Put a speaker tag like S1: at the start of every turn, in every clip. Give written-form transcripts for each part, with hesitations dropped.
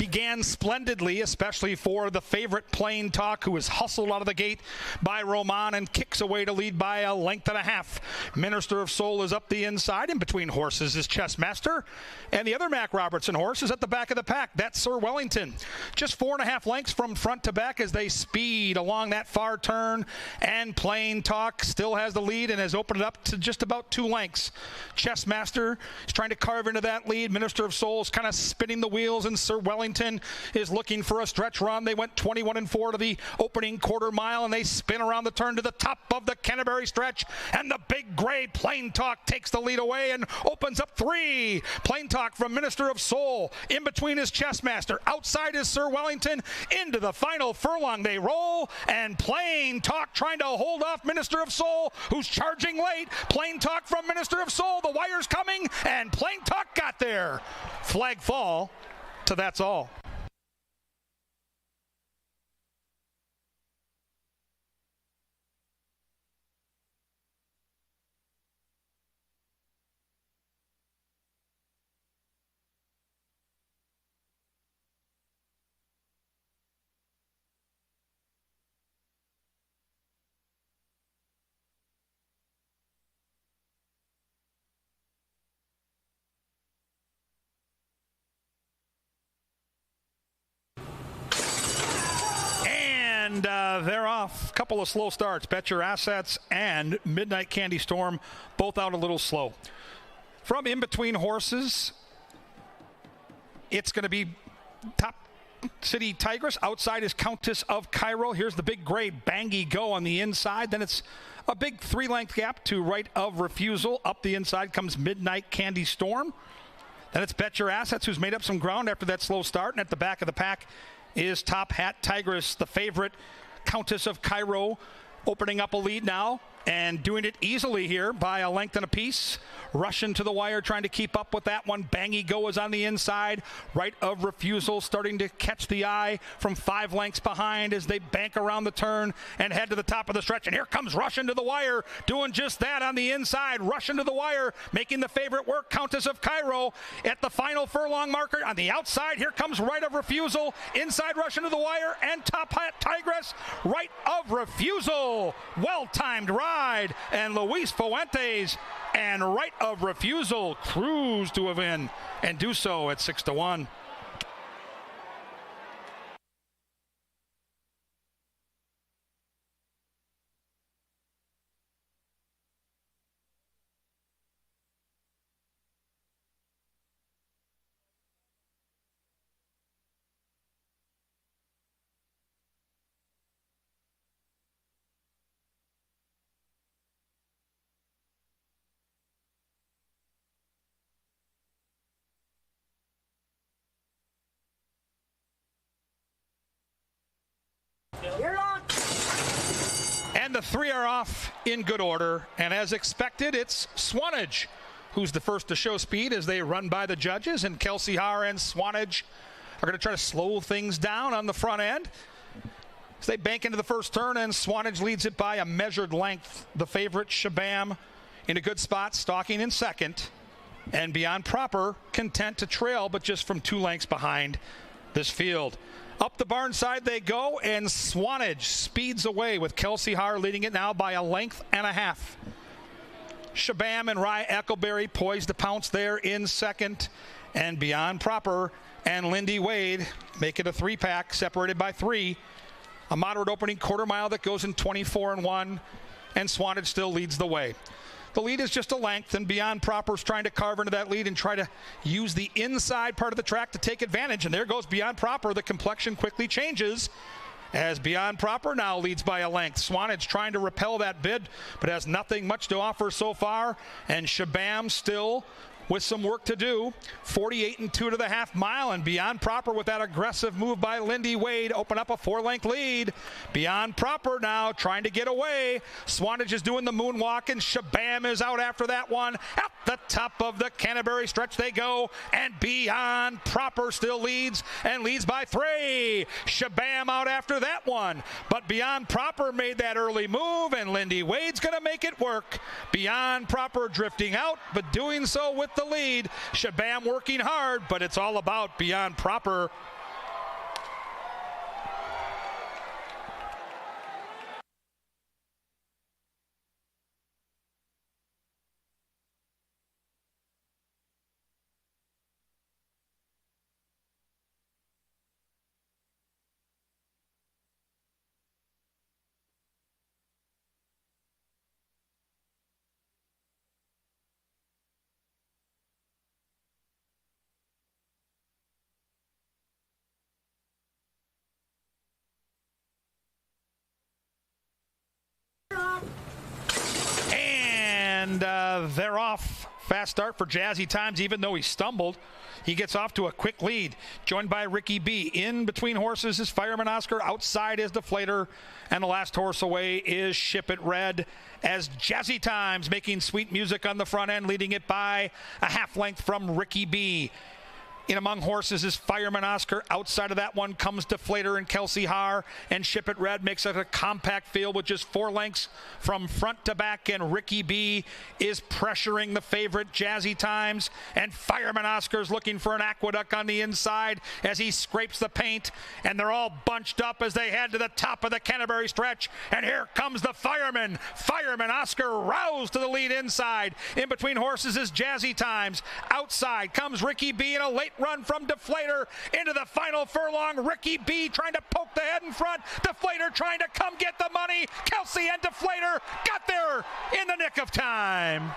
S1: began splendidly, especially for the favorite Plain Talk, who is hustled out of the gate by Roman and kicks away to lead by a length and a half. Minister of Soul is up the inside. In between horses is Chessmaster. And the other Mac Robertson horse is at the back of the pack. That's Sir Wellington. Just 4.5 lengths from front to back as they speed along that far turn. And Plain Talk still has the lead and has opened it up to just about 2 lengths. Chessmaster is trying to carve into that lead. Minister of Soul is kind of spinning the wheels, and Sir Wellington is looking for a stretch run. They went 21-4 to the opening quarter mile, and they spin around the turn to the top of the Canterbury stretch, and the big gray Plain Talk takes the lead away and opens up 3. Plain Talk from Minister of Soul. In between is Chessmaster. Outside is Sir Wellington. Into the final furlong they roll, and Plain Talk trying to hold off Minister of Soul, who's charging late. Plain Talk from Minister of Soul. The wire's coming, and Plain Talk got there. Flag fall to That's All. And they're off. Couple of slow starts. Bet Your Assets and Midnight Candy Storm both out a little slow. From in between horses, it's going to be Top City Tigress. Outside is Countess of Cairo. Here's the big gray Bangy Go on the inside. Then it's a big 3-length gap to Right of Refusal. Up the inside comes Midnight Candy Storm. Then it's Bet Your Assets, who's made up some ground after that slow start. And at the back of the pack is Top Hat Tigress, the favorite Countess of Cairo, opening up a lead now and doing it easily here by a length and a piece. Rushing to the wire, trying to keep up with that one. Bangy Go is on the inside. Right of Refusal starting to catch the eye from 5 lengths behind as they bank around the turn and head to the top of the stretch. And here comes Rushing to the wire, doing just that on the inside. Rushing to the wire, making the favorite work. Countess of Cairo at the final furlong marker. On the outside, here comes Right of Refusal. Inside, Rushing to the wire, and Top Hat Tigress. Right of Refusal. Well-timed ride. And Luis Fuentes and Right of Refusal cruise to a win and do so at 6-1. And the 3 are off in good order. And as expected, it's Swanage who's the first to show speed as they run by the judges. And Kelsey Haar and Swanage are going to try to slow things down on the front end. As they bank into the first turn, and Swanage leads it by a measured length. The favorite, Shabam, in a good spot, stalking in second. And Beyond Proper, content to trail, but just from 2 lengths behind this field. Up the barn side they go, and Swanage speeds away with Kelsey Haar leading it now by a length and a half. Shabam and Rye Eccleberry poised to pounce there in second, and Beyond Proper and Lindy Wade make it a 3-pack separated by 3. A moderate opening quarter mile that goes in 24-1, and Swanage still leads the way. The lead is just a length, and Beyond Proper's trying to carve into that lead and try to use the inside part of the track to take advantage. And there goes Beyond Proper. The complexion quickly changes as Beyond Proper now leads by a length. Swanage trying to repel that bid, but has nothing much to offer so far. And Shabam still with some work to do. 48-2 to the half mile, and Beyond Proper with that aggressive move by Lindy Wade open up a 4-length lead. Beyond Proper now trying to get away. Swanage is doing the moonwalk, and Shabam is out after that one. At the top of the Canterbury stretch they go, and Beyond Proper still leads, and leads by 3. Shabam out after that one, but Beyond Proper made that early move, and Lindy Wade's going to make it work. Beyond Proper drifting out, but doing so with the lead. Shabam working hard, but it's all about Beyond Proper And they're off. Fast start for Jazzy Times, even though he stumbled. He gets off to a quick lead, joined by Ricky B. In between horses is Fireman Oscar. Outside is Deflator. And the last horse away is Ship It Red, as Jazzy Times making sweet music on the front end, leading it by a half length from Ricky B. In among horses is Fireman Oscar. Outside of that one comes Deflator and Kelsey Haar, and Ship It Red makes it a compact field with just 4 lengths from front to back, and Ricky B is pressuring the favorite Jazzy Times, and Fireman Oscar's looking for an aqueduct on the inside as he scrapes the paint, and they're all bunched up as they head to the top of the Canterbury stretch, and here comes the Fireman. Fireman Oscar roused to the lead inside. In between horses is Jazzy Times. Outside comes Ricky B in a late run from Deflator into the final furlong. Ricky B trying to poke the head in front. Deflator trying to come get the money. Kelsey and Deflator got there in the nick of time.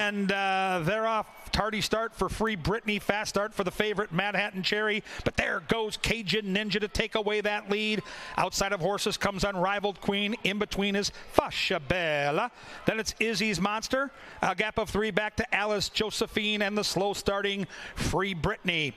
S1: And they're off. Tardy start for Free Britney. Fast start for the favorite Manhattan Cherry. But there goes Cajun Ninja to take away that lead. Outside of horses comes Unrivaled Queen. In between is Fascia Bella. Then it's Izzy's Monster. A gap of 3 back to Alice Josephine and the slow starting Free Britney.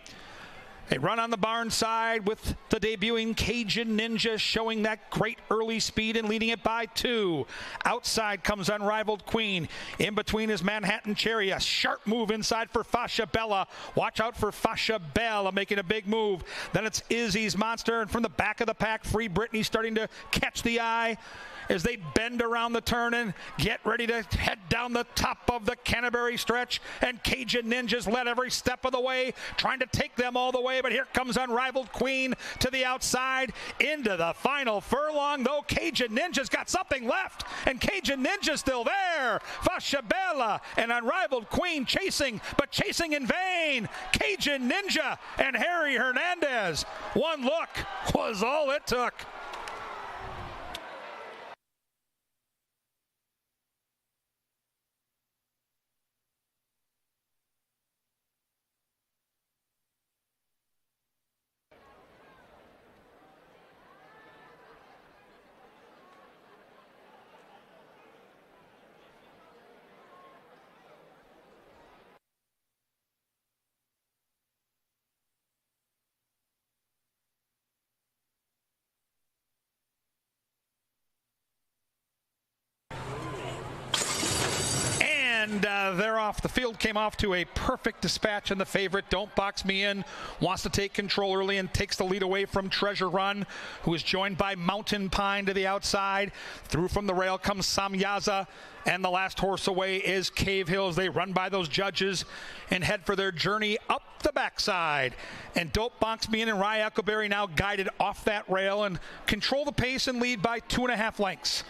S1: A run on the barn side with the debuting Cajun Ninja showing that great early speed and leading it by 2. Outside comes Unrivaled Queen. In between is Manhattan Cherry. A sharp move inside for Fascia Bella. Watch out for Fascia Bella making a big move. Then it's Izzy's Monster. And from the back of the pack, Free Britney starting to catch the eye as they bend around the turn and get ready to head down the top of the Canterbury stretch. And Cajun Ninjas led every step of the way, trying to take them all the way. But here comes Unrivaled Queen to the outside into the final furlong, though Cajun Ninja's got something left, and Cajun Ninja's still there. Fascia Bella and Unrivaled Queen chasing, but chasing in vain. Cajun Ninja and Harry Hernandez. One look was all it took. And they're off. The field came off to a perfect dispatch, and the favorite, Don't Box Me In, wants to take control early and takes the lead away from Treasure Run, who is joined by Mountain Pine to the outside. Through from the rail comes Samyaza, and the last horse away is Cave Hills. They run by those judges and head for their journey up the backside. And Don't Box Me In and Rye Echoberry now guided off that rail and control the pace and lead by 2.5 lengths.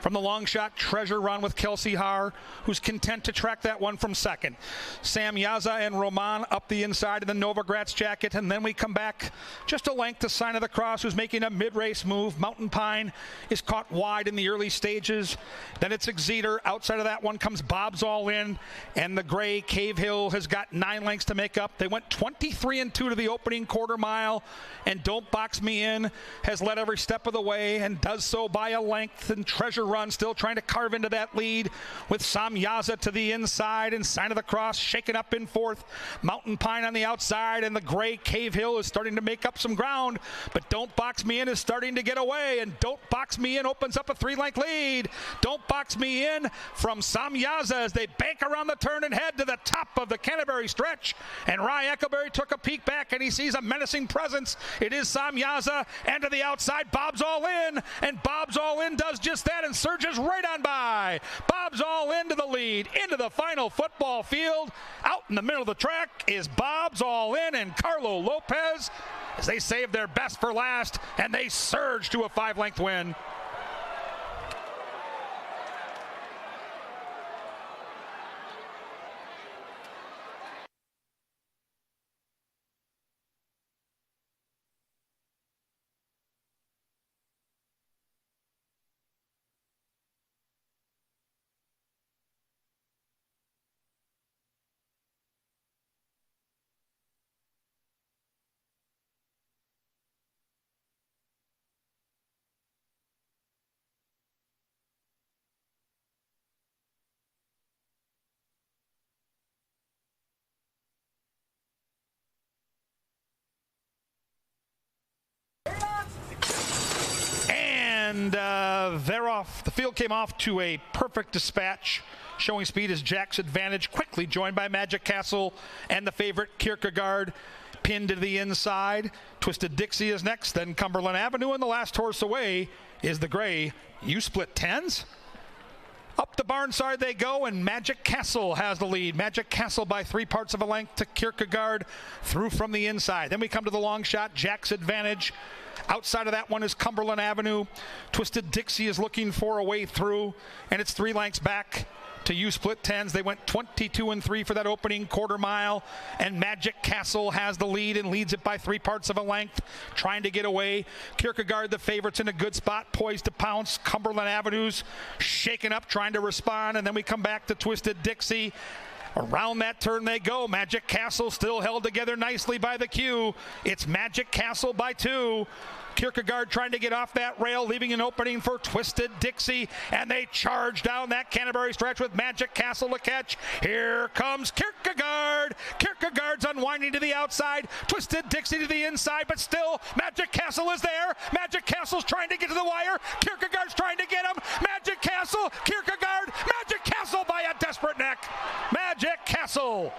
S1: From the long shot, Treasure Run with Kelsey Haar, who's content to track that one from second. Sam Yaza and Roman up the inside of the Novogratz jacket, and then we come back just a length to Sign of the Cross, who's making a mid-race move. Mountain Pine is caught wide in the early stages. Then it's Exeter. Outside of that one comes Bob's All In, and the gray Cave Hill has got 9 lengths to make up. They went 23-2 to the opening quarter mile, and Don't Box Me In has led every step of the way and does so by a length, and Treasure Run still trying to carve into that lead with Samyaza to the inside and Sign of the Cross shaken up in fourth. Mountain Pine on the outside, and the gray Cave Hill is starting to make up some ground, but Don't Box Me In is starting to get away, and Don't Box Me In opens up a 3-length lead. Don't Box Me In from Samyaza as they bank around the turn and head to the top of the Canterbury stretch, and Rye Echoberry took a peek back and he sees a menacing presence. It is Samyaza, and to the outside Bob's All In, and Bob's All In does just that and surges right on by. Bob's All In to the lead, into the final football field. Out in the middle of the track is Bob's All In and Carlo Lopez as they save their best for last, and they surge to a 5-length win. And they're off. The field came off to a perfect dispatch. Showing speed is Jack's Advantage, quickly joined by Magic Castle and the favorite Kierkegaard, pinned to the inside. Twisted Dixie is next, then Cumberland Avenue, and the last horse away is the gray You Split Tens. Up the barn side they go, and Magic Castle has the lead. Magic Castle by 3 parts of a length to Kierkegaard, through from the inside. Then we come to the long shot, Jack's Advantage. Outside of that one is Cumberland Avenue. Twisted Dixie is looking for a way through, and it's 3 lengths back to You Split Tens. They went 22-3 for that opening quarter mile, and Magic Castle has the lead and leads it by 3 parts of a length, trying to get away. Kierkegaard, the favorite's in a good spot, poised to pounce. Cumberland Avenue's shaken up, trying to respond, and then we come back to Twisted Dixie. Around that turn they go. Magic Castle still held together nicely by the queue. It's Magic Castle by 2. Kierkegaard trying to get off that rail, leaving an opening for Twisted Dixie, and they charge down that Canterbury stretch with Magic Castle to catch. Here comes Kierkegaard. Kierkegaard's unwinding to the outside, Twisted Dixie to the inside, but still Magic Castle is there. Magic Castle's trying to get to the wire. Kierkegaard's trying to get him. Magic Castle, Kierkegaard, Magic Castle by a desperate neck. Magic Castle.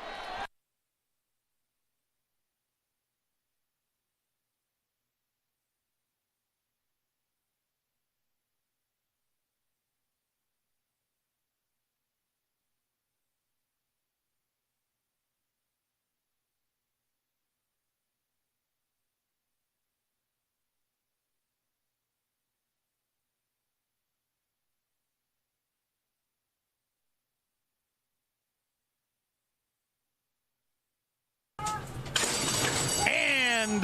S1: And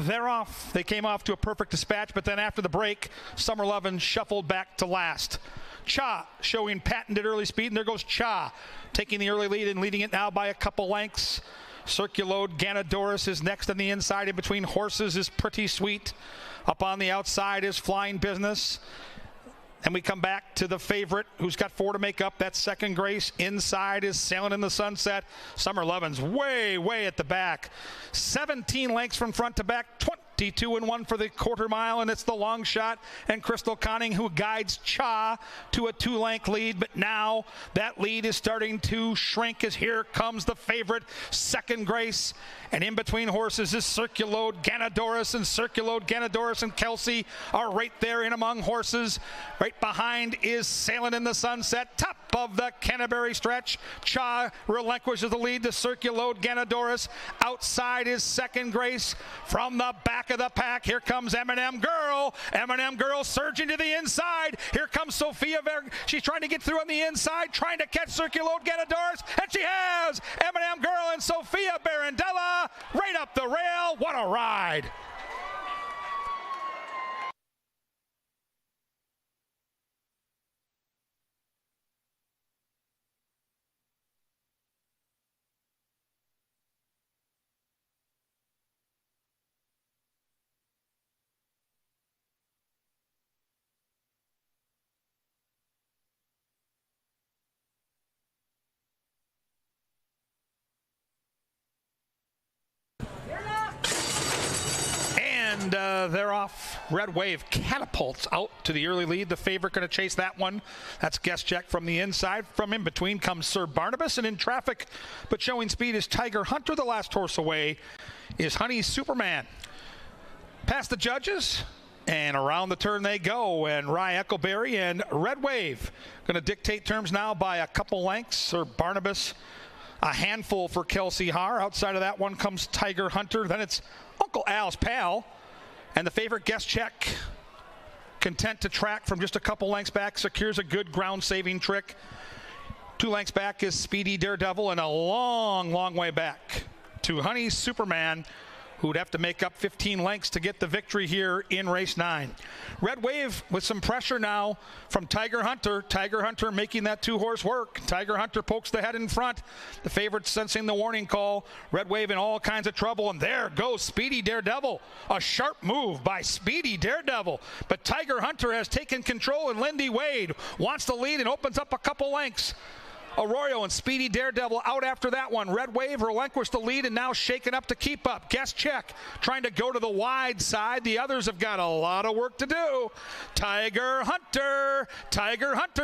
S1: they're off. They came off to a perfect dispatch, but then after the break, Summer Lovin shuffled back to last. Cha showing patented early speed, and there goes Cha, taking the early lead and leading it now by a couple lengths. Circulode Ganadoris is next on the inside. In between horses is Pretty Sweet. Up on the outside is Flying Business. And we come back to the favorite, who's got 4 to make up. That's Second Grace. Inside is Sailing in the Sunset. Summer Lovin's way at the back. 17 lengths from front to back. 22-1 for the quarter mile, and it's the long shot and Crystal Conning who guides Cha to a 2-length lead. But now that lead is starting to shrink as here comes the favorite, Second Grace. And in between horses is Circulode Ganadoris, and Circulode Ganadoris and Kelsey are right there in among horses. Right behind is Sailing in the Sunset. Top of the Canterbury stretch, Cha relinquishes the lead to Circulode Ganadoris. Outside is Second Grace. From the back of the pack, here comes M&M Girl. M&M Girl surging to the inside. Here comes Sophia she's trying to get through on the inside, trying to catch Circulode Ganadoris, and she has! M&M Girl and Sophia Barandella right up the rail. What a ride! And they're off. Red Wave catapults out to the early lead. The favorite going to chase that one. That's Guest Check from the inside. From in between comes Sir Barnabas, and in traffic but showing speed is Tiger Hunter. The last horse away is Honey Superman. Past the judges, and around the turn they go, and Rye Eccleberry and Red Wave going to dictate terms now by a couple lengths. Sir Barnabas, a handful for Kelsey Haar. Outside of that one comes Tiger Hunter. Then it's Uncle Al's Pal. And the favorite, Guest Check, content to track from just a couple lengths back, secures a good ground-saving trick. 2 lengths back is Speedy Daredevil, and a long way back to Honey Superman, who would have to make up 15 lengths to get the victory here in race 9. Red Wave with some pressure now from Tiger Hunter. Tiger Hunter making that 2-horse work. Tiger Hunter pokes the head in front. The favorite sensing the warning call. Red Wave in all kinds of trouble, and there goes Speedy Daredevil. A sharp move by Speedy Daredevil. But Tiger Hunter has taken control, and Lindy Wade wants to lead and opens up a couple lengths. Arroyo and Speedy Daredevil out after that one. Red Wave relinquished the lead and now shaken up to keep up. Guest Check trying to go to the wide side. The others have got a lot of work to do. Tiger Hunter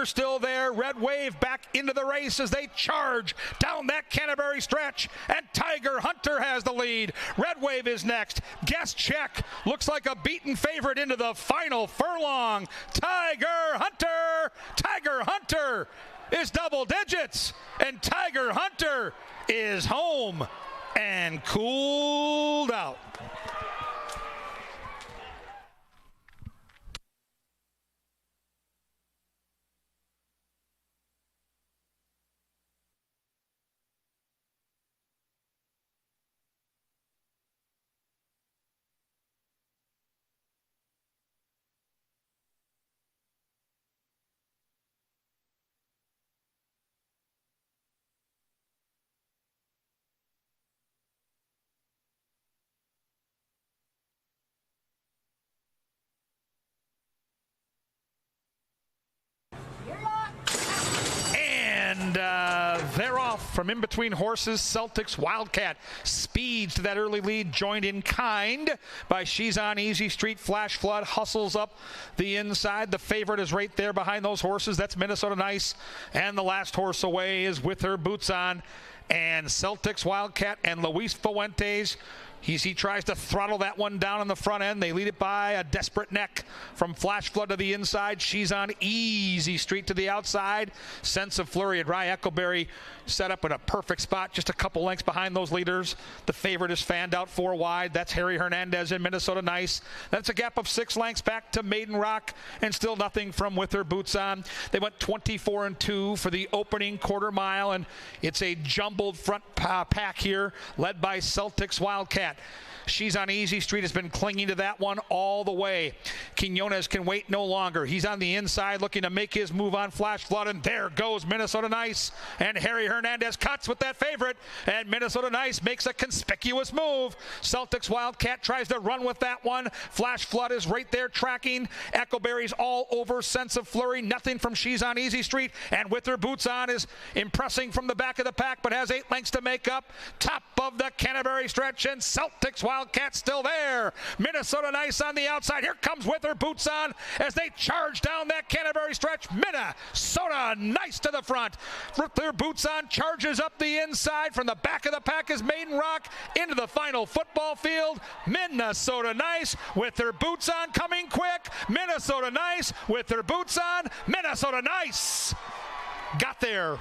S1: still there. Red Wave back into the race as they charge down that Canterbury stretch, and Tiger Hunter has the lead. Red Wave is next. Guest Check looks like a beaten favorite into the final furlong. Tiger Hunter is double digits, and Tiger Hunter is home and cooled out. They're off from in between horses. Celtics Wildcat speeds to that early lead, joined in kind by She's on Easy Street. Flash Flood hustles up the inside. The favorite is right there behind those horses. That's Minnesota Nice. And the last horse away is With Her Boots On. And Celtics Wildcat and Luis Fuentes, he tries to throttle that one down on the front end. They lead it by a desperate neck from Flash Flood to the inside. She's on Easy Street to the outside. Sense of Flurry and Rye Eckleberry set up in a perfect spot, just a couple lengths behind those leaders. The favorite is fanned out 4 wide. That's Harry Hernandez in Minnesota Nice. That's a gap of 6 lengths back to Maiden Rock, and still nothing from With Her Boots On. They went 24-2 for the opening quarter mile, and it's a jumbled front pack here, led by Celtics Wildcat. She's on Easy Street has been clinging to that one all the way. Quinones can wait no longer. He's on the inside looking to make his move on Flash Flood, and there goes Minnesota Nice. And Harry Hernandez cuts with that favorite, and Minnesota Nice makes a conspicuous move. Celtics Wildcat tries to run with that one. Flash Flood is right there tracking. Eckleberry's all over Sense of Flurry. Nothing from She's on Easy Street, and With Her Boots On is impressing from the back of the pack, but has 8 lengths to make up. Top of the Canterbury stretch, and Celtics Wildcat still there. Minnesota Nice on the outside. Here comes With Her Boots On as they charge down that Canterbury stretch. Minnesota Nice to the front. With Her Boots On charges up the inside. From the back of the pack is Maiden Rock into the final football field. Minnesota Nice With Her Boots On coming quick. Minnesota Nice With Her Boots On. Minnesota Nice got there.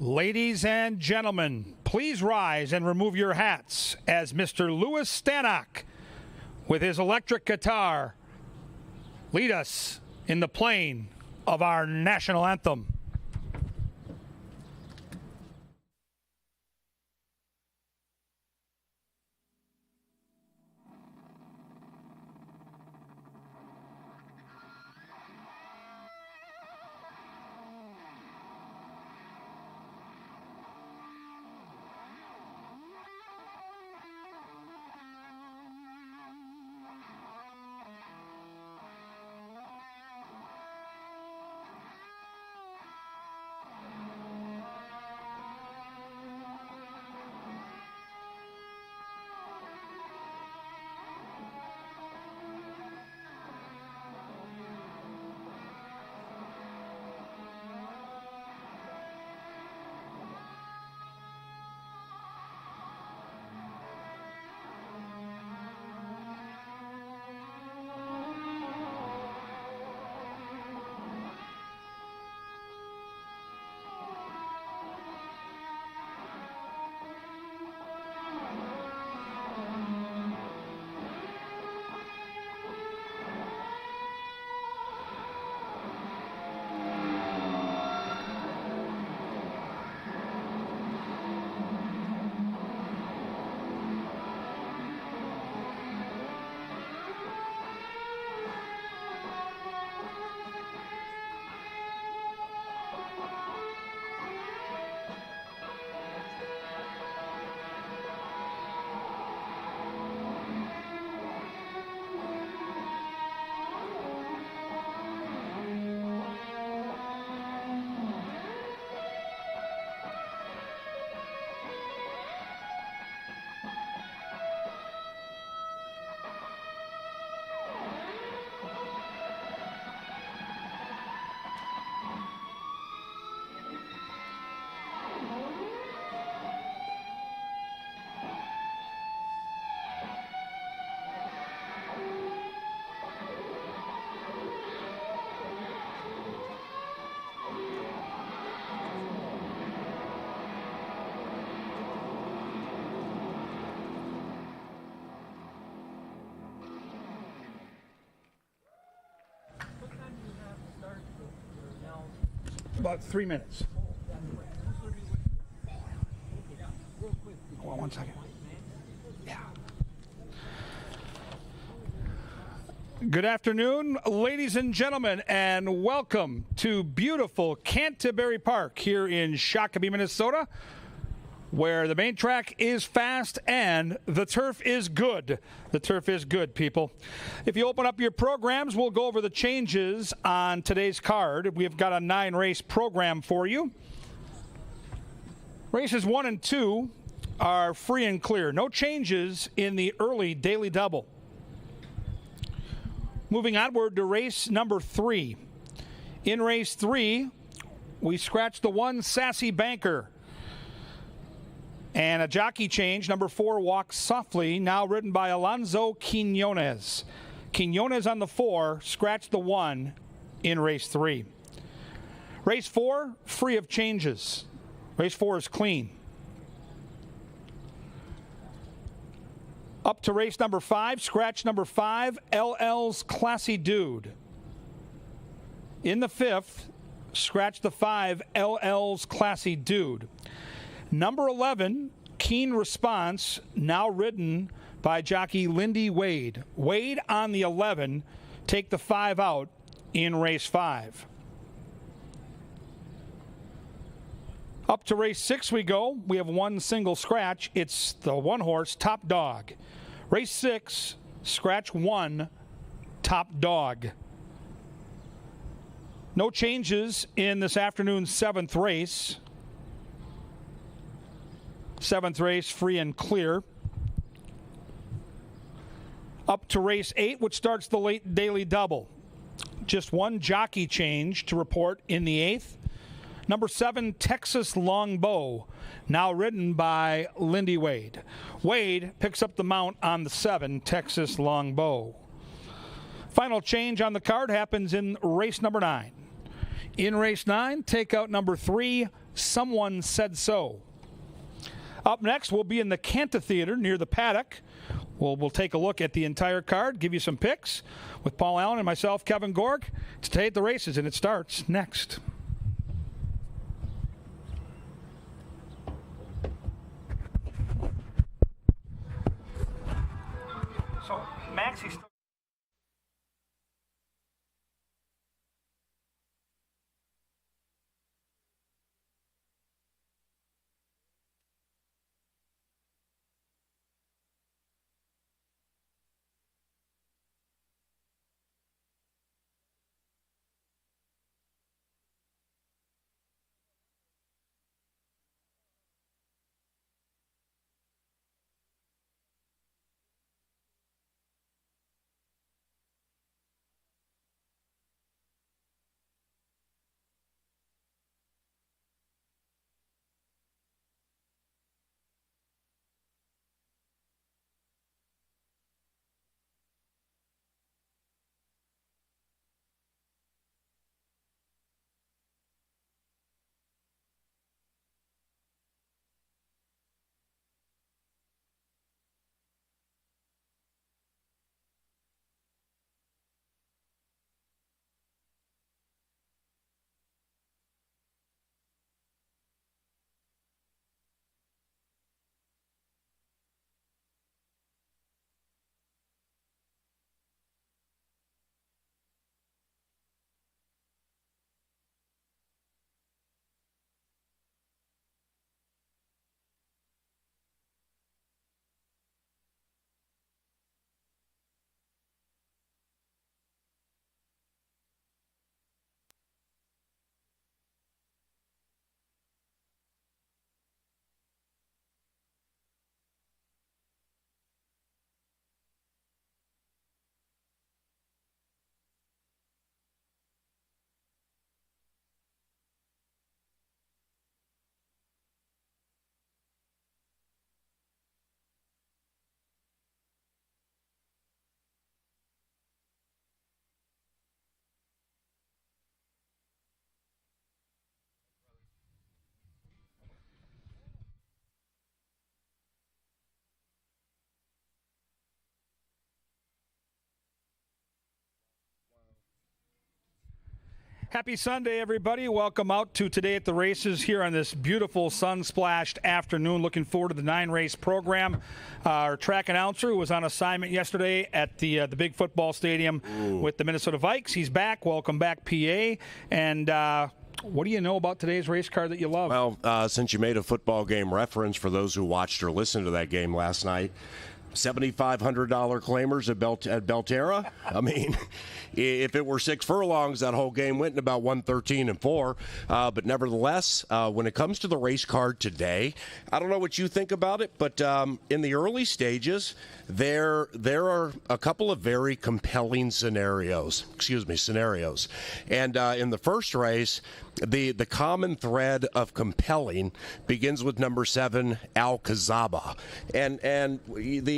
S1: Ladies and gentlemen, please rise and remove your hats as Mr. Louis Stanok, with his electric guitar, lead us in the playing of our national anthem. about 3 minutes. Hold on 1 second. Yeah. Good afternoon, ladies and gentlemen, and welcome to beautiful Canterbury Park here in Shakopee, Minnesota, where the main track is fast and the turf is good. The turf is good, people. If you open up your programs, we'll go over the changes on today's card. We've got a 9-race program for you. Races 1 and 2 are free and clear. No changes in the early daily double. Moving onward to race number 3. In race 3, we scratched the 1 Sassy Banker. And a jockey change, number 4, Walks Softly, now ridden by Alonso Quinones. Quinones on the 4, scratched the 1 in race 3. Race 4, free of changes. Race 4 is clean. Up to race number 5, scratch number 5, LL's Classy Dude. In the 5th, scratch the 5, LL's Classy Dude. Number 11, Keen Response, now ridden by jockey Lindy Wade. Wade on the 11, take the 5 out in race 5. Up to race 6 we go. We have 1 single scratch. It's the 1-horse Top Dog. Race 6, scratch 1, Top Dog. No changes in this afternoon's 7th race. 7th race, free and clear. Up to race 8, which starts the late daily double. Just 1 jockey change to report in the 8th. Number 7, Texas Longbow, now ridden by Lindy Wade. Wade picks up the mount on the 7, Texas Longbow. Final change on the card happens in race number 9. In race 9, take out number 3, Someone Said So. Up next, we'll be in the Canta Theater near the paddock. We'll take a look at the entire card, give you some picks with Paul Allen and myself, Kevin Gorg. It's Today at the Races, and it starts next. So, Maxie's still... Happy Sunday, everybody. Welcome out to Today at the Races here on this beautiful sun-splashed afternoon. Looking forward to the 9-race program. Our track announcer, who was on assignment yesterday at the big football stadium with the Minnesota Vikes. He's back. Welcome back, PA. And what do you know about today's race car that you love?
S2: Well, since you made a football game reference for those who watched or listened to that game last night, $7,500 claimers at Belterra. I mean, if it were 6 furlongs, that whole game went in about 113-4. But nevertheless, when it comes to the race card today, I don't know what you think about it, but in the early stages, there are a couple of very compelling scenarios. And in the first race, the common thread of compelling begins with number 7, Alcazaba, and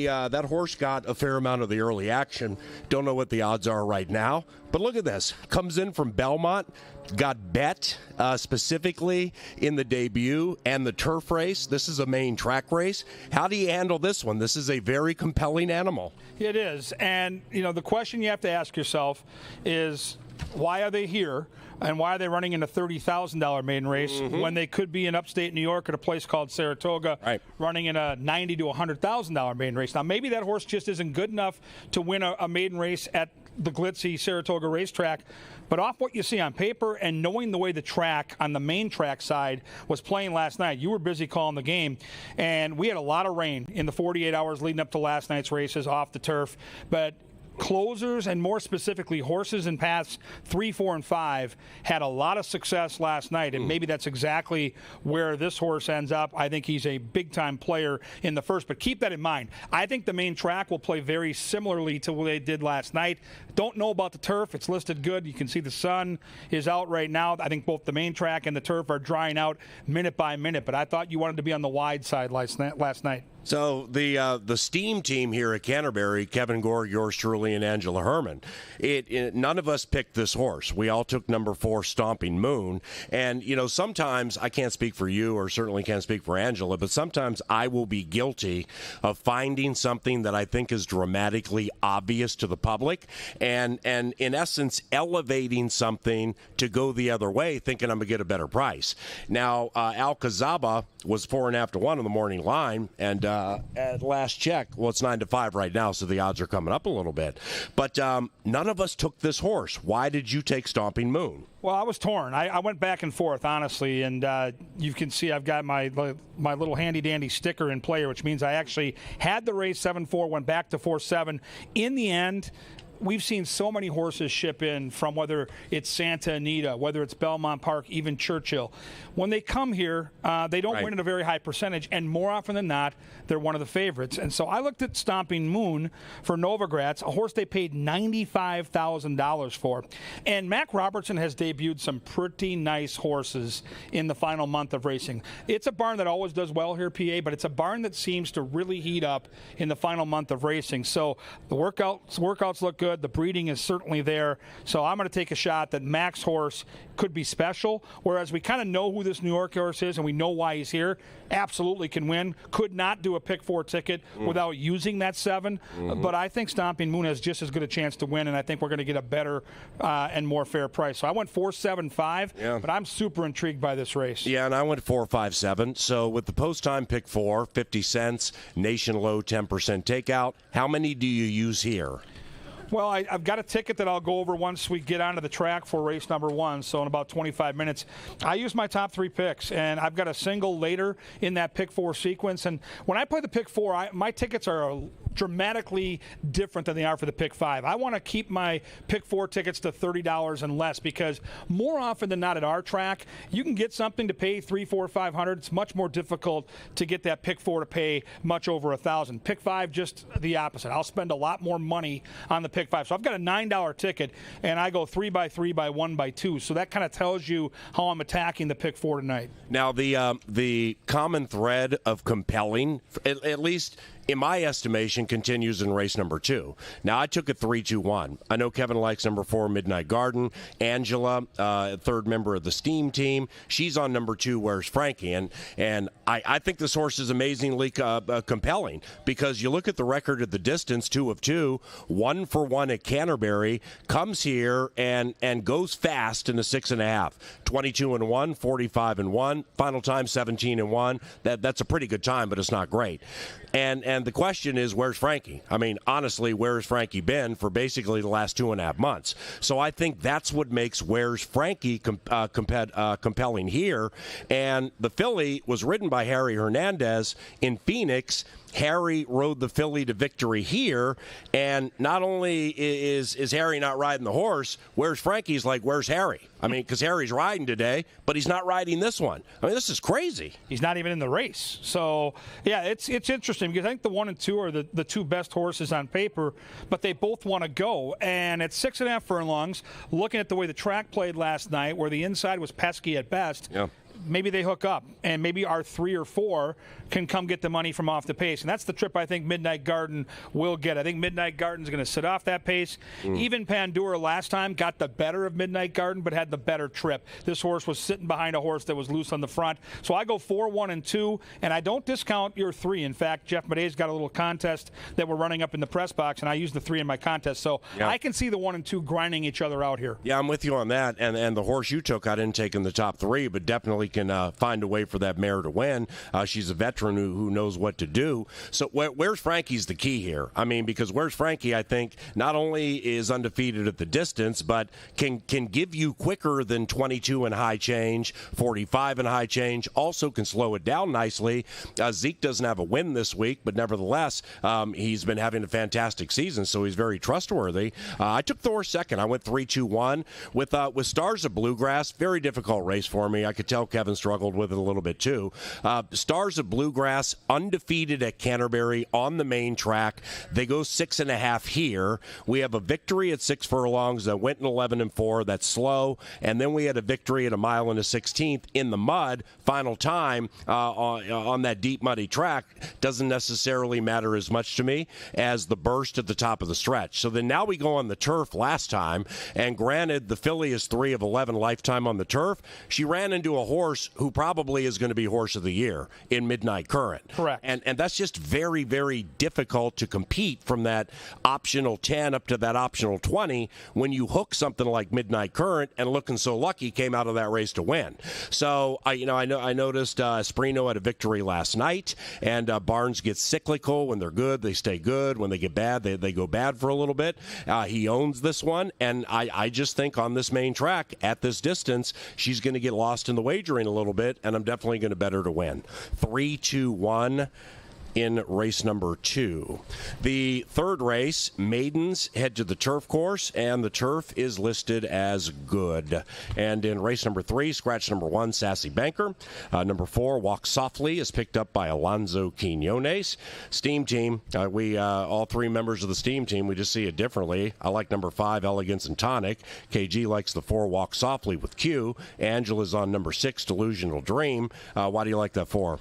S2: that horse got a fair amount of the early action. Don't know what the odds are right now, but look at this. Comes in from Belmont, got bet specifically in the debut and the turf race. This is a main track race. How do you handle this one? This is a very compelling animal.
S1: It is, and the question you have to ask yourself is, why are they here? And why are they running in a $30,000 maiden race when they could be in upstate New York at a place called Saratoga, running in a $90,000 to $100,000 maiden race? Now, maybe that horse just isn't good enough to win a maiden race at the glitzy Saratoga racetrack. But off what you see on paper and knowing the way the track on the main track side was playing last night, you were busy calling the game, and we had a lot of rain in the 48 hours leading up to last night's races off the turf. But closers, and more specifically horses in paths 3, 4, and 5, had a lot of success last night, and maybe that's exactly where this horse ends up. I think he's a big-time player in the first, but keep that in mind. I think the main track will play very similarly to what they did last night. Don't know about the turf. It's listed good. You can see the sun is out right now. I think both the main track and the turf are drying out minute by minute, but I thought you wanted to be on the wide side last night.
S2: So the steam team here at Canterbury, Kevin Gore, yours truly, and Angela Herman, none of us picked this horse. We all took number 4, Stomping Moon. And, sometimes, I can't speak for you or certainly can't speak for Angela, but sometimes I will be guilty of finding something that I think is dramatically obvious to the public and in essence, elevating something to go the other way, thinking I'm going to get a better price. Now, Alcazaba was 4.5 to 1 on the morning line, and at last check, well, it's 9 to 5 right now, so the odds are coming up a little bit. But none of us took this horse. Why did you take Stomping Moon?
S1: Well, I was torn. I went back and forth, honestly, and you can see I've got my little handy-dandy sticker in player, which means I actually had the race 7-4, went back to 4-7. In the end, we've seen so many horses ship in from whether it's Santa Anita, whether it's Belmont Park, even Churchill. When they come here, they don't win at a very high percentage, and more often than not, they're one of the favorites. And so I looked at Stomping Moon for Novogratz, a horse they paid $95,000 for. And Mac Robertson has debuted some pretty nice horses in the final month of racing. It's a barn that always does well here, PA, but it's a barn that seems to really heat up in the final month of racing. So the workouts look good. The breeding is certainly there. So I'm going to take a shot that Mac's horse could be special, whereas we kind of know who this New York horse is and we know why he's here. Absolutely can win. Could not do a pick 4 ticket without using that 7. But I think Stomping Moon has just as good a chance to win, and I think we're going to get a better and more fair price. So I went 4-7-5, but I'm super intrigued by this race.
S2: Yeah, and I went 4-5-7. So with the post-time pick 4, 50 cents, nation low 10% takeout, how many do you use here?
S1: Well, I've got a ticket that I'll go over once we get onto the track for race number 1, so in about 25 minutes. I use my top 3 picks, and I've got a single later in that pick 4 sequence. And when I play the pick 4, my tickets are dramatically different than they are for the pick 5. I want to keep my pick 4 tickets to $30 and less, because more often than not at our track, you can get something to pay $300, $400, $500. It's much more difficult to get that pick 4 to pay much over $1,000. Pick 5, just the opposite. I'll spend a lot more money on the pick 5. So I've got a $9 ticket, and I go 3 by 3 by 1 by 2. So that kind of tells you how I'm attacking the pick 4 tonight.
S2: Now, the common thread of compelling, at least in my estimation, continues in race number 2. Now, I took it 3-2-1. I know Kevin likes number 4, Midnight Garden. Angela, third member of the Steam team, she's on number 2, Where's Frankie? And I think this horse is amazingly compelling because you look at the record at the distance, 2 of 2, 1 for 1 at Canterbury, comes here and goes fast in a 6.5. 22-1, 45-1, final time 17-1. That's a pretty good time, but it's not great. And the question is, where's Frankie? I mean, honestly, where's Frankie been for basically the last 2.5 months? So I think that's what makes Where's Frankie compelling here. And the filly was ridden by Harry Hernandez in Phoenix. Harry rode the filly to victory here, and not only is Harry not riding the horse, Where's Frankie's like, where's Harry? I mean, because Harry's riding today, but he's not riding this one. I mean, this is crazy.
S1: He's not even in the race. So, yeah, it's interesting because I think the 1 and 2 are the 2 best horses on paper, but they both want to go. And at 6.5 furlongs, looking at the way the track played last night, where the inside was pesky at best,
S2: yeah,
S1: maybe they hook up, and maybe our 3 or 4 can come get the money from off the pace. And that's the trip I think Midnight Garden will get. I think Midnight Garden's going to sit off that pace. Even Pandora last time got the better of Midnight Garden, but had the better trip. This horse was sitting behind a horse that was loose on the front. So I go 4, 1, and 2, and I don't discount your 3. In fact, Jeff Madej's got a little contest that we're running up in the press box, and I use the 3 in my contest. So yeah, I can see the 1 and 2 grinding each other out here.
S2: Yeah, I'm with you on that. And the horse you took, I didn't take in the top 3, but definitely can find a way for that mare to win. She's a veteran who knows what to do. So Where's Frankie's the key here. I mean, because Where's Frankie, I think, not only is undefeated at the distance, but can give you quicker than 22 and high change, 45 and high change, also can slow it down nicely. Zeke doesn't have a win this week, but nevertheless, he's been having a fantastic season, so he's very trustworthy. I took the horse second. I went 3-2-1 with Stars of Bluegrass. Very difficult race for me. I could tell Kevin struggled with it a little bit too. Stars of Bluegrass, undefeated at Canterbury on the main track. They go 6.5 here. We have a victory at 6 furlongs that went in 11-4. That's slow. And then we had a victory at 1 1/16 in the mud. Final time on that deep, muddy track doesn't necessarily matter as much to me as the burst at the top of the stretch. So then now we go on the turf last time. And granted, the filly is 3 of 11 lifetime on the turf. She ran into a horse who probably is going to be horse of the year in Midnight Current.
S1: Correct.
S2: And that's just very, very difficult to compete from that optional 10 up to that optional 20 when you hook something like Midnight Current, and Looking So Lucky came out of that race to win. So I noticed Sprino had a victory last night, and Barnes gets cyclical. When they're good, they stay good. When they get bad, they go bad for a little bit. He owns this one, and I just think on this main track at this distance, she's going to get lost in the wagering a little bit, and I'm definitely going to bet her to win. 3-2-1 in race number 2. The third race, maidens head to the turf course, and the turf is listed as good. And in race number 3, scratch number 1, Sassy Banker. Number 4, Walk Softly, is picked up by Alonzo Quinones. Steam team, we all 3 members of the Steam team, we just see it differently. I like number 5, Elegance and Tonic. KG likes the 4, Walk Softly with Q. Angela's on number 6, Delusional Dream. Why do you like that 4?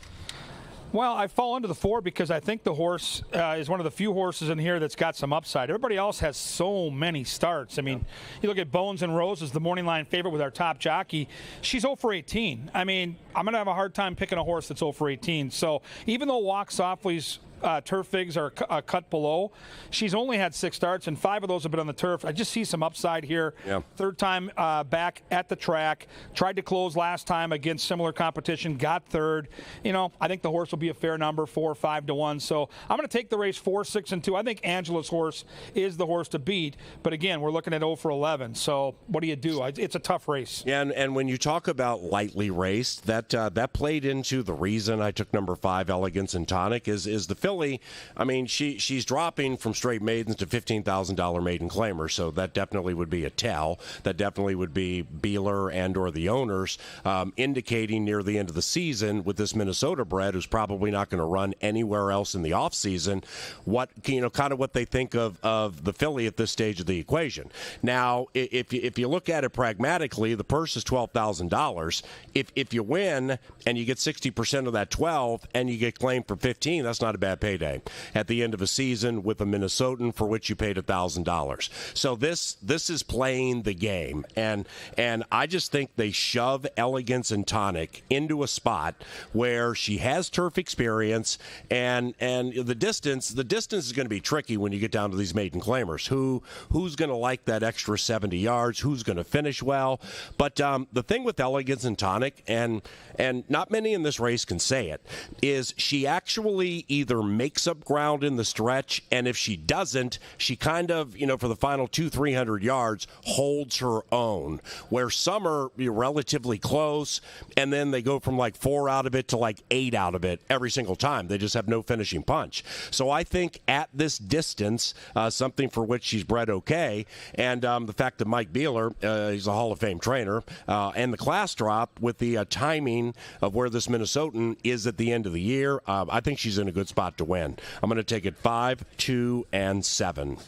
S1: Well, I fall into the 4 because I think the horse is one of the few horses in here that's got some upside. Everybody else has so many starts. I mean, you look at Bones and Roses, the morning line favorite with our top jockey. She's 0 for 18. I mean, I'm going to have a hard time picking a horse that's 0 for 18. So even though Walk Softly's turf figs are cut below, she's only had 6 starts, and 5 of those have been on the turf. I just see some upside here.
S2: Yeah.
S1: Third time back at the track. Tried to close last time against similar competition. Got third. You know, I think the horse will be a fair number, 4 or 5-1. So I'm going to take the race 4, 6, and 2. I think Angela's horse is the horse to beat. But again, we're looking at 0 for 11. So what do you do? It's a tough race.
S2: Yeah, and when you talk about lightly raced, that played into the reason I took number 5, Elegance and Tonic, is the filly. I mean, she's dropping from straight maidens to $15,000 maiden claimer, so that definitely would be a tell. That definitely would be Beeler and or the owners indicating near the end of the season with this Minnesota bred who's probably not going to run anywhere else in the offseason, kind of what they think of the filly at this stage of the equation. Now, if you look at it pragmatically, the purse is $12,000. If you win and you get 60% of that 12 and you get claimed for 15, that's not a bad payday at the end of a season with a Minnesotan for which you paid $1,000. So this is playing the game, and I just think they shove Elegance and Tonic into a spot where she has turf experience, and the distance is going to be tricky when you get down to these maiden claimers. Who's going to like that extra 70 yards? Who's going to finish well? But the thing with Elegance and Tonic, and not many in this race can say it, is she actually either makes up ground in the stretch, and if she doesn't, she kind of, for the final 200-300 yards, holds her own, where some are relatively close, and then they go from like 4 out of it to like 8 out of it every single time. They just have no finishing punch. So I think at this distance, something for which she's bred okay, and the fact that Mike Beeler, he's a Hall of Fame trainer, and the class drop with the timing of where this Minnesotan is at the end of the year, I think she's in a good spot to win. I'm going to take it 5, 2, and 7.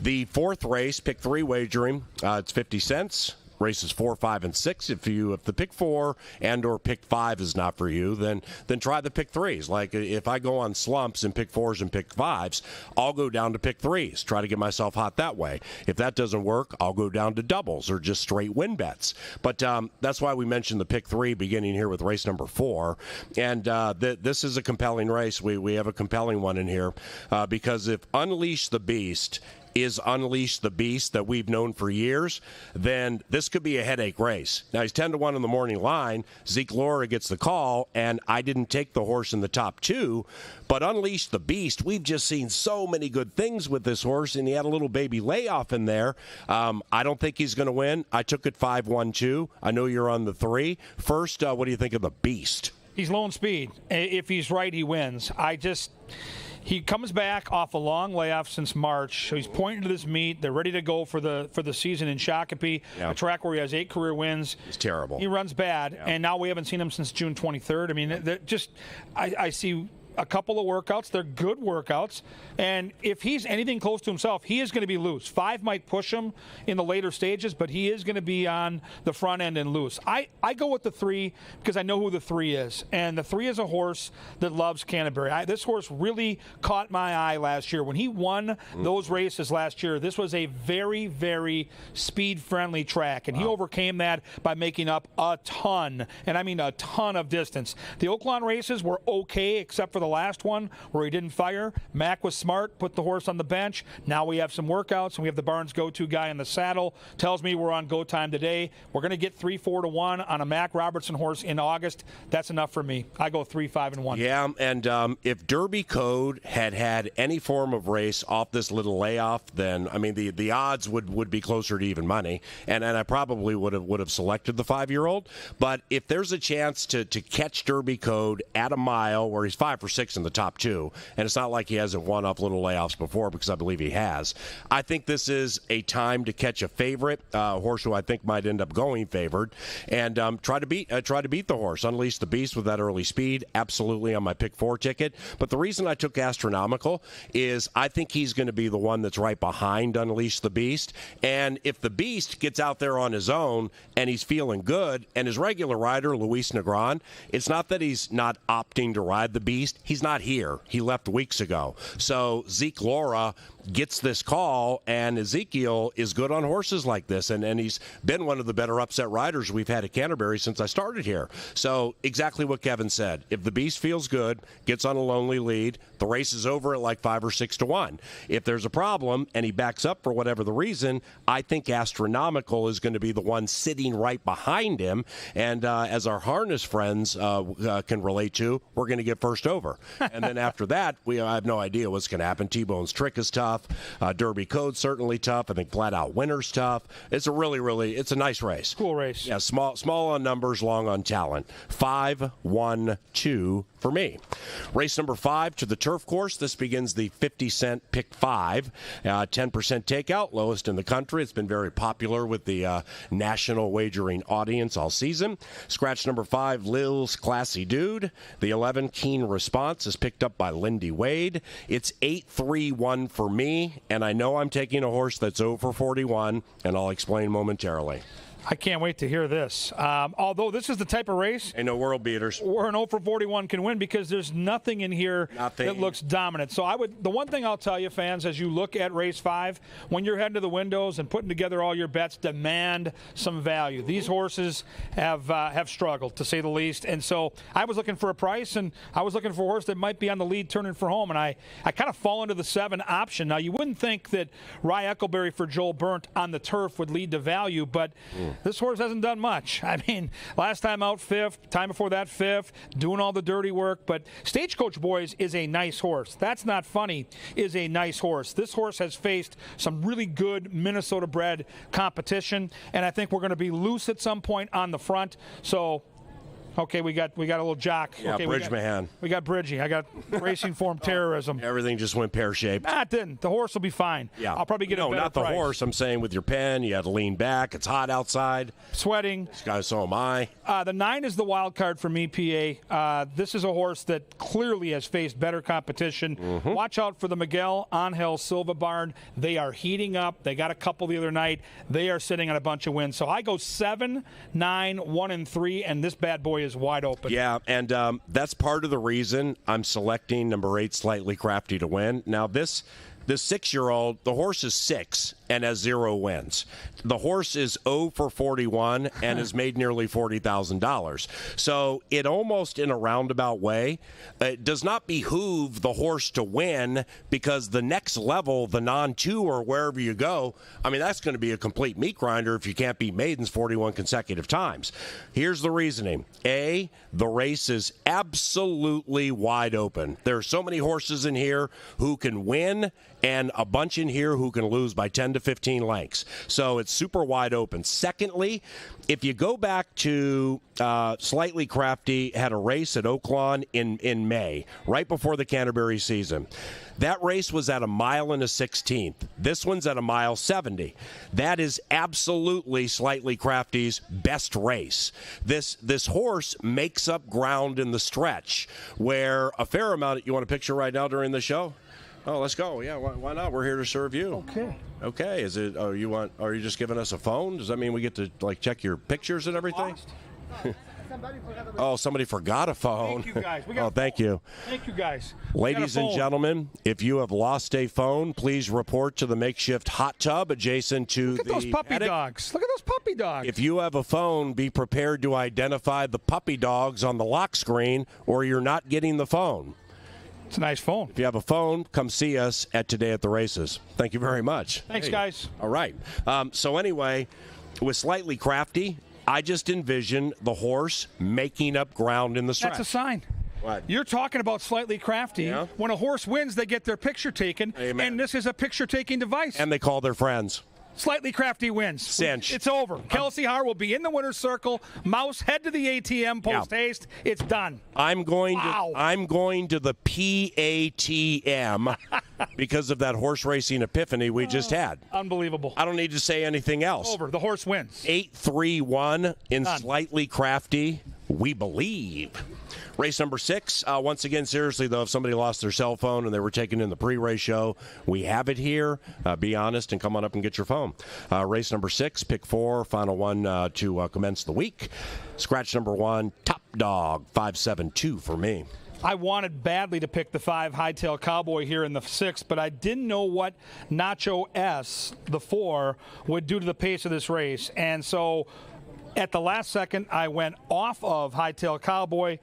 S2: The fourth race, pick 3 wagering, it's 50 cents. Races 4, 5, and 6. If the pick 4 and or pick 5 is not for you, then try the pick 3s. Like if I go on slumps and pick 4s and pick 5s, I'll go down to pick 3s. Try to get myself hot that way. If that doesn't work, I'll go down to doubles or just straight win bets. But that's why we mentioned the pick 3 beginning here with race number 4. And this is a compelling race. We have a compelling one in here because if Unleash the Beast is Unleash the Beast that we've known for years, then this could be a headache race. Now, he's 10-1 in the morning line. Zeke Laura gets the call, and I didn't take the horse in the top 2. But Unleash the Beast, we've just seen so many good things with this horse, and he had a little baby layoff in there. I don't think he's going to win. I took it 5-1-2. I know you're on the 3. First, what do you think of the Beast?
S1: He's low in speed. If he's right, he wins. He comes back off a long layoff since March, so he's pointing to this meet. They're ready to go for the season in Shakopee, a track where he has 8 career wins.
S2: It's terrible.
S1: He runs bad, and now we haven't seen him since June 23rd. I mean, I see a couple of workouts. They're good workouts. And if he's anything close to himself, he is going to be loose. 5 might push him in the later stages, but he is going to be on the front end and loose. I go with the 3 because I know who the 3 is. And the 3 is a horse that loves Canterbury. This horse really caught my eye last year. When he won those races last year, this was a very, very speed-friendly track. And he overcame that by making up a ton, and I mean a ton of distance. The Oaklawn races were okay, except for the last one where he didn't fire. Mac was smart, put the horse on the bench. Now we have some workouts, and we have the Barnes go-to guy in the saddle. Tells me we're on go time today. We're going to get 3-4-1 on a Mac Robertson horse in August. That's enough for me. I go 3-5-1.
S2: Yeah, and if Derby Code had any form of race off this little layoff, then I mean the odds would be closer to even money, and I probably would have selected the 5-year-old. But if there's a chance to catch Derby Code at a mile where he's 5 for 6 in the top 2, and it's not like he hasn't won off little layoffs before, because I believe he has. I think this is a time to catch a favorite, horse who I think might end up going favored, and try to beat the horse. Unleash the Beast with that early speed, absolutely on my pick 4 ticket. But the reason I took Astronomical is I think he's going to be the one that's right behind Unleash the Beast, and if the Beast gets out there on his own and he's feeling good, and his regular rider Luis Negron, it's not that he's not opting to ride the Beast. He's not here. He left weeks ago. So Zeke Laura gets this call, and Ezekiel is good on horses like this, and he's been one of the better upset riders we've had at Canterbury since I started here. So exactly what Kevin said. If the Beast feels good, gets on a lonely lead, the race is over at like 5 or 6 to 1. If there's a problem and he backs up for whatever the reason, I think Astronomical is going to be the one sitting right behind him, and as our harness friends can relate to, we're going to get first over. And then after that, I have no idea what's going to happen. T-Bone's Trick is tough. Derby Code certainly tough. I think Flat Out Winner's tough. It's a it's a nice race.
S1: Cool race.
S2: Yeah, small on numbers, long on talent. 5-1-2 for me. Race number 5 to the turf course. This begins the 50-cent pick 5. 10% takeout, lowest in the country. It's been very popular with the national wagering audience all season. Scratch number 5, Lil's Classy Dude. The 11, Keen Response, is picked up by Lindy Wade. It's 8-3-1 for me, and I know I'm taking a horse that's over 41, and I'll explain momentarily.
S1: I can't wait to hear this. Although this is the type of race,
S2: ain't no world beaters.
S1: Where an 0 for 41 can win because there's nothing in here that looks dominant. So the one thing I'll tell you, fans, as you look at race 5, when you're heading to the windows and putting together all your bets, demand some value. These horses have struggled, to say the least. And so I was looking for a price, and I was looking for a horse that might be on the lead turning for home. And I kind of fall into the 7 option. Now, you wouldn't think that Rye Eccleberry for Joel Burnt on the turf would lead to value, but this horse hasn't done much. I mean, last time out 5th, time before that 5th, doing all the dirty work. But Stagecoach Boys is a nice horse. That's Not Funny is a nice horse. This horse has faced some really good Minnesota-bred competition, and I think we're going to be loose at some point on the front. So, okay, we got a little jock.
S2: Yeah,
S1: okay,
S2: Bridgman.
S1: We got Bridgie. I got racing form terrorism.
S2: Everything just went pear-shaped.
S1: It didn't. The horse will be fine.
S2: Yeah.
S1: I'll probably get a better
S2: No, not the
S1: price.
S2: horse. I'm saying with your pen, you had to lean back. It's hot outside.
S1: Sweating.
S2: So am I.
S1: The 9 is the wild card for me, PA. This is a horse that clearly has faced better competition. Watch out for the Miguel Angel Silva barn. They are heating up. They got a couple the other night. They are sitting on a bunch of wins. So I go 7, 9, 1, and 3, and this bad boy is wide open.
S2: Yeah, and that's part of the reason I'm selecting number 8, Slightly Crafty, to win. Now, this 6-year-old, the horse is 6 and has 0 wins. The horse is 0 for 41 and has made nearly $40,000. So it almost, in a roundabout way, it does not behoove the horse to win, because the next level, the non-2 or wherever you go, I mean, that's going to be a complete meat grinder if you can't beat maidens 41 consecutive times. Here's the reasoning. A, the race is absolutely wide open. There are so many horses in here who can win, and a bunch in here who can lose by 10 to 15 lengths. So it's super wide open. Secondly, if you go back to Slightly Crafty had a race at Oaklawn in May, right before the Canterbury season. That race was at 1 1/16. This one's at 1.70 miles. That is absolutely Slightly Crafty's best race. This horse makes up ground in the stretch, where a fair amount. You want a picture right now during the show? Oh, let's go. Yeah, why not? We're here to serve you. Okay. Is it? Are you just giving us a phone? Does that mean we get to check your pictures and everything? Somebody forgot a phone.
S1: Thank you, guys.
S2: Thank you.
S1: Thank you, guys.
S2: Ladies and gentlemen, if you have lost a phone, please report to the makeshift hot tub adjacent to
S1: Look at those puppy dogs. Look at those puppy dogs.
S2: If you have a phone, be prepared to identify the puppy dogs on the lock screen, or you're not getting the phone.
S1: It's a nice phone.
S2: If you have a phone, come see us at Today at the Races. Thank you very much.
S1: Thanks, guys.
S2: All right. So anyway, with Slightly Crafty, I just envision the horse making up ground in the stretch.
S1: That's a sign.
S2: What?
S1: You're talking about Slightly Crafty.
S2: Yeah.
S1: When a horse wins, they get their picture taken.
S2: Amen.
S1: And this is a picture-taking device.
S2: And they call their friends.
S1: Slightly Crafty wins.
S2: Cinch.
S1: It's over. Kelsey Haar will be in the winner's circle. Mouse, head to the ATM post haste. It's done.
S2: I'm going to the PATM because of that horse racing epiphany we just had.
S1: Unbelievable.
S2: I don't need to say anything else.
S1: Over. The horse wins.
S2: 8-3-1 in
S1: Done.
S2: Slightly Crafty. We believe. Race number 6. Once again, seriously, though, if somebody lost their cell phone and they were taken in the pre-race show, we have it here. Be honest and come on up and get your phone. Race number 6, pick 4, final one to commence the week. Scratch number 1, Top Dog, 572 for me.
S1: I wanted badly to pick the 5 Hightail Cowboy here in the 6th, but I didn't know what Nacho S, the 4, would do to the pace of this race. And so at the last second, I went off of Hightail Cowboy.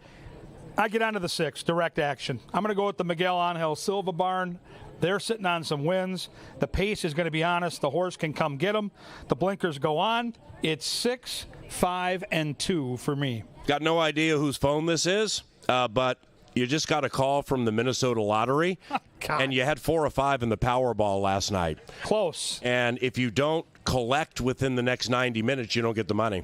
S1: I get onto the 6, direct action. I'm going to go with the Miguel Angel Silva barn. They're sitting on some wins. The pace is going to be honest. The horse can come get them. The blinkers go on. It's 6, 5, and 2 for me.
S2: Got no idea whose phone this is, but you just got a call from the Minnesota Lottery, and you had 4 or 5 in the Powerball last night.
S1: Close.
S2: And if you don't collect within the next 90 minutes, you don't get the money.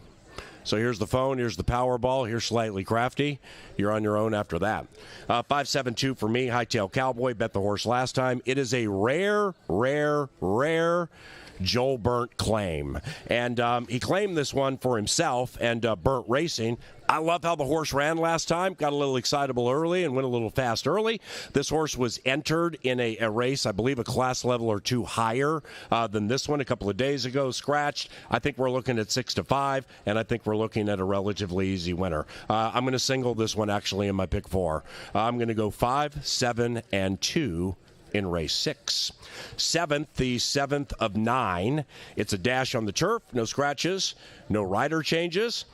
S2: So here's the phone, here's the Powerball, here's Slightly Crafty. You're on your own after that. 572 for me, Hightail Cowboy, bet the horse last time. It is a rare Joel Burnt claim. And he claimed this one for himself and Burnt Racing. I love how the horse ran last time. Got a little excitable early and went a little fast early. This horse was entered in a race, I believe a class level or two higher than this one a couple of days ago, scratched. I think we're looking at 6-5, and I think we're looking at a relatively easy winner. I'm going to single this one actually in my pick 4. I'm going to go 5, 7, and 2 in race 6. 7th, the 7th of 9. It's a dash on the turf, no scratches, no rider changes.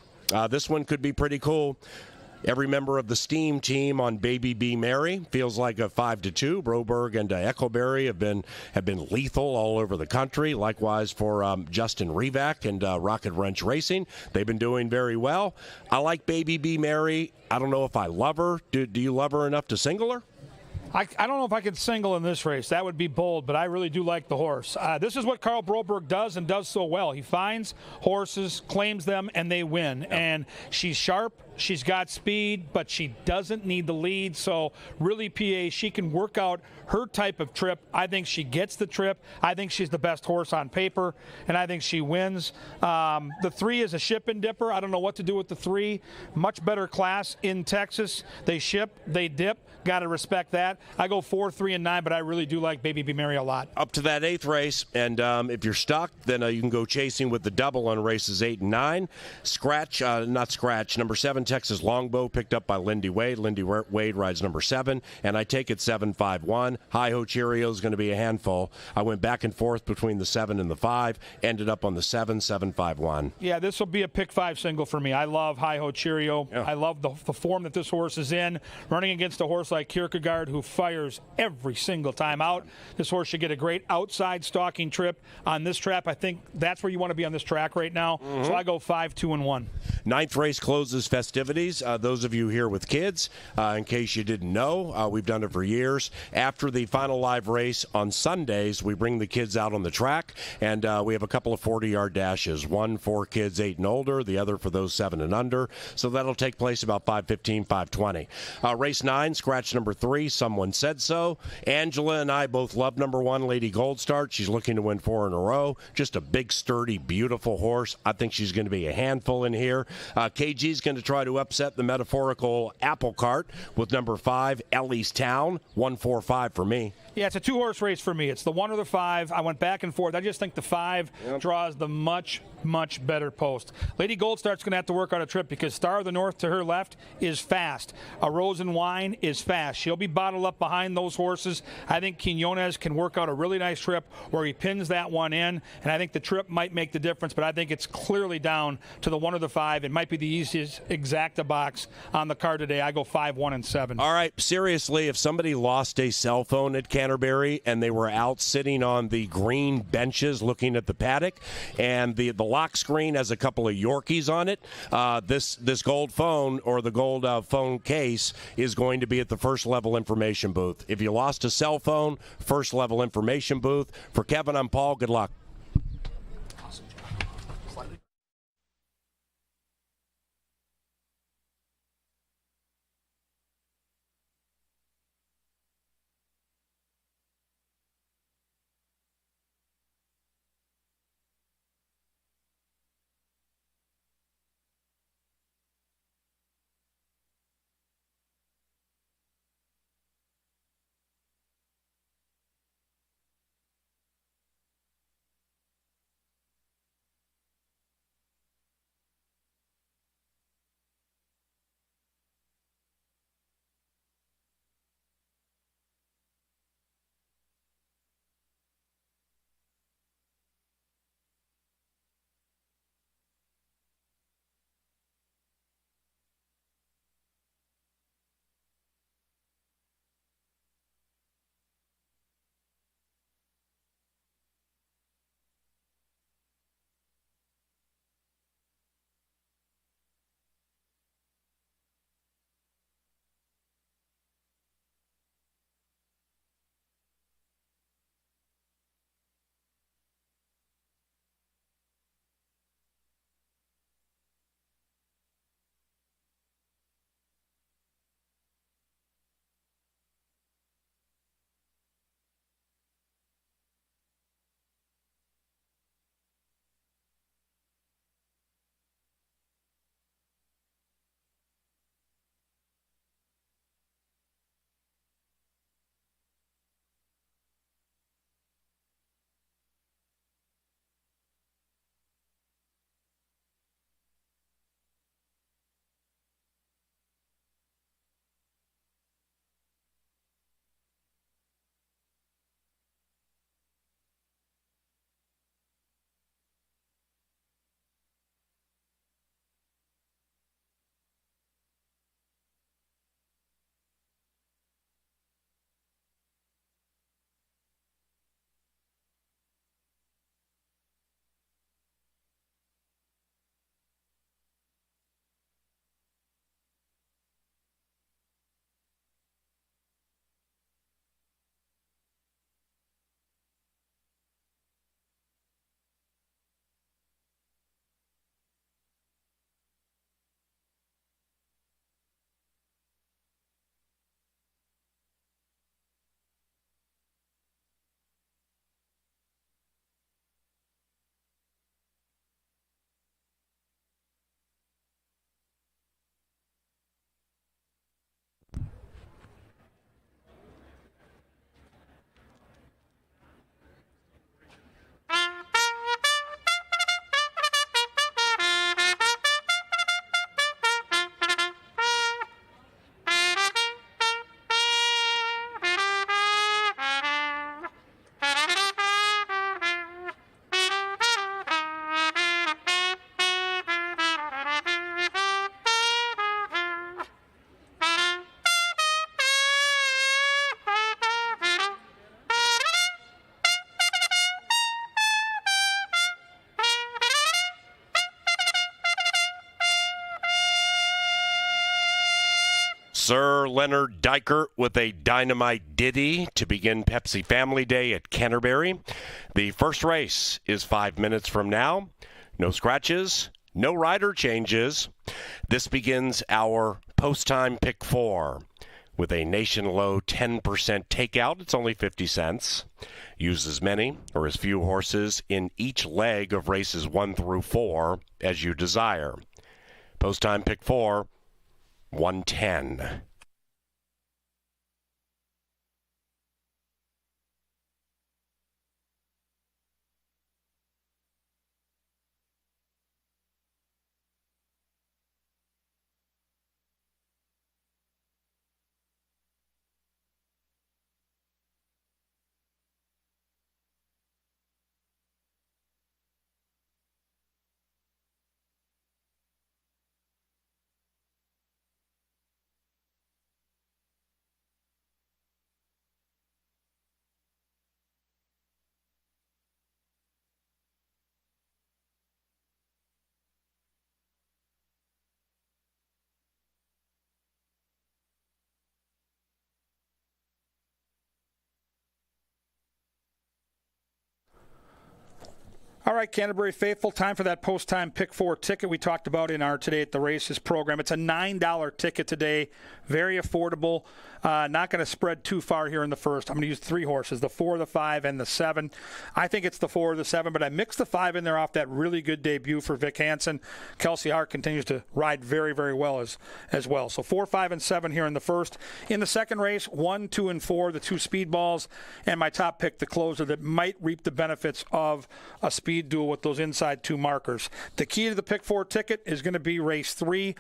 S2: This one could be pretty cool. Every member of the Steam team on Baby B Mary feels like a 5-2. Broberg and Eccleberry have been lethal all over the country. Likewise for Justin Rivak and Rocket Wrench Racing. They've been doing very well. I like Baby B Mary. I don't know if I love her. Do you love her enough to single her?
S1: I don't know if I could single in this race. That would be bold, but I really do like the horse. This is what Carl Broberg does and does so well. He finds horses, claims them, and they win. Yep. And she's sharp. She's got speed, but she doesn't need the lead. So really, PA, she can work out her type of trip. I think she gets the trip. I think she's the best horse on paper, and I think she wins. The 3 is a ship and dipper. I don't know what to do with the 3. Much better class in Texas. They ship, they dip. Got to respect that. I go 4, 3, and 9, but I really do like Baby B Mary a lot.
S2: Up to that 8th race, and if you're stuck, then you can go chasing with the double on races 8 and 9. Not scratch. Number 7, Texas Longbow, picked up by Lindy Wade. Lindy Wade rides number 7, and I take it 7-5-1. Hi-Ho Cheerio is going to be a handful. I went back and forth between the 7 and the 5, ended up on the 7-5-1.
S1: Yeah, this will be a pick 5 single for me. I love Hi-Ho Cheerio. Yeah. I love the form that this horse is in. Running against a horse like Kierkegaard, who fires every single time out. This horse should get a great outside stalking trip on this trap. I think that's where you want to be on this track right now. Mm-hmm. So I go 5, 2, and 1.
S2: 9th race closes festivities. Those of you here with kids, in case you didn't know, we've done it for years. After the final live race on Sundays, we bring the kids out on the track, and we have a couple of 40-yard dashes. One for kids 8 and older, the other for those 7 and under. So that'll take place about 5:15, 5:20. Race 9, scratch number 3, Someone Said So. Angela and I both love number 1, Lady Gold Start. She's looking to win 4 in a row. Just a big, sturdy, beautiful horse. I think she's going to be a handful in here. KG's going to try to upset the metaphorical apple cart with number 5, Ellie's Town. 1-4-5 for me.
S1: Yeah, it's a 2-horse race for me. It's the 1 or the 5. I went back and forth. I just think the 5 draws the much better post. Lady Goldstar's going to have to work on a trip because Star of the North to her left is fast. A Rose and Wine is fast. She'll be bottled up behind those horses. I think Quinones can work out a really nice trip where he pins that one in, and I think the trip might make the difference, but I think it's clearly down to the 1 or the 5. It might be the easiest exacta box on the card today. I go 5, 1, and 7.
S2: All right, seriously, if somebody lost a cell phone at Canterbury and they were out sitting on the green benches looking at the paddock, and the lock screen has a couple of Yorkies on it, this gold phone or the gold phone case is going to be at the first level information booth. If you lost a cell phone, first level information booth. For Kevin, I'm Paul. Good luck. Sir Leonard Dykert with a dynamite ditty to begin Pepsi Family Day at Canterbury. The first race is 5 minutes from now. No scratches, no rider changes. This begins our post-time pick 4. With a nation low 10% takeout, it's only 50 cents. Use as many or as few horses in each leg of races 1 through 4 as you desire. Post-time pick 4, 110.
S1: All right, Canterbury faithful, time for that post-time pick 4 ticket we talked about in our Today at the Races program. It's a $9 ticket today, very affordable. Not going to spread too far here in the first. I'm going to use 3 horses, the 4, the 5, and the 7. I think it's the 4 or the 7, but I mixed the 5 in there off that really good debut for Vic Hansen. Kelsey Hart continues to ride very, very well as well. So 4, 5, and 7 here in the first. In the second race, 1, 2, and 4, the 2 speed balls, and my top pick, the closer, that might reap the benefits of a speed duel with those inside 2 markers. The key to the pick 4 ticket is going to be race 3,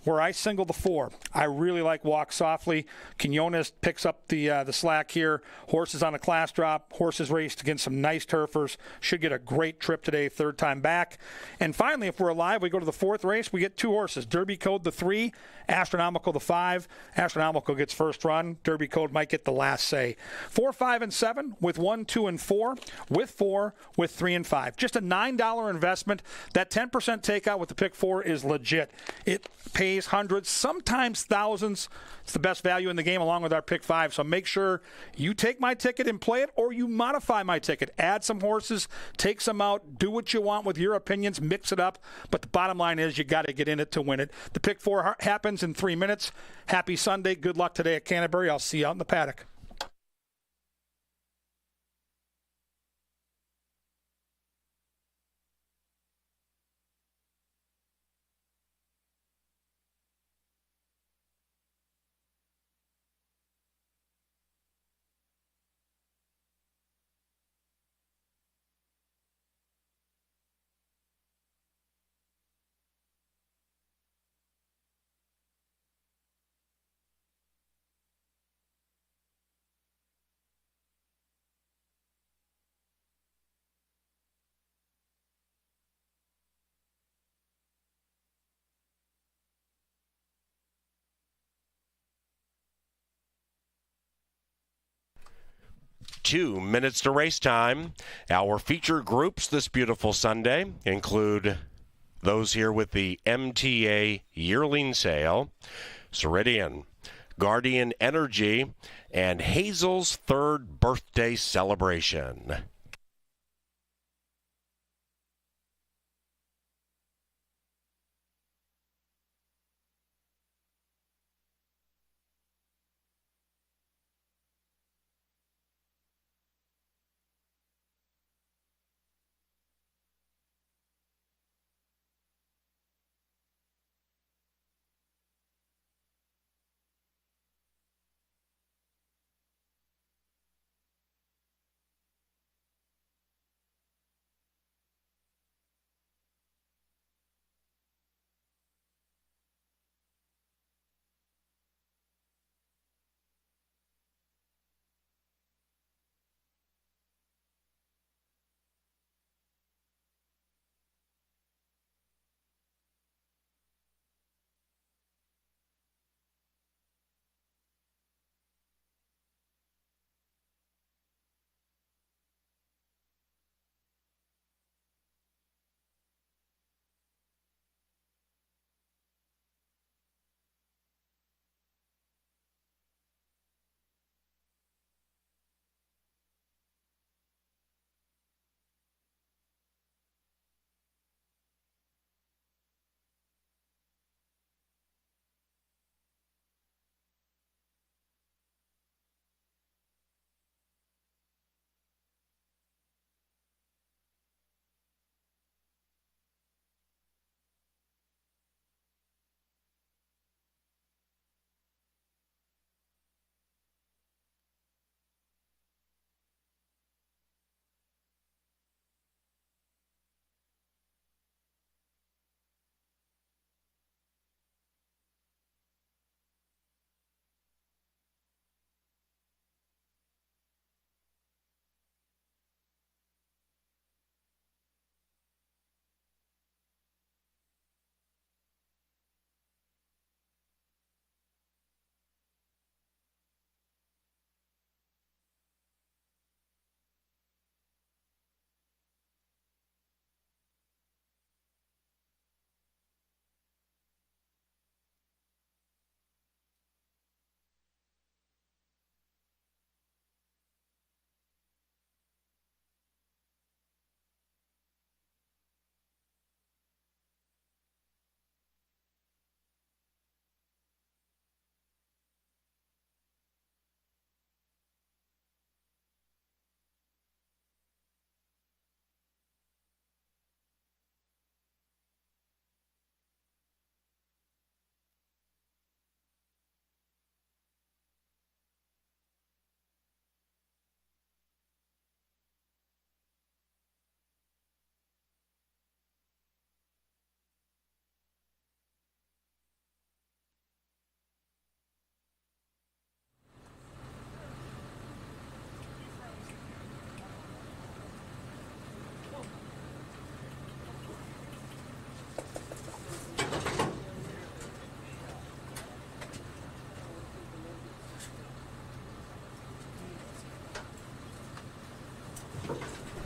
S1: where I single the 4. I really like Walk Softly. Quinones picks up the slack here. Horses on a class drop. Horses raced against some nice turfers. Should get a great trip today, third time back. And finally, if we're alive, we go to the 4th race. We get 2 horses. Derby Code, the 3. Astronomical, the 5. Astronomical gets first run. Derby Code might get the last say. 4, 5, and 7 with 1, 2, and 4. With 4, with 3 and 5. Just a $9 investment. That 10% takeout with the pick 4 is legit. It pays hundreds, sometimes thousands. It's the best value in the game along with our pick 5. So make sure you take my ticket and play it, or you modify my ticket. Add some horses, take some out, do what you want with your opinions, mix it up. But the bottom line is you got to get in it to win it. The pick 4 happens in 3 minutes. Happy Sunday. Good luck today at Canterbury. I'll see you out in the paddock.
S2: Two minutes to race time. Our feature groups this beautiful Sunday include those here with the MTA yearling sale, Ceridian, Guardian Energy, and Hazel's 3rd birthday celebration.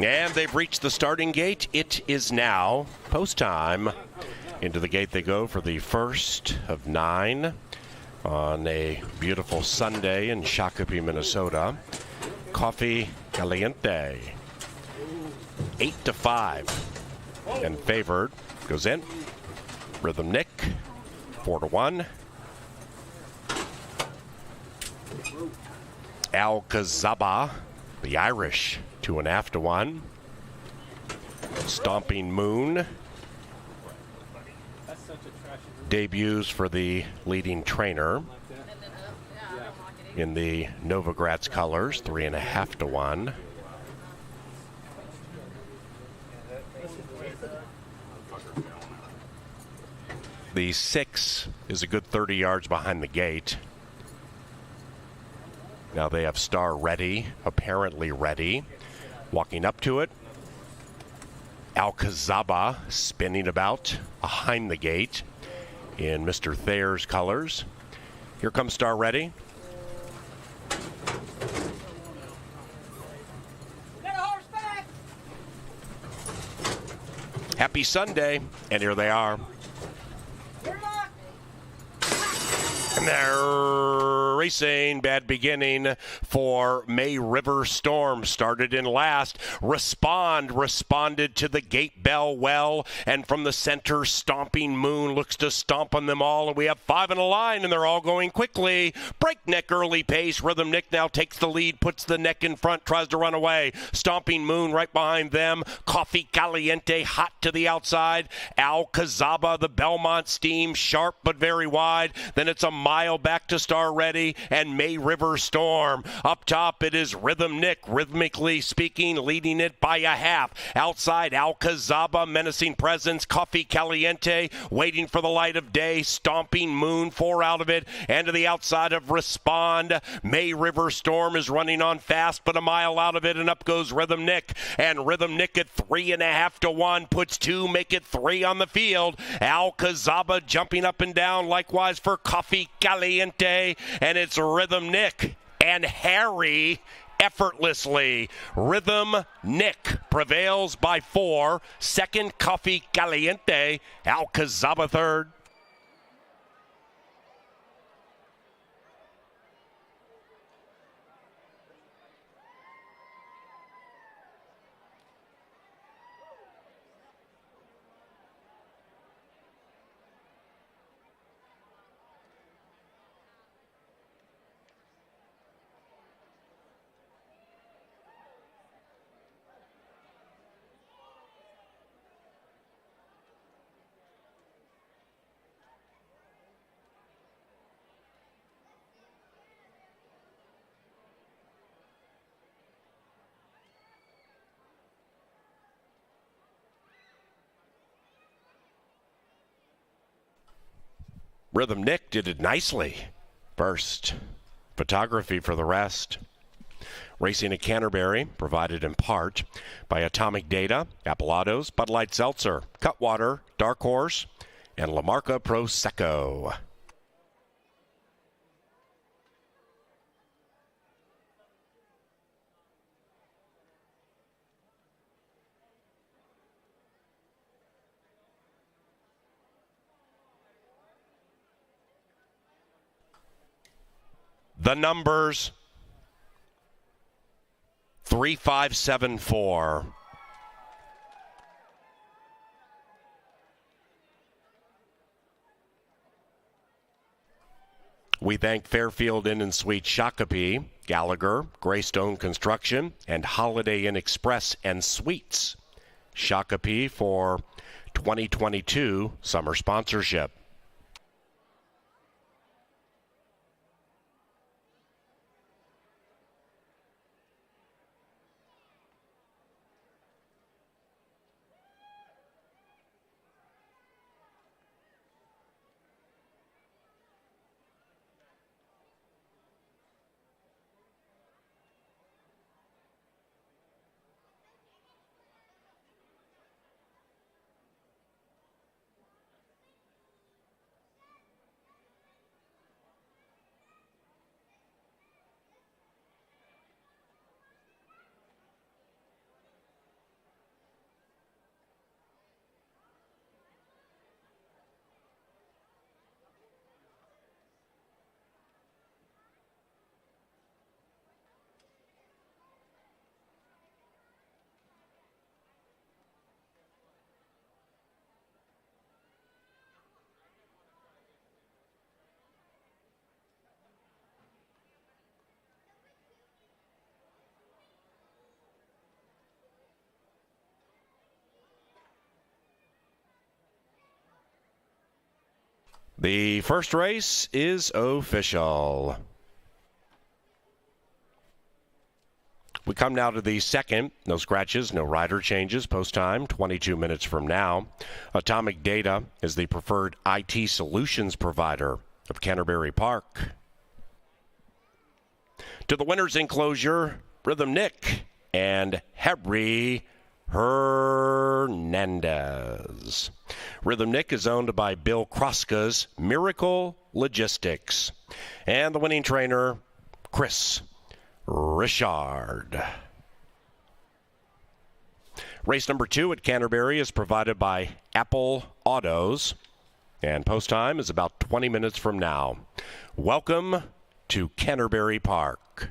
S2: And they've reached the starting gate. It is now post time. Into the gate they go for the first of 9 on a beautiful Sunday in Shakopee, Minnesota. Coffee Caliente. 8-5. And favored. Goes in. Rhythm Nick. 4-1. Al-Kazaba, the Irish, 2.5-1. Stomping Moon debuts for the leading trainer in the Novogratz colors, 3.5-1. The 6 is a good 30 yards behind the gate. Now they have Star ready, apparently ready. Walking up to it. Al-Kazaba spinning about behind the gate in Mr. Thayer's colors. Here comes Star ready.
S3: Get a horse back!
S2: Happy Sunday, and here they are. And they're racing. Bad beginning for May River Storm. Started in last. Responded to the gate bell well. And from the center, Stomping Moon looks to stomp on them all. And we have 5 in a line, and they're all going quickly. Breakneck early pace. Rhythm Nick now takes the lead, puts the neck in front, tries to run away. Stomping Moon right behind them. Coffee Caliente hot to the outside. Al-Kazaba, the Belmont Steam, sharp but very wide. Then it's a mile back to Star Ready and May River Storm. Up top it is Rhythm Nick, rhythmically speaking, leading it by a half. Outside Al-Kazaba, menacing presence. Coffee Caliente waiting for the light of day. Stomping Moon, 4 out of it. And to the outside of Respond. May River Storm is running on fast, but a mile out of it, and up goes Rhythm Nick. And Rhythm Nick at 3.5-1 puts 2, make it 3 on the field. Al-Kazaba jumping up and down, likewise for Coffee Caliente, and it's Rhythm Nick and Harry effortlessly. Rhythm Nick prevails by 4. Second, Coffee Caliente. Al-Kazaba third. Rhythm Nick did it nicely. First, photography for the rest. Racing at Canterbury, provided in part by Atomic Data, Appalados, Bud Light Seltzer, Cutwater, Dark Horse, and La Marca Prosecco. The numbers 3574. We thank Fairfield Inn & Suites Shakopee, Gallagher, Greystone Construction, and Holiday Inn Express and Suites Shakopee for 2022 summer sponsorship. The first race is official. We come now to the second. No scratches, no rider changes. Post time, 22 minutes from now. Atomic Data is the preferred IT solutions provider of Canterbury Park. To the winner's enclosure, Rhythm Nick and Harry Hernandez. Rhythm Nick is owned by Bill Kroska's Miracle Logistics. And the winning trainer, Chris Richard. Race number 2 at Canterbury is provided by Apple Autos. And post time is about 20 minutes from now. Welcome to Canterbury Park.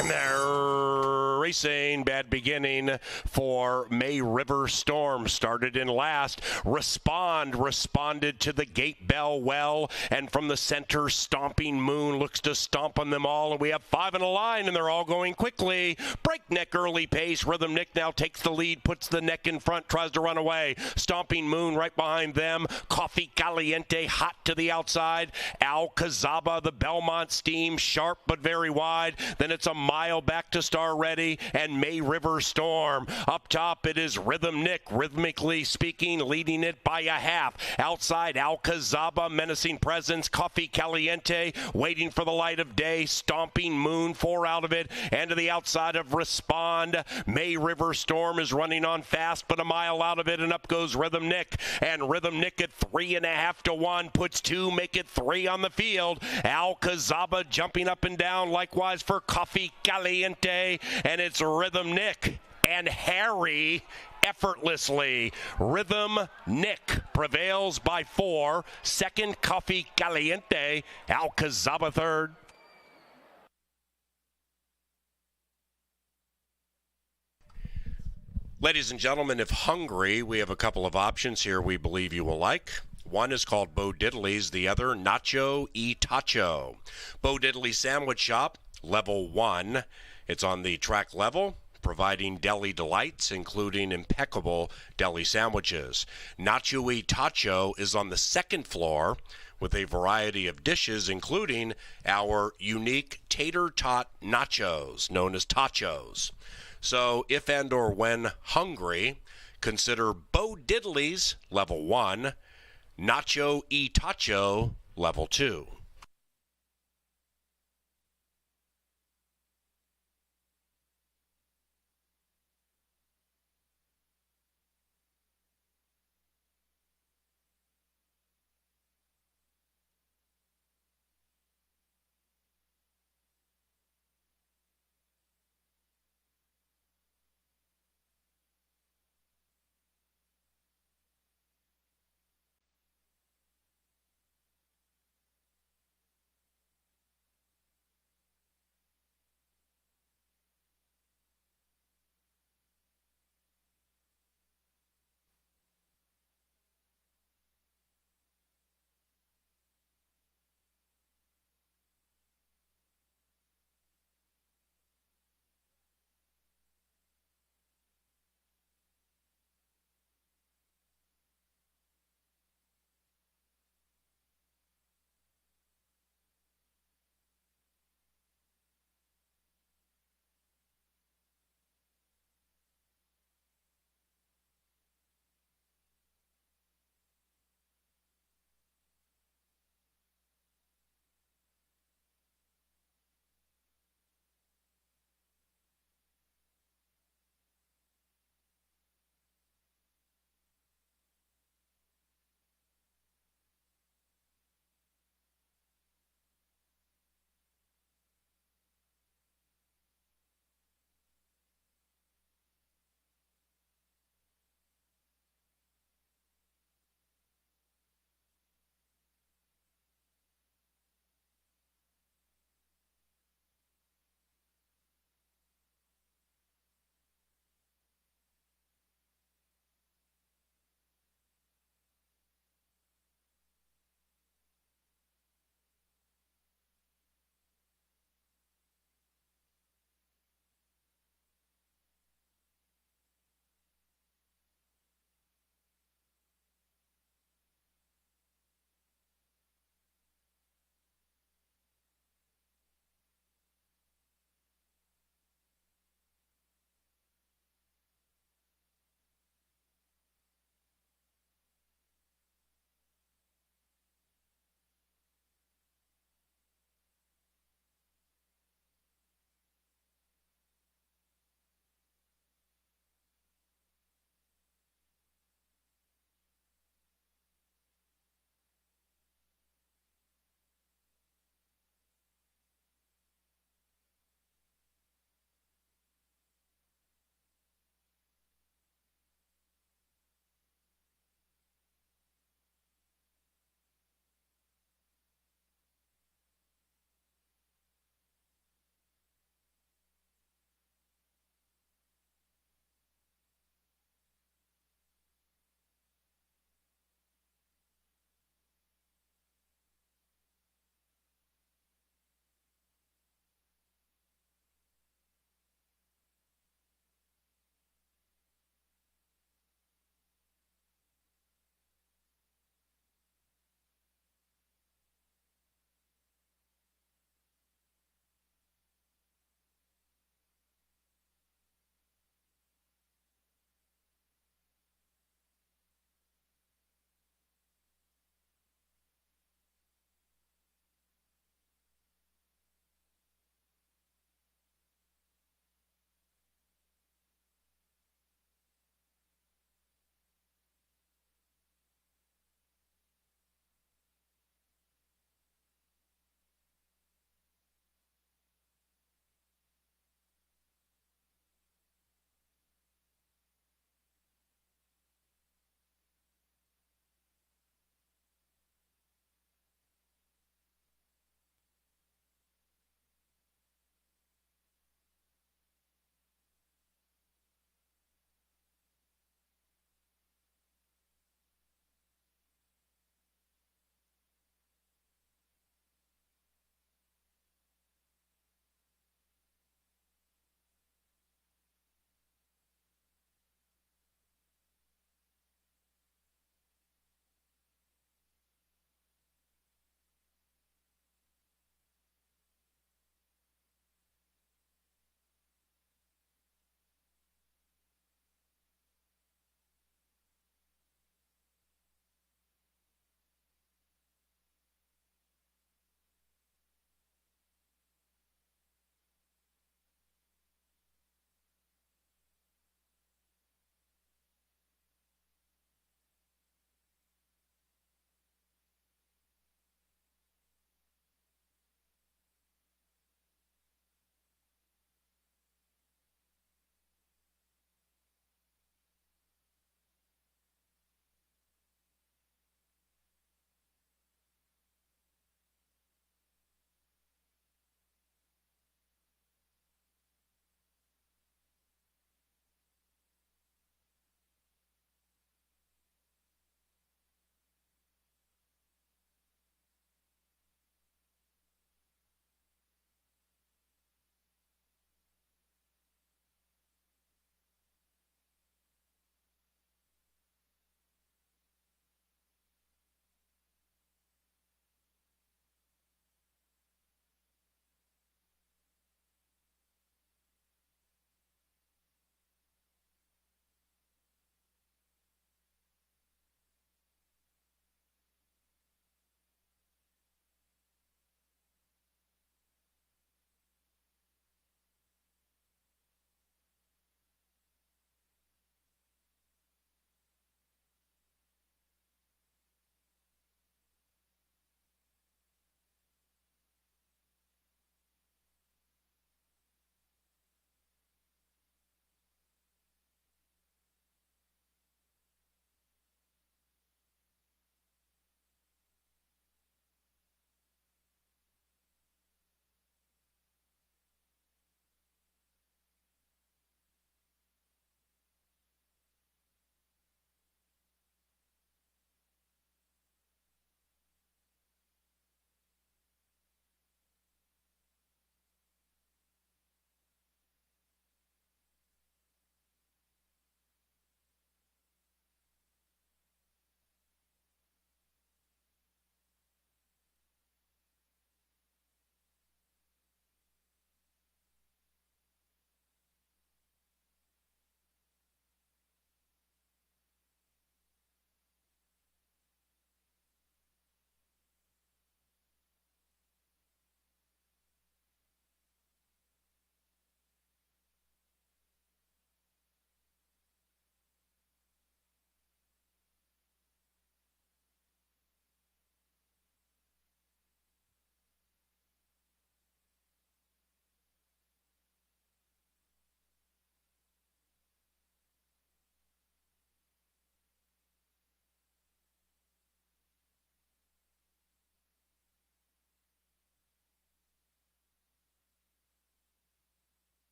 S2: And they're racing. Bad beginning for May River Storm. Started in last. Responded to the gate bell well. And from the center, Stomping Moon looks to stomp on them all. And we have 5 in a line, and they're all going quickly. Breakneck early pace. Rhythm Nick now takes the lead, puts the neck in front, tries to run away. Stomping Moon right behind them. Coffee Caliente hot to the outside. Alcazaba, the Belmont Steam, sharp but very wide. Then it's a mile back to Star Ready and May River Storm. Up top, it is Rhythm Nick, rhythmically speaking, leading it by a half. Outside, Alcazaba, menacing presence. Coffee Caliente, waiting for the light of day. Stomping Moon, 4 out of it. And to the outside of Respond. May River Storm is running on fast, but a mile out of it, and up goes Rhythm Nick. And Rhythm Nick at 3.5 to 1, puts 2, make it 3 on the field. Alcazaba jumping up and down, likewise for Coffee Caliente, and it's Rhythm Nick and Harry effortlessly. Rhythm Nick prevails by 4. Second, Coffee Caliente. Alcazaba third. Ladies and gentlemen, if hungry, we have a couple of options here we believe you will like. One is called Bo Diddley's, the other Nacho y Tacho. Bo Diddley Sandwich Shop, level 1. It's on the track level, providing deli delights, including impeccable deli sandwiches. Nacho y Tacho is on the 2nd floor with a variety of dishes, including our unique tater tot nachos, known as tachos. So if and or when hungry, consider Bo Diddley's level 1, Nacho y Tacho level 2.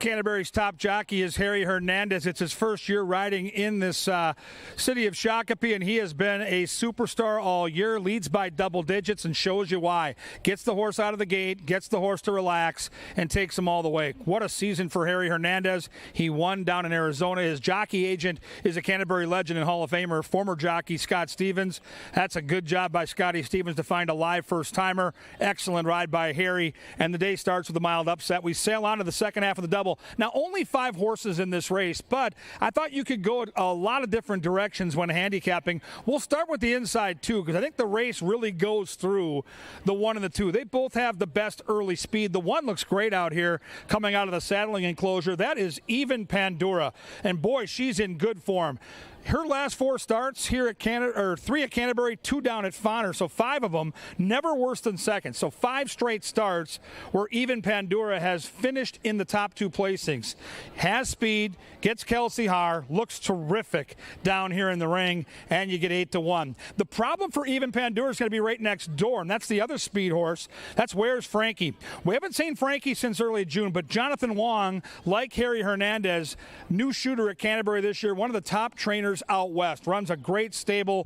S1: Canterbury's top jockey is Harry Hernandez. It's his first year riding in this city of Shakopee, and he has been a superstar all year, leads by double digits, and shows you why. Gets the horse out of the gate, gets the horse to relax, and takes him all the way. What a season for Harry Hernandez. He won down in Arizona. His jockey agent is a Canterbury legend and Hall of Famer, former jockey Scott Stevens. That's a good job by Scotty Stevens to find a live first-timer. Excellent ride by Harry, and the day starts with a mild upset. We sail on to the second half of the double. Now, only 5 horses in this race, but I thought you could go a lot of different directions when handicapping. We'll start with the inside 2 because I think the race really goes through the 1 and the 2. They both have the best early speed. The 1 looks great out here coming out of the saddling enclosure. That is Even Pandora, and boy, she's in good form. Her last 4 starts here at 3 at Canterbury, 2 down at Fonner, so 5 of them never worse than second. So 5 straight starts where Even Pandora has finished in the top 2 placings. Has speed, gets Kelsey Haar, looks terrific down here in the ring, and you get 8-1. The problem for Even Pandora is going to be right next door, and that's the other speed horse. That's Where's Frankie. We haven't seen Frankie since early June, but Jonathan Wong, like Harry Hernandez, new shooter at Canterbury this year, one of the top trainers out west, runs a great stable,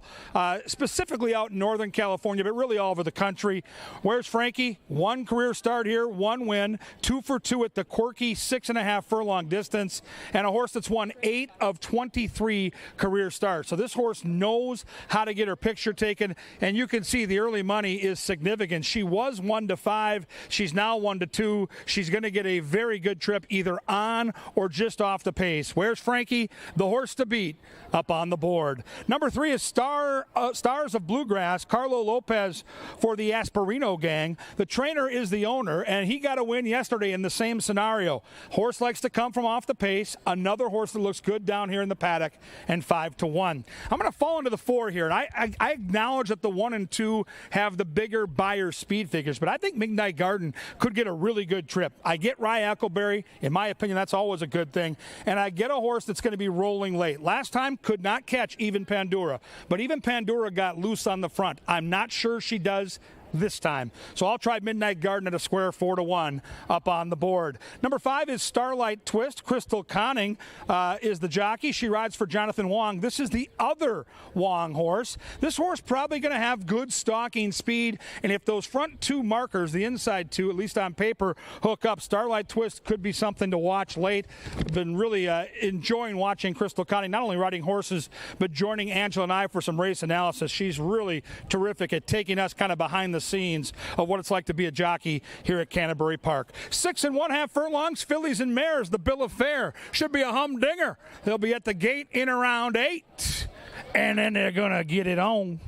S1: specifically out in Northern California, but really all over the country. Where's Frankie? 1 career start here, 1 win, 2 for 2 at the quirky 6.5 furlong distance, and a horse that's won 8 of 23 career starts. So this horse knows how to get her picture taken, and you can see the early money is significant. She was 1-5. She's now 1-2. She's going to get a very good trip either on or just off the pace. Where's Frankie? The horse to beat up on the board. Number 3 is Stars of Bluegrass, Carlo Lopez for the Asperino gang. The trainer is the owner, and he got a win yesterday in the same scenario. Horse likes to come from off the pace. Another horse that looks good down here in the paddock, and 5-1. I'm going to fall into the 4 here, and I acknowledge that the 1 and 2 have the bigger buyer speed figures, but I think Midnight Garden could get a really good trip. I get Rye Eccleberry. In my opinion, that's always a good thing, and I get a horse that's going to be rolling late. Last time, could not catch Even Pandora, but Even Pandora got loose on the front. I'm not sure she does this time. So I'll try Midnight Garden at a square 4-1 up on the board. Number 5 is Starlight Twist. Crystal Conning is the jockey. She rides for Jonathan Wong. This is the other Wong horse. This horse probably going to have good stalking speed, and if those front 2 markers, the inside 2, at least on paper, hook up, Starlight Twist could be something to watch late. I've been really enjoying watching Crystal Conning, not only riding horses, but joining Angela and I for some race analysis. She's really terrific at taking us kind of behind the scenes of what it's like to be a jockey here at Canterbury Park. 6 1/2 furlongs, fillies and mares, the bill of fare. Should be a humdinger. They'll be at the gate in around 8, and then they're going to get it on.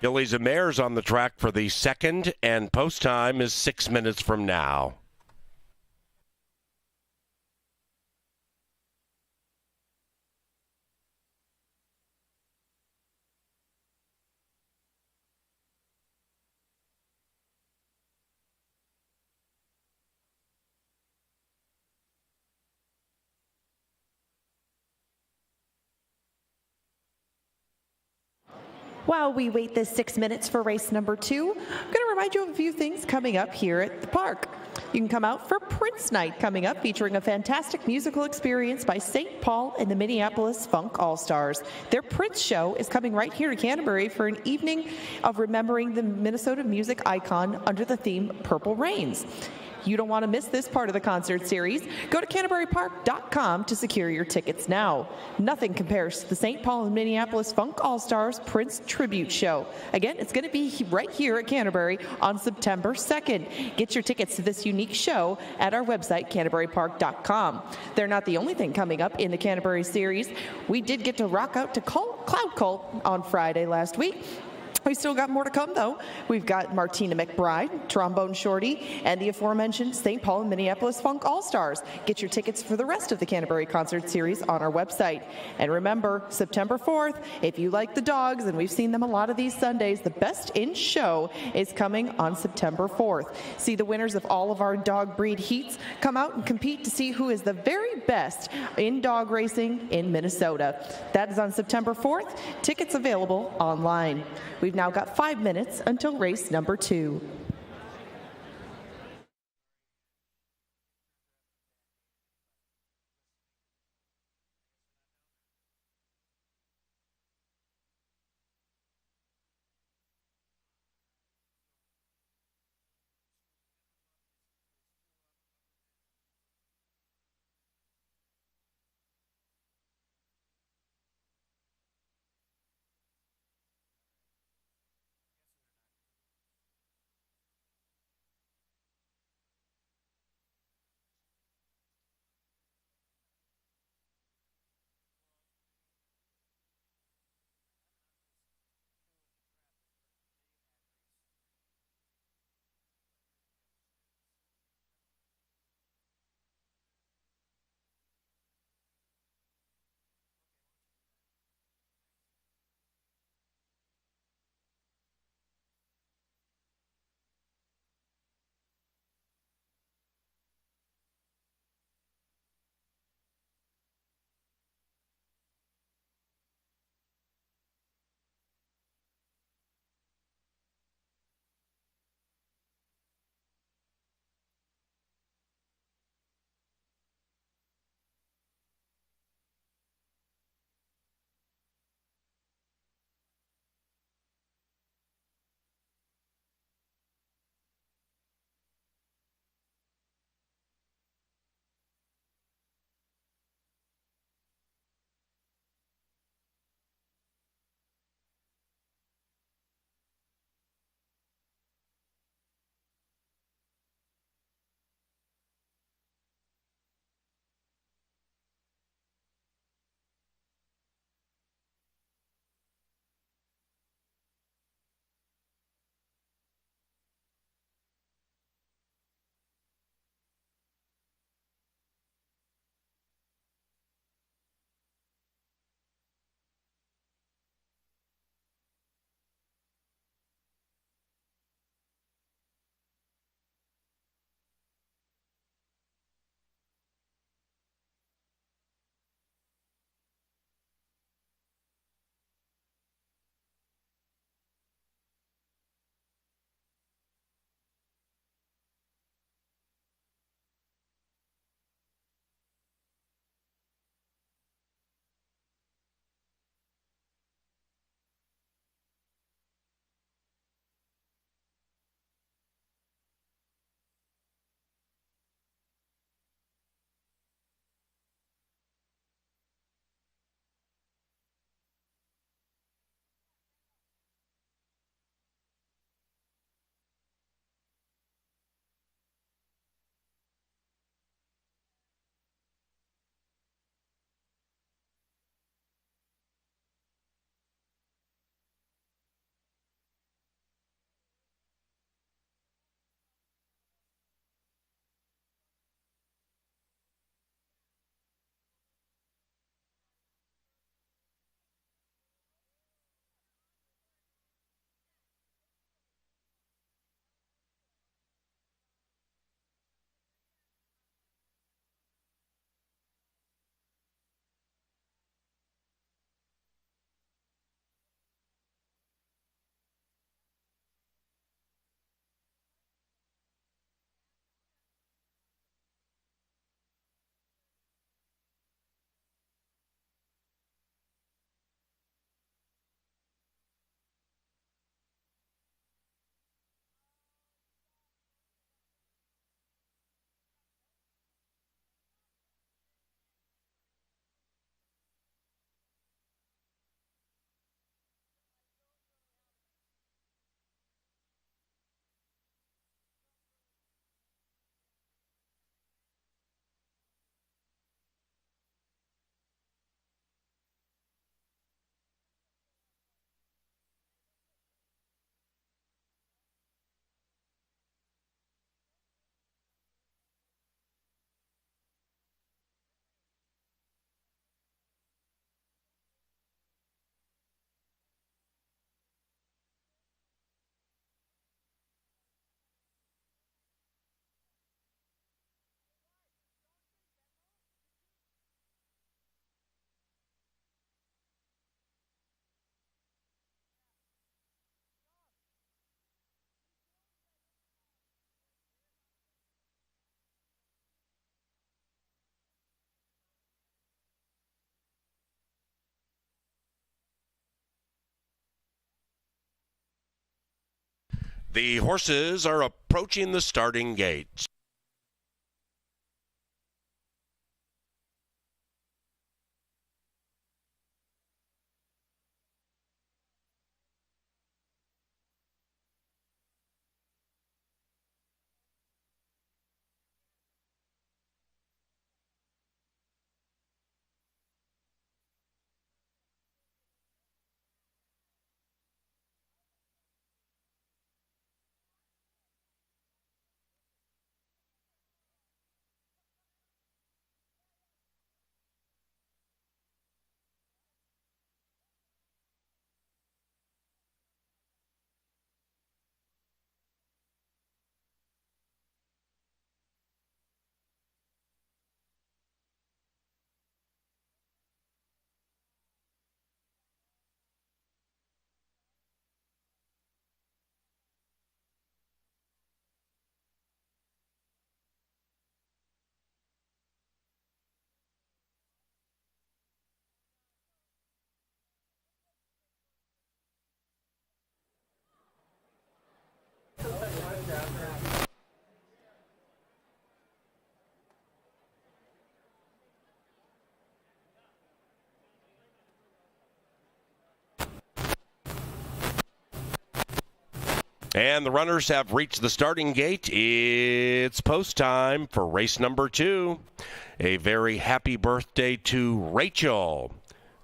S2: Fillies and Mares on the track for the second, and post time is 6 minutes from now.
S4: While we wait this 6 minutes for race number 2, I'm going to remind you of a few things coming up here at the park. You can come out for Prince Night coming up, featuring a fantastic musical experience by St. Paul and the Minneapolis Funk All-Stars. Their Prince show is coming right here to Canterbury for an evening of remembering the Minnesota music icon under the theme Purple Rains. You don't want to miss this part of the concert series. Go to CanterburyPark.com to secure your tickets now. Nothing compares to the St. Paul and Minneapolis Funk All-Stars Prince Tribute Show. Again, it's going to be right here at Canterbury on September 2nd. Get your tickets to this unique show at our website, CanterburyPark.com. They're not the only thing coming up in the Canterbury series. We did get to rock out to Cloud Cult on Friday last week. We still got more to come, though. We've got Martina McBride, Trombone Shorty, and the aforementioned St. Paul and Minneapolis Funk All-Stars. Get your tickets for the rest of the Canterbury Concert Series on our website. And remember, September 4th, if you like the dogs, and we've seen them a lot of these Sundays, the Best in Show is coming on September 4th. See the winners of all of our dog breed heats come out and compete to see who is the very best in dog racing in Minnesota. That is on September 4th. Tickets available online. We've now got 5 minutes until race number 2.
S2: The horses are approaching the starting gate. And the runners have reached the starting gate. It's post time for race number 2. A very happy birthday to Rachel.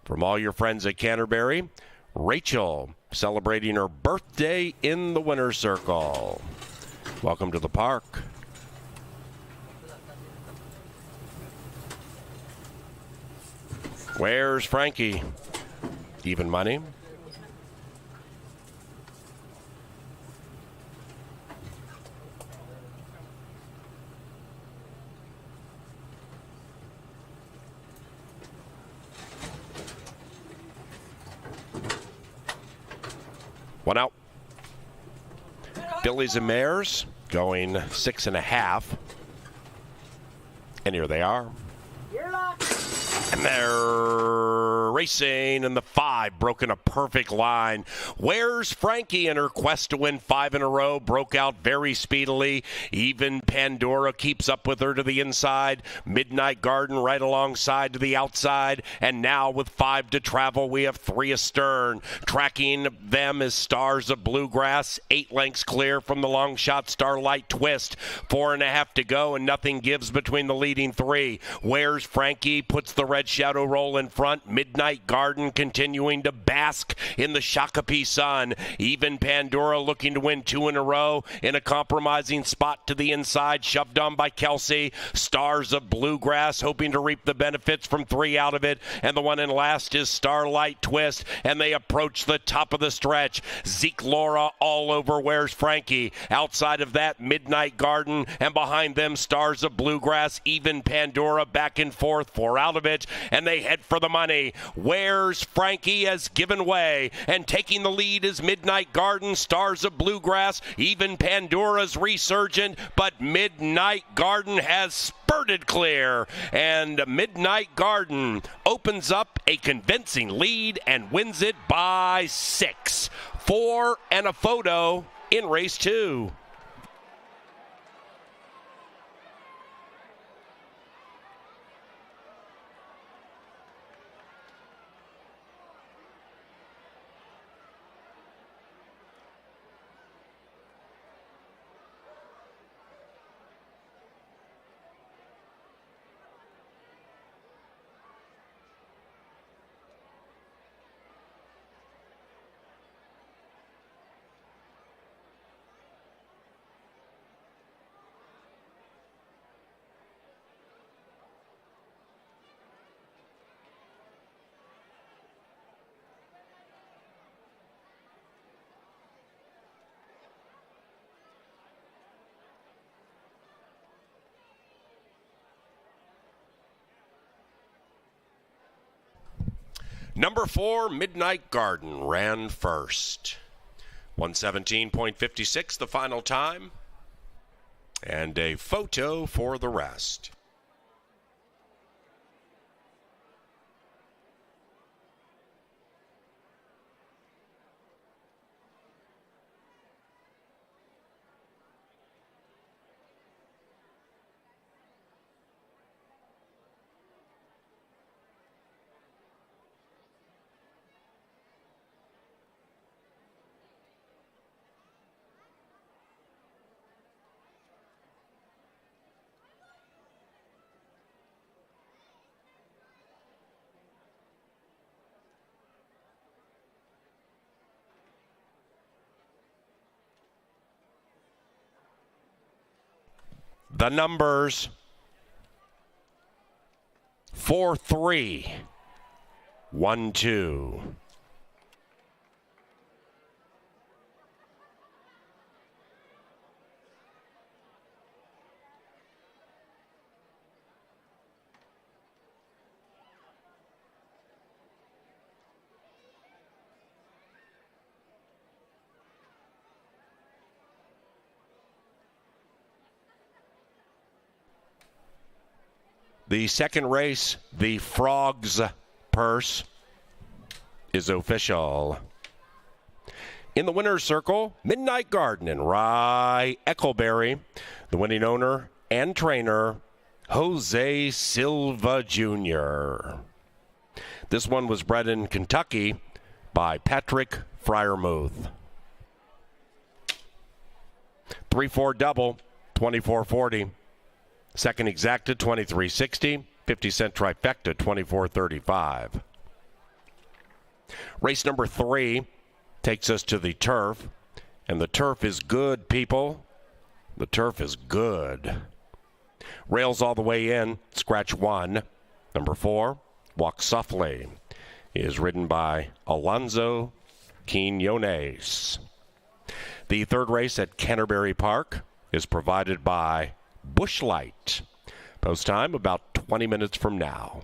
S2: From all your friends at Canterbury, Rachel celebrating her birthday in the winner's circle. Welcome to the park. Where's Frankie? Even money. One out. Fillies and mares going 6.5. And here they are. And they're racing, and the 5 broke in a perfect line. Where's Frankie in her quest to win 5 in a row? Broke out very speedily. Even Pandora keeps up with her to the inside. Midnight Garden right alongside to the outside. And now with 5 to travel, we have 3 astern. Tracking them is Stars of Bluegrass. 8 lengths clear from the long shot Starlight Twist. 4.5 to go, and nothing gives between the leading 3. Where's Frankie puts the red shadow roll in front. Midnight Garden continuing to bask in the Shakopee sun. Even Pandora looking to win 2 in a row in a compromising spot to the inside, shoved on by Kelsey. Stars of Bluegrass hoping to reap the benefits from 3 out of it, and the one in last is Starlight Twist, and they approach the top of the stretch. Zeke Laura all over Where's Frankie. Outside of that, Midnight Garden, and behind them Stars of Bluegrass. Even Pandora back and forth, 4 out of it, and they head for the money. Where's Frankie has given way, and taking the lead is Midnight Garden. Stars of Bluegrass. Even Pandora's resurgent, but Midnight Garden has spurted clear, and Midnight Garden opens up a convincing lead and wins it by 6. 4 and a photo in race 2. Number 4, Midnight Garden, ran first. 117.56 the final time. And a photo for the rest. The numbers 4-3, 1-2. The second race, the Frogs Purse, is official. In the winner's circle, Midnight Garden and Rye Eccleberry. The winning owner and trainer, Jose Silva Jr. This one was bred in Kentucky by Patrick Fryermuth. 3-4 double, 24.40. Second exacta, 23.60. 50-cent trifecta, 24.35. Race number 3 takes us to the turf. And the turf is good, people. The turf is good. Rails all the way in. Scratch 1. Number 4, Walk Softly, is ridden by Alonzo Quinones. The third race at Canterbury Park is provided by Bushlight. Post time about 20 minutes from now.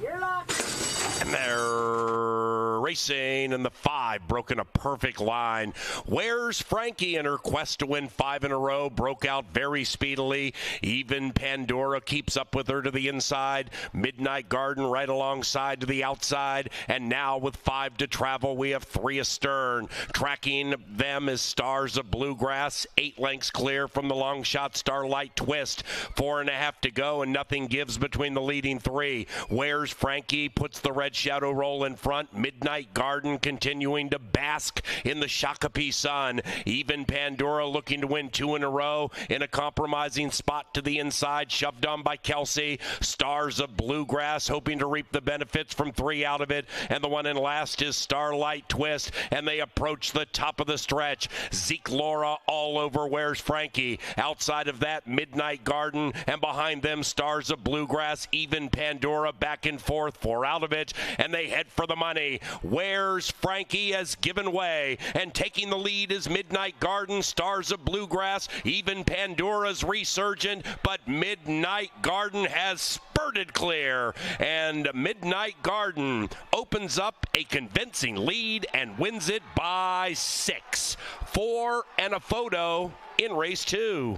S3: You're locked.
S2: And they're racing, and the 5 broken a perfect line. Where's Frankie in her quest to win 5 in a row? Broke out very speedily. Even Pandora keeps up with her to the inside. Midnight Garden right alongside to the outside. And now with 5 to travel, we have 3 astern. Tracking them is Stars of Bluegrass. 8 lengths clear from the long shot Starlight Twist. 4.5 to go, and nothing gives between the leading 3. Where's Frankie puts the red shadow roll in front. Midnight Garden continuing to bask in the Shakopee sun. Even Pandora looking to win 2 in a row in a compromising spot to the inside, shoved on by Kelsey. Stars of Bluegrass hoping to reap the benefits from 3 out of it, and the one in last is Starlight Twist, and they approach the top of the stretch. Zeke Laura all over Where's Frankie. Outside of that, Midnight Garden, and behind them Stars of Bluegrass. Even Pandora back and forth, 4 out of it, and they head for the money. Where's Frankie has given way, and taking the lead is Midnight Garden. Stars of Bluegrass, even Pandora's resurgent, but Midnight Garden has spurted clear, and Midnight Garden opens up a convincing lead and wins it by 6. 4 and a photo in race 2.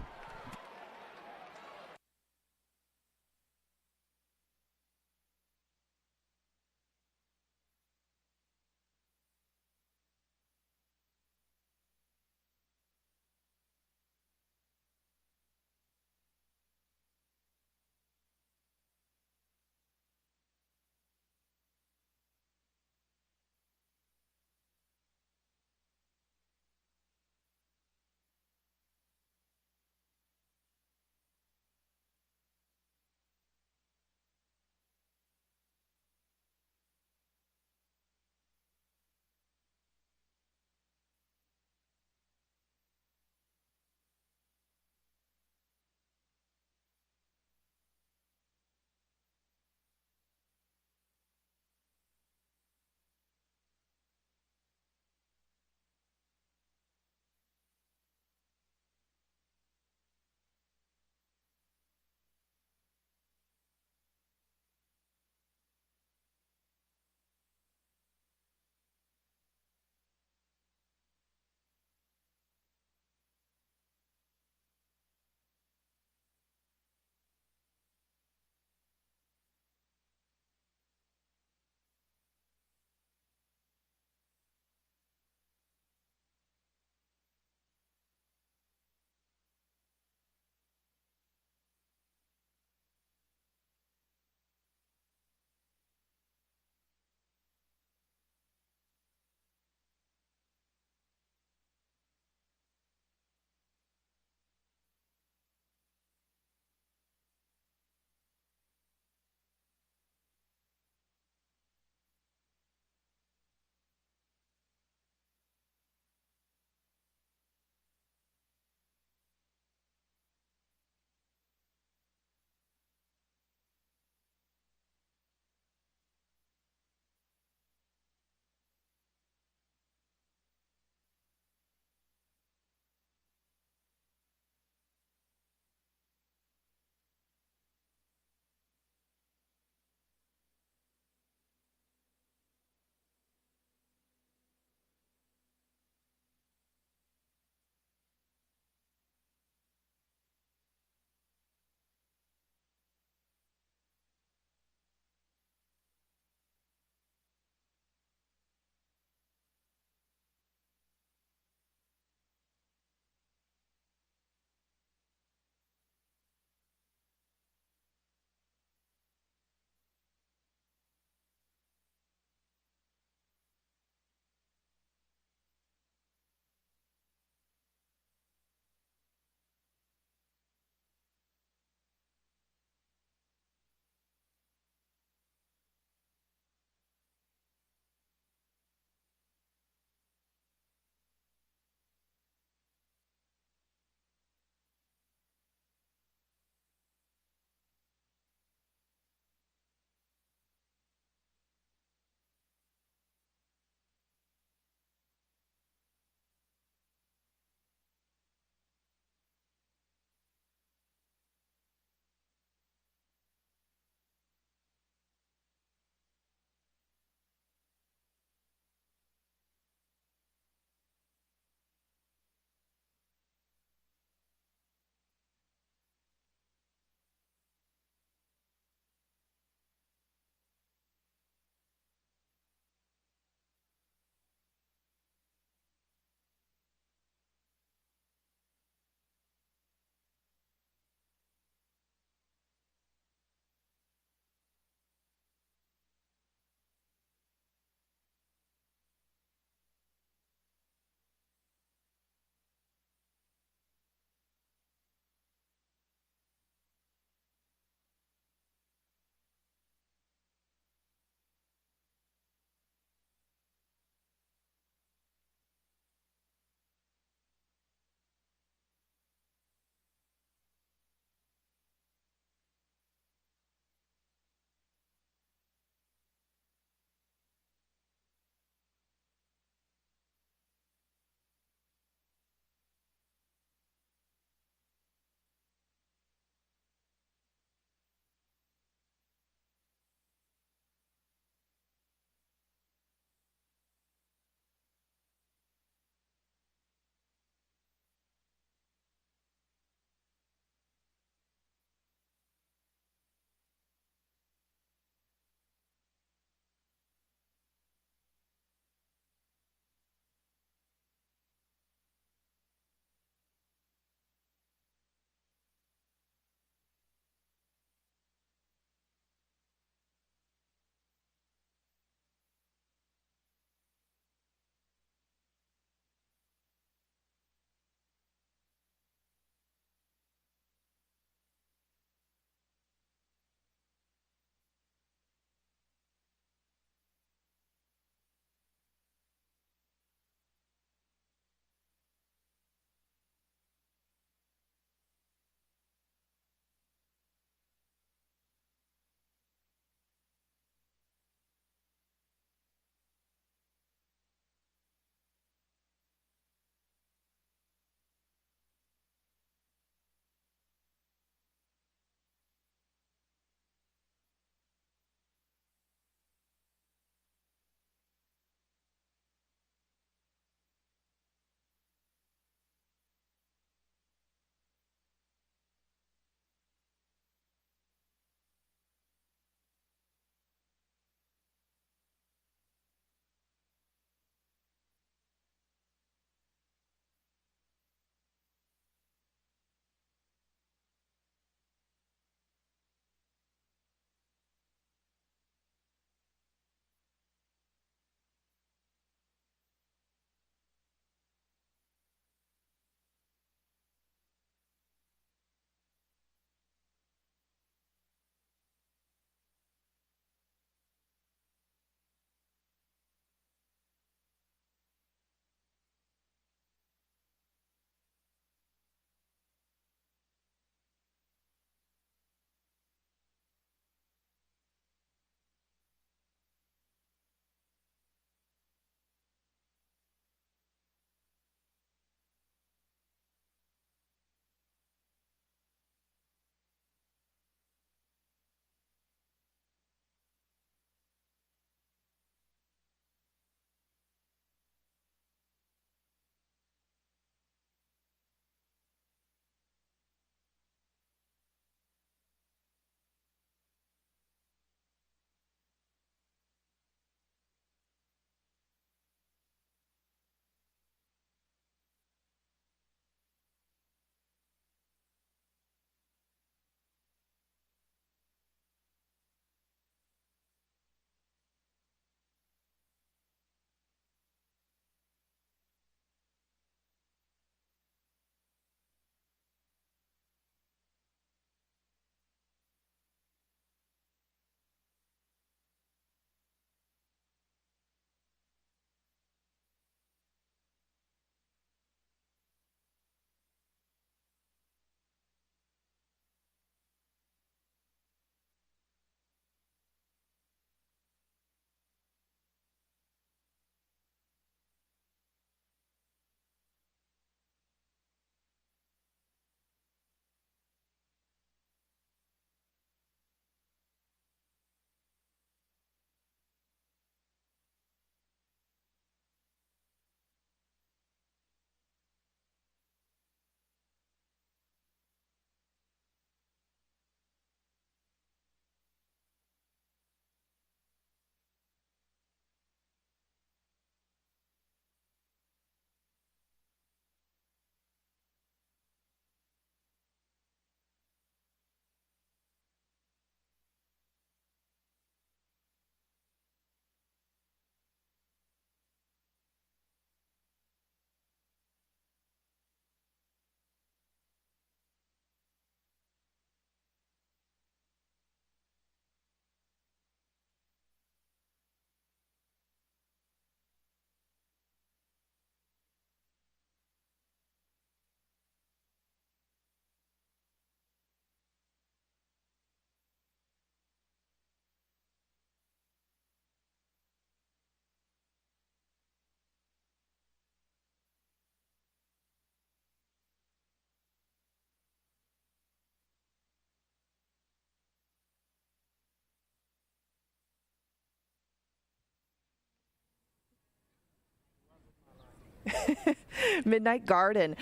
S4: Midnight Garden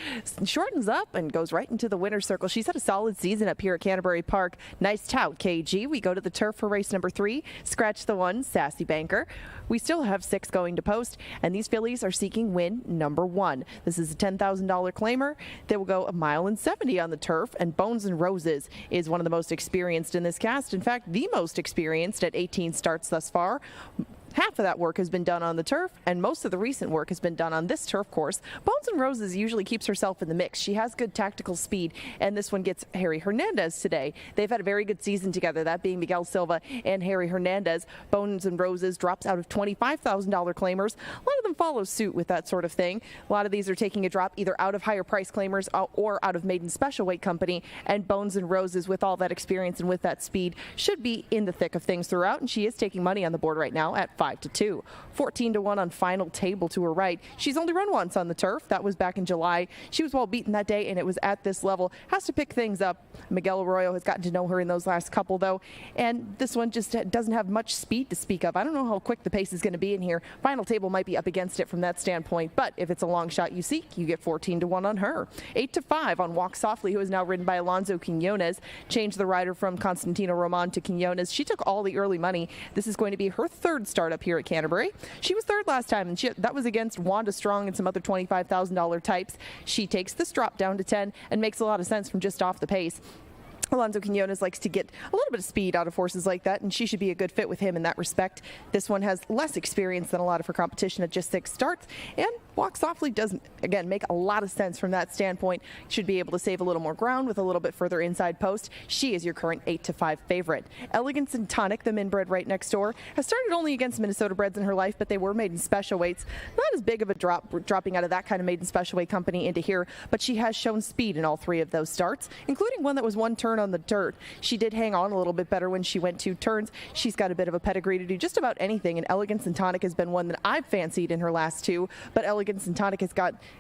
S4: shortens up and goes right into the winner's circle. She's had a solid season up here at Canterbury Park. Nice tout, KG. We go to the turf for race number 3. Scratch the 1, Sassy Banker. We still have 6 going to post, and these fillies are seeking win number 1. This is a $10,000 claimer. They will go 1.70 miles on the turf, and Bones and Roses is one of the most experienced in this cast. In fact, the most experienced at 18 starts thus far. Half of that work has been done on the turf, and most of the recent work has been done on this turf course. Bones and Roses usually keeps herself in the mix. She has good tactical speed, and this one gets Harry Hernandez today. They've had a very good season together, that being Miguel Silva and Harry Hernandez. Bones and Roses drops out of $25,000 claimers. A lot of them follow suit with that sort of thing. A lot of these are taking a drop either out of higher price claimers or out of maiden special weight company, and Bones and Roses, with all that experience and with that speed, should be in the thick of things throughout, and she is taking money on the board right now at 5-2. 14-1 on Final Table to her right. She's only run once on the turf. That was back in July. She was well beaten that day, and it was at this level. Has to pick things up. Miguel Arroyo has gotten to know her in those last couple, though, and this one just doesn't have much speed to speak of. I don't know how quick the pace is going to be in here. Final Table might be up against it from that standpoint, but if it's a long shot you seek, you get 14-1 on her. 8-5 on Walk Softly, who is now ridden by Alonso Quinones. Changed the rider from Constantino Roman to Quinones. She took all the early money. This is going to be her 3rd start up here at Canterbury. She was 3rd last time, and that was against Wanda Strong and some other $25,000 types. She takes this drop down to 10 and makes a lot of sense from just off the pace. Alonso Quinones likes to get a little bit of speed out of horses like that, and she should be a good fit with him in that respect. This one has less experience than a lot of her competition at just 6 starts, and Walk Softly doesn't, again, make a lot of sense from that standpoint. Should be able to save a little more ground with a little bit further inside post. She is your current 8-5 favorite. Elegance and Tonic, the min-bred right next door, has started only against Minnesota breds in her life, but they were maiden special weights. Not as big of a drop, dropping out of that kind of maiden special weight company into here, but she has shown speed in all 3 of those starts, including one that was 1 turn on the dirt. She did hang on a little bit better when she went 2 turns. She's got a bit of a pedigree to do just about anything, and Elegance and Tonic has been one that I've fancied in her last 2, but Elegance and Tonic has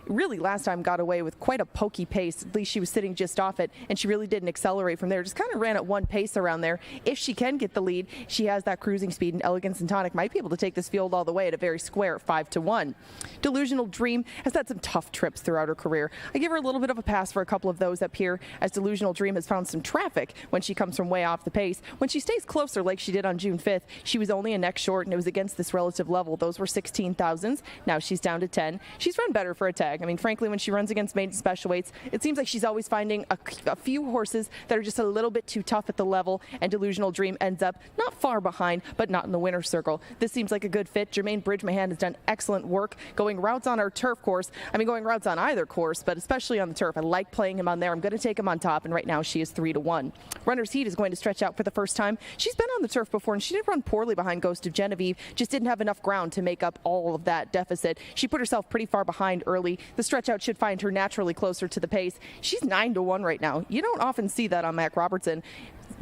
S4: really last time got away with quite a pokey pace. At least she was sitting just off it, and she really didn't accelerate from there. Just kind of ran at 1 pace around there. If she can get the lead, she has that cruising speed, and Elegance and Tonic might be able to take this field all the way at a very square 5-1. Delusional Dream has had some tough trips throughout her career. I give her a little bit of a pass for a couple of those up here, as Delusional Dream has found some traffic when she comes from way off the pace. When she stays closer like she did on June 5th, she was only a neck short, and it was against this relative level. Those were 16,000s. Now she's down to 10. She's run better for a tag. I mean, frankly, when she runs against maiden special weights, it seems like she's always finding a few horses that are just a little bit too tough at the level, and Delusional Dream ends up not far behind, but not in the winner's circle. This seems like a good fit. Jermaine Bridgemahan has done excellent work going routes on our turf course. I mean, going routes on either course, but especially on the turf. I like playing him on there. I'm going to take him on top, and right now she is 3-1. Runner's Heat is going to stretch out for the first time. She's been on the turf before, and she did run poorly behind Ghost of Genevieve, just didn't have enough ground to make up all of that deficit. She put herself pretty far behind early. The stretch out should find her naturally closer to the pace. She's 9-1 right now. You don't often see that on Mac Robertson.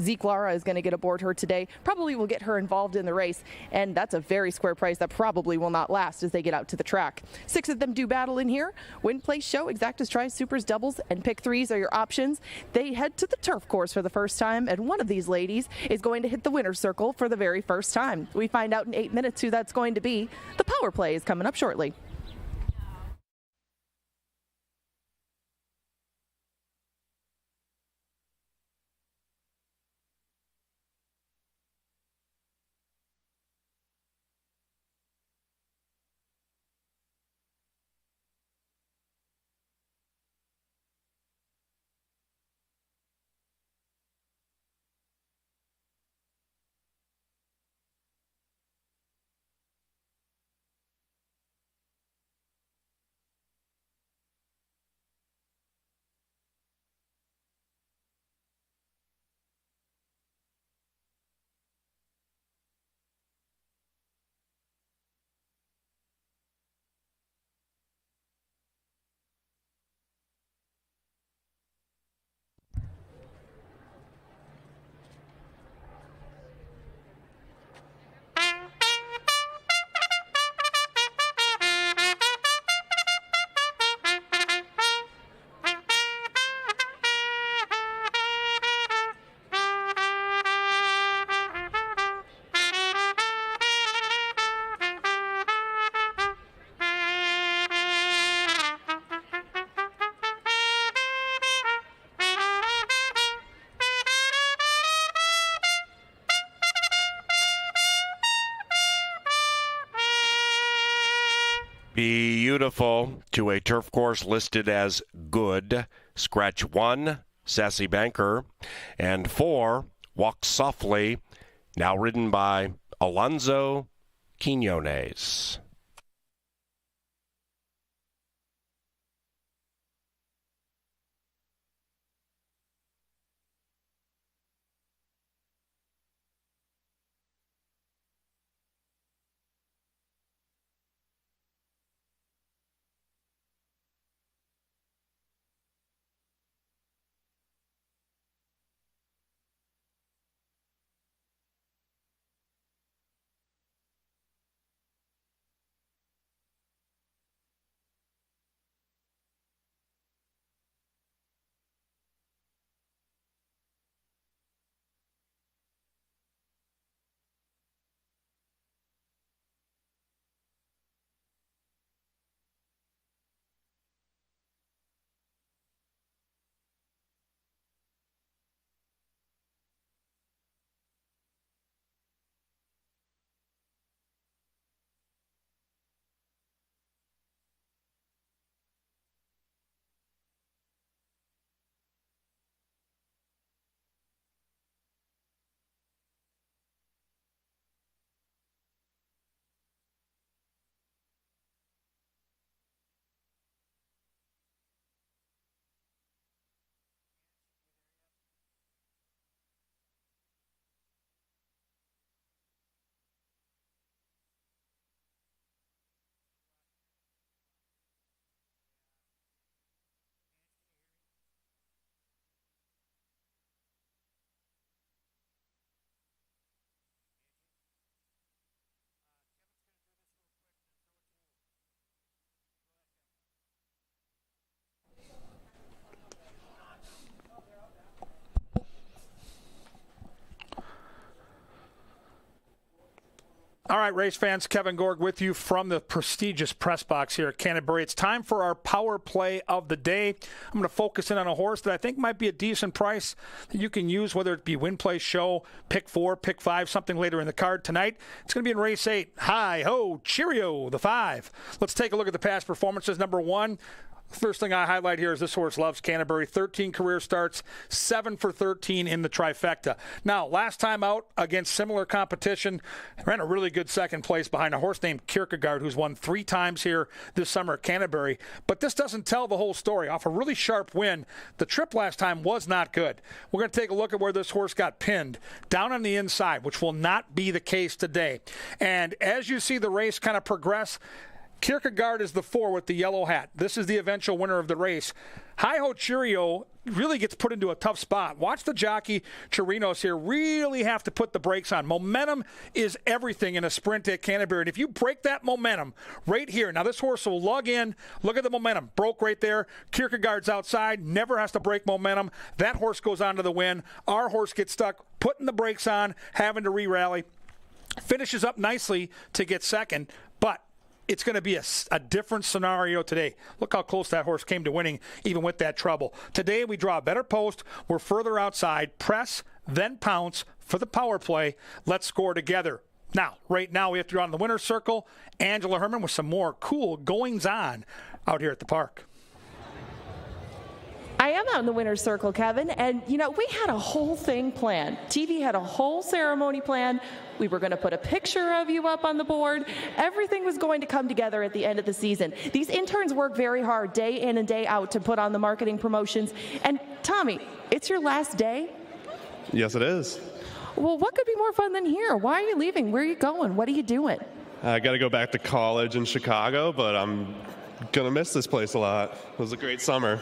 S4: Zeke Lara is going to get aboard her today. Probably will get her involved in the race, and that's a very square price that probably will not last as they get out to the track. 6 of them do battle in here. Win, place, show, exactas, tries, supers, doubles, and pick 3s are your options. They head to the turf course for the first time, and one of these ladies is going to hit the winner's circle for the very first time. We find out in 8 minutes who that's going to be. The power play is coming up shortly.
S2: Beautiful to a turf course listed as good. Scratch 1, Sassy Banker, and 4, Walk Softly, now ridden by Alonso Quinones.
S1: All right, race fans, Kevin Gorg with you from the prestigious press box here at Canterbury. It's time for our power play of the day. I'm going to focus in on a horse that I think might be a decent price that you can use, whether it be win, play, show, pick 4, pick 5, something later in the card. Tonight, it's going to be in race 8. Hi-ho, cheerio, the 5. Let's take a look at the past performances. Number 1. First thing I highlight here is this horse loves Canterbury. 13 career starts, 7 for 13 in the trifecta. Now, last time out against similar competition, ran a really good second place behind a horse named Kierkegaard, who's won 3 times here this summer at Canterbury. But this doesn't tell the whole story. Off a really sharp win, the trip last time was not good. We're going to take a look at where this horse got pinned, down on the inside, which will not be the case today. And as you see the race kind of progress, Kierkegaard is the 4 with the yellow hat. This is the eventual winner of the race. Hi-Ho Cheerio really gets put into a tough spot. Watch the jockey, Chirinos here, really have to put the brakes on. Momentum is everything in a sprint at Canterbury. And if you break that momentum right here, now this horse will lug in. Look at the momentum. Broke right there. Kierkegaard's outside, never has to break momentum. That horse goes on to the win. Our horse gets stuck, putting the brakes on, having to re-rally. Finishes up nicely to get second, but it's going to be a different scenario today. Look how close that horse came to winning, even with that trouble. Today, we draw a better post. We're further outside. Press, then pounce for the power play. Let's score together. Now, right now, we have to go on the winner's circle. Angela Herman with some more cool goings-on out here at the park.
S4: I am out in the winner's circle, Kevin, and we had a whole thing planned. TV had a whole ceremony planned. We were going to put a picture of you up on the board. Everything was going to come together at the end of the season. These interns work very hard day in and day out to put on the marketing promotions. And Tommy, it's your last day?
S5: Yes, it is.
S4: Well, what could be more fun than here? Why are you leaving? Where are you going? What are you doing?
S5: I got to go back to college in Chicago, but I'm going to miss this place a lot. It was a great summer.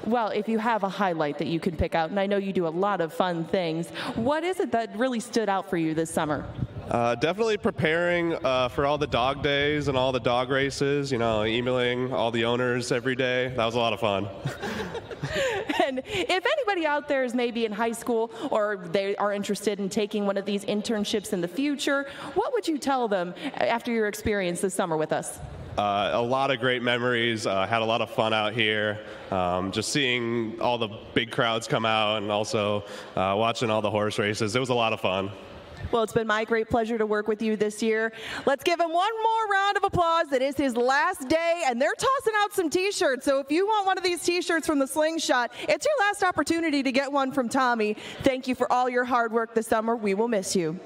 S4: Well, if you have a highlight that you can pick out, and I know you do a lot of fun things, what is it that really stood out for you this summer?
S5: Definitely preparing for all the dog days and all the dog races, emailing all the owners every day. That was a lot of fun.
S4: And if anybody out there is maybe in high school or they are interested in taking one of these internships in the future, what would you tell them after your experience this summer with us?
S5: A lot of great memories. Had a lot of fun out here. Just seeing all the big crowds come out and also watching all the horse races. It was a lot of fun.
S4: Well, it's been my great pleasure to work with you this year. Let's give him one more round of applause. It is his last day, and they're tossing out some T-shirts. So if you want one of these T-shirts from the Slingshot, it's your last opportunity to get one from Tommy. Thank you for all your hard work this summer. We will miss you.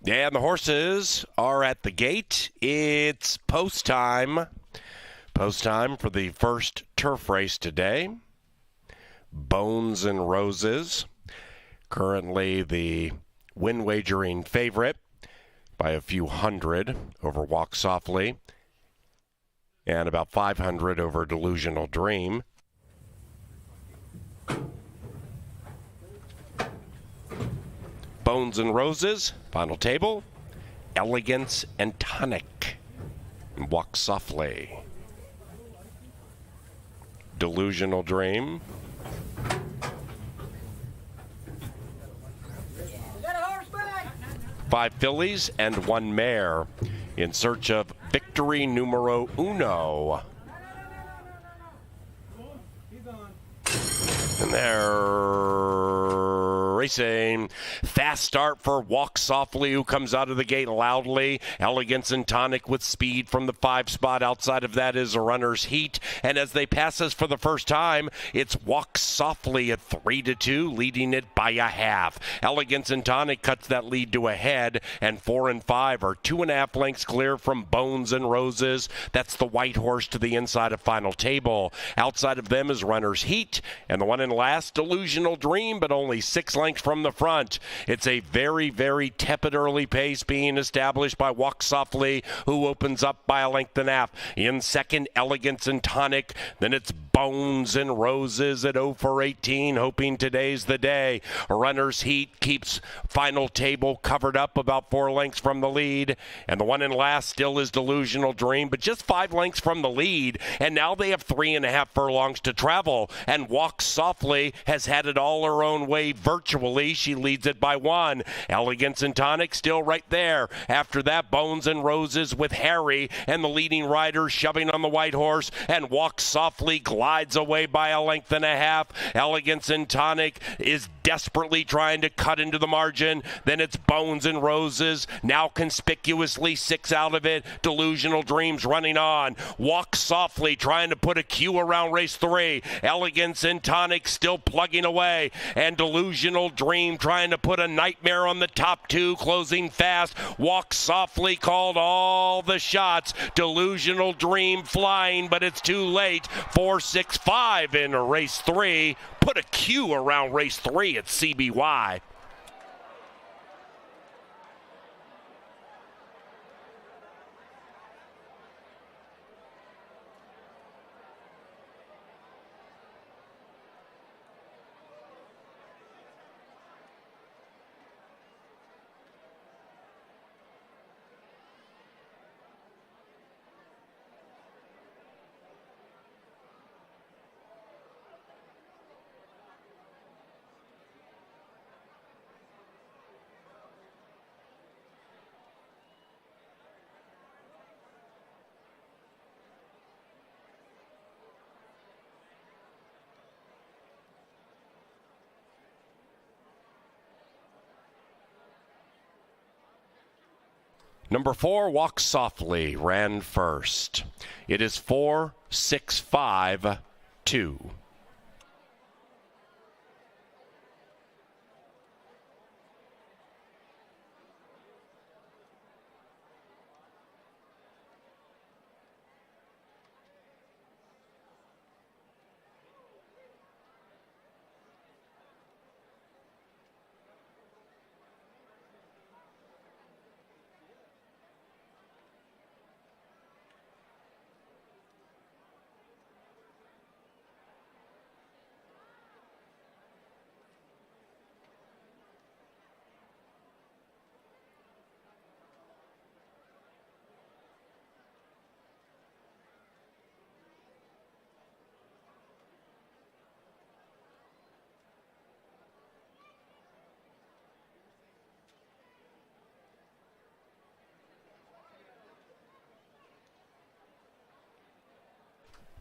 S2: Yeah, and the horses are at the gate. It's post time. Post time for the first turf race today. Bones and Roses. Currently the win wagering favorite by a few hundred over Walk Softly. And about 500 over Delusional Dream. Bones and Roses, final table, Elegance and Tonic, and Walk Softly. Delusional Dream.
S3: Got a horseback!
S2: 5 fillies and 1 mare in search of victory numero uno. And there racing. Fast start for Walk Softly, who comes out of the gate loudly. Elegance and Tonic with speed from the 5 spot. Outside of that is a runner's heat. And as they pass us for the first time, it's Walk Softly at 3-2, leading it by a half. Elegance and Tonic cuts that lead to a head, and 4 and 5 are 2.5 lengths clear from Bones and Roses. That's the white horse to the inside of Final Table. Outside of them is Runner's Heat, and the one in last, Delusional Dream, but only 6 lengths from the front. It's a very, very tepid early pace being established by Walk Softly, who opens up by a length and a half. In second, Elegance and Tonic. Then it's Bones and Roses at 0 for 18, hoping today's the day. Runner's Heat keeps Final Table covered up about 4 lengths from the lead, and the one in last still is Delusional Dream, but just 5 lengths from the lead, and now they have 3.5 furlongs to travel, and Walk Softly has had it all her own way virtually. She leads it by 1. Elegance and Tonic still right there. After that, Bones and Roses with Harry and the leading rider shoving on the white horse, and Walk Softly glides away by a length and a half. Elegance and Tonic is desperately trying to cut into the margin. Then it's Bones and Roses, now conspicuously 6 out of it. Delusional Dreams running on. Walk Softly trying to put a Q around race 3. Elegance and Tonic still plugging away, and Delusional Dream trying to put a nightmare on the top 2, closing fast. Walk Softly called all the shots. Delusional Dream flying, but it's too late. 4-6-5 in race 3. Put a Q around race 3 at CBY. Number 4, Walk Softly, ran first. It is 4-6-5-2.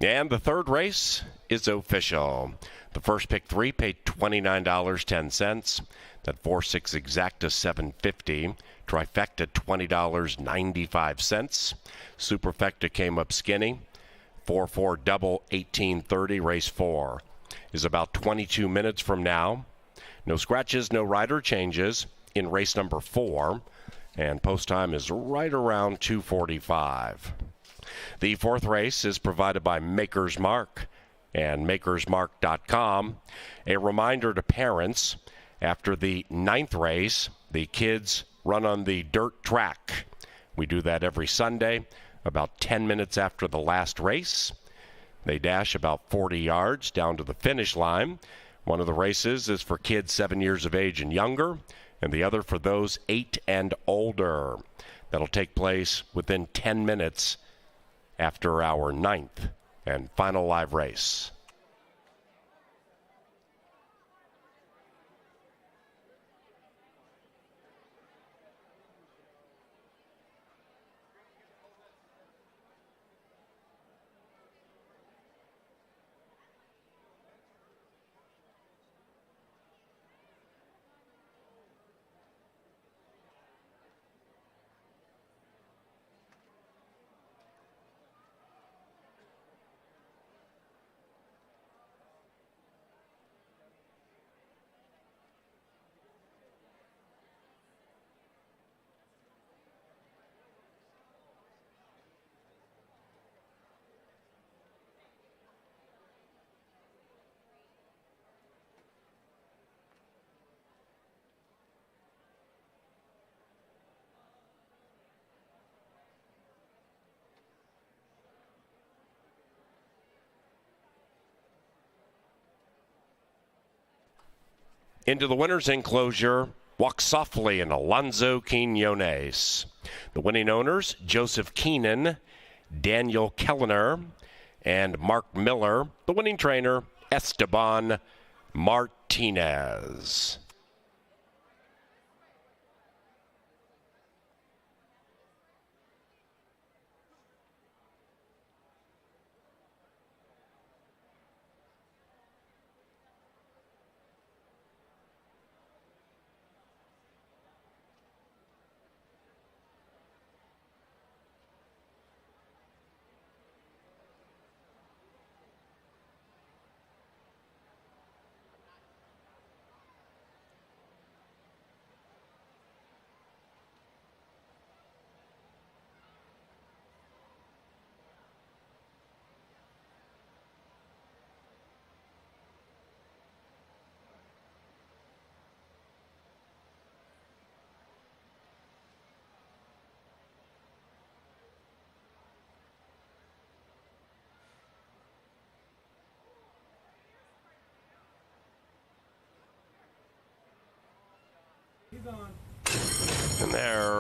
S2: And the third race is official. The first pick 3 paid $29.10. That 4-6 exacta $7.50. Trifecta $20.95. Superfecta came up skinny. 4-4 double $18.30. Race 4 is about 22 minutes from now. No scratches, no rider changes in race number 4. And post time is right around 2:45. The fourth race is provided by Maker's Mark and makersmark.com. A reminder to parents, after the 9th race, the kids run on the dirt track. We do that every Sunday, about 10 minutes after the last race. They dash about 40 yards down to the finish line. One of the races is for kids 7 years of age and younger, and the other for those 8 and older. That'll take place within 10 minutes after our 9th and final live race. Into the winner's enclosure, Walk Softly and Alonzo Quinones. The winning owners, Joseph Keenan, Daniel Kellner, and Mark Miller. The winning trainer, Esteban Martinez. And they're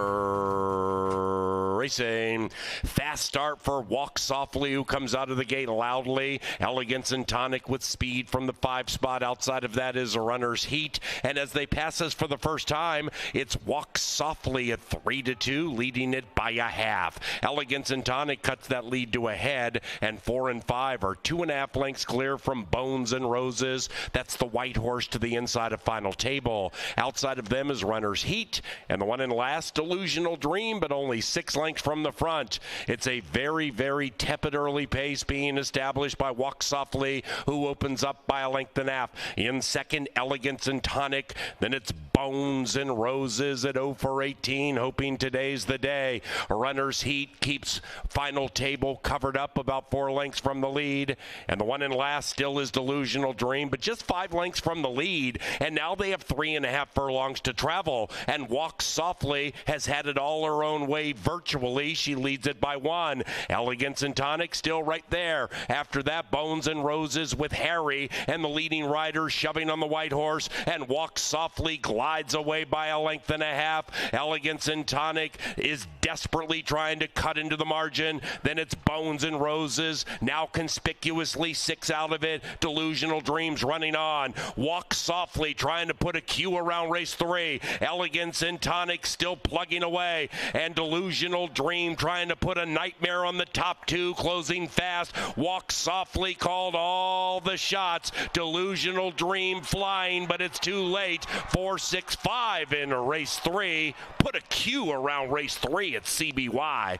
S2: racing. Fast start for Walk Softly, who comes out of the gate loudly. Elegance and Tonic with speed from the 5 spot. Outside of that is a runner's heat. And as they pass us for the first time, it's Walk Softly at 3-2, leading it by a half. Elegance and Tonic cuts that lead to a head, and 4 and 5 are 2.5 lengths clear from Bones and Roses. That's the white horse to the inside of final table. Outside of them is runner's heat, and the one in last, Delusional Dream, but only 6 lengths from the front. It's a very, very tepid early pace being established by Walk Softly, who opens up by a length and a half. In second, Elegance and Tonic. Then it's Bones and Roses at 0 for 18, hoping today's the day. Runner's heat keeps final table covered up about 4 lengths from the lead. And the one in last still is Delusional Dream, but just 5 lengths from the lead. And now they have 3.5 furlongs to travel. And Walk Softly has had it all her own way virtually. She leads it by 1. Elegance and Tonic still right there. After that, Bones and Roses with Harry and the leading rider shoving on the white horse, and Walk Softly glides away by a length and a half. Elegance and Tonic is desperately trying to cut into the margin. Then it's Bones and Roses, now conspicuously 6 out of it. Delusional Dreams running on. Walk Softly trying to put a Q around race 3. Elegance and Tonic still plugging away, and Delusional Dream trying to put a nightmare on the top 2, closing fast. Walk Softly called all the shots. Delusional Dream flying, but it's too late. 4-6-5 in race 3. Put a Q around race 3 at CBY.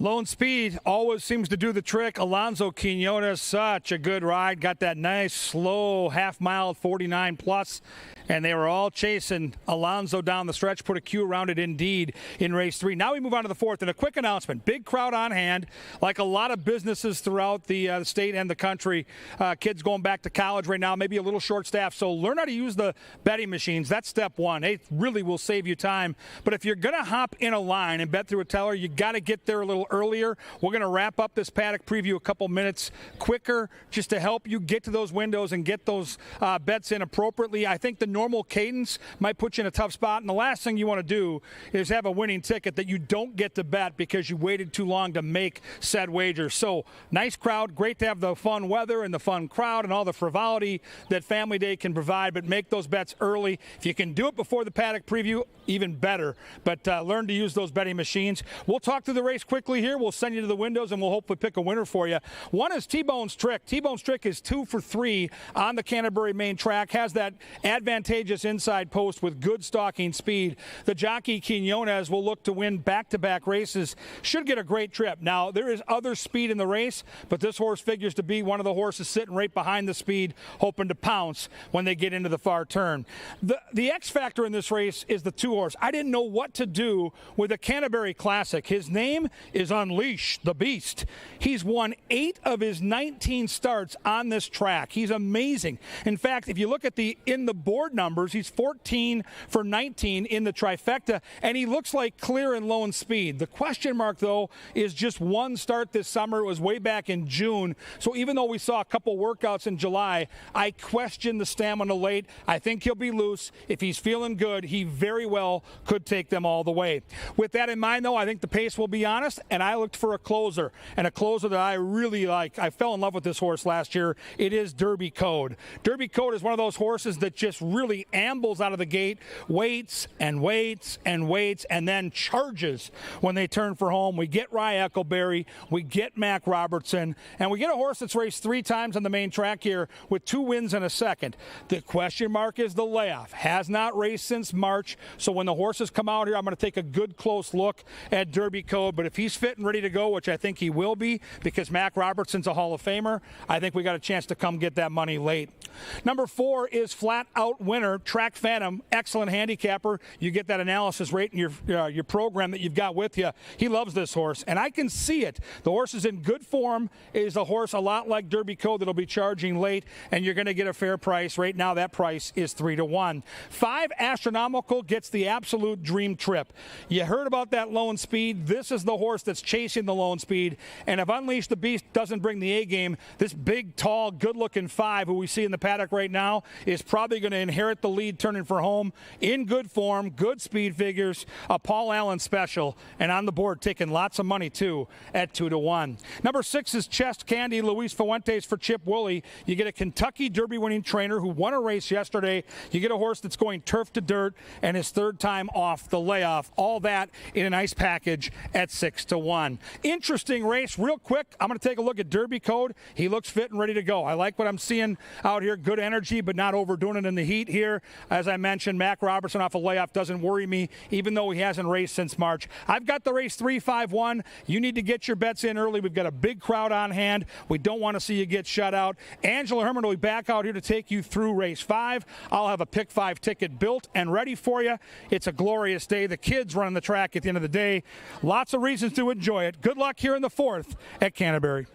S1: Lone Speed always seems to do the trick. Alonso Quinones, such a good ride. Got that nice, slow half mile, 49 plus. And they were all chasing Alonso down the stretch, put a Q around it indeed in race 3. Now we move on to the 4th. And a quick announcement. Big crowd on hand, like a lot of businesses throughout the state and the country. Kids going back to college right now, maybe a little short staff. So learn how to use the betting machines. That's step 1. It really will save you time. But if you're going to hop in a line and bet through a teller, you got to get there a little earlier. We're going to wrap up this paddock preview a couple minutes quicker just to help you get to those windows and get those bets in appropriately. I think the normal cadence might put you in a tough spot, and the last thing you want to do is have a winning ticket that you don't get to bet because you waited too long to make said wager. So nice crowd, great to have the fun weather and the fun crowd and all the frivolity that Family Day can provide, but make those bets early. If you can do it before the paddock preview, even better, but learn to use those betting machines. We'll talk through the race quickly here. We'll send you to the windows and we'll hopefully pick a winner for you. One is T-Bone's Trick. T-Bone's Trick is 2 for 3 on the Canterbury main track, has that advantageous inside post with good stalking speed. The jockey Quinones will look to win back-to-back races. Should get a great trip. Now, there is other speed in the race, but this horse figures to be one of the horses sitting right behind the speed, hoping to pounce when they get into the far turn. The X factor in this race is the 2 horse. I didn't know what to do with a Canterbury Classic. His name is Unleash the Beast. He's won 8 of his 19 starts on this track. He's amazing. In fact, if you look at in the board numbers, he's 14 for 19 in the trifecta, and he looks like clear and Lone Speed. The question mark, though, is just one start this summer. It was way back in June. So even though we saw a couple workouts in July, I question the stamina late. I think he'll be loose. If he's feeling good, he very well could take them all the way. With that in mind, though, I think the pace will be honest, and I looked for a closer, and a closer that I really like. I fell in love with this horse last year. It is Derby Code. Derby Code is one of those horses that just really ambles out of the gate, waits and waits and waits, and then charges when they turn for home. We get Rye Eccleberry, we get Mac Robertson, and we get a horse that's raced 3 times on the main track here with 2 wins and a second. The question mark is the layoff. Has not raced since March, so when the horses come out here, I'm going to take a good close look at Derby Code, but if he's fit and ready to go, which I think he will be because Mac Robertson's a Hall of Famer, I think we got a chance to come get that money late. Number 4 is Flat Out Winner, Track Phantom, excellent handicapper. You get that analysis rate in your program that you've got with you. He loves this horse, and I can see it. The horse is in good form. It is a horse a lot like Derby Code that'll be charging late, and you're going to get a fair price. Right now, that price is 3 to 1. 5 Astronomical gets the absolute dream trip. You heard about that Lone Speed. This is the horse that's chasing the Lone Speed, and if Unleash the Beast doesn't bring the A game, this big, tall, good-looking 5 who we see in the paddock right now is probably going to inherit the lead turning for home in good form, good speed figures, a Paul Allen special, and on the board taking lots of money too at 2 to 1. Number 6 is Chest Candy, Luis Fuentes for Chip Woolley. You get a Kentucky Derby winning trainer who won a race yesterday. You get a horse that's going turf to dirt and his 3rd time off the layoff. All that in a nice package at 6 to 1. Interesting race. Real quick, I'm going to take a look at Derby Code. He looks fit and ready to go. I like what I'm seeing out here. Good energy, but not overdoing it in the heat here. As I mentioned, Mac Robertson off a layoff doesn't worry me, even though he hasn't raced since March. I've got the race 3-5-1. You need to get your bets in early. We've got a big crowd on hand. We don't want to see you get shut out. Angela Herman will be back out here to take you through race 5. I'll have a pick 5 ticket built and ready for you. It's a glorious day. The kids running the track at the end of the day. Lots of reasons to enjoy it. Good luck here in the 4th at Canterbury.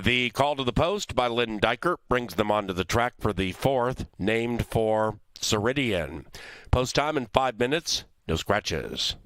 S6: The call to the post by Lynn Dykert brings them onto the track for the fourth, named for Ceridian. Post time in 5 minutes, no scratches.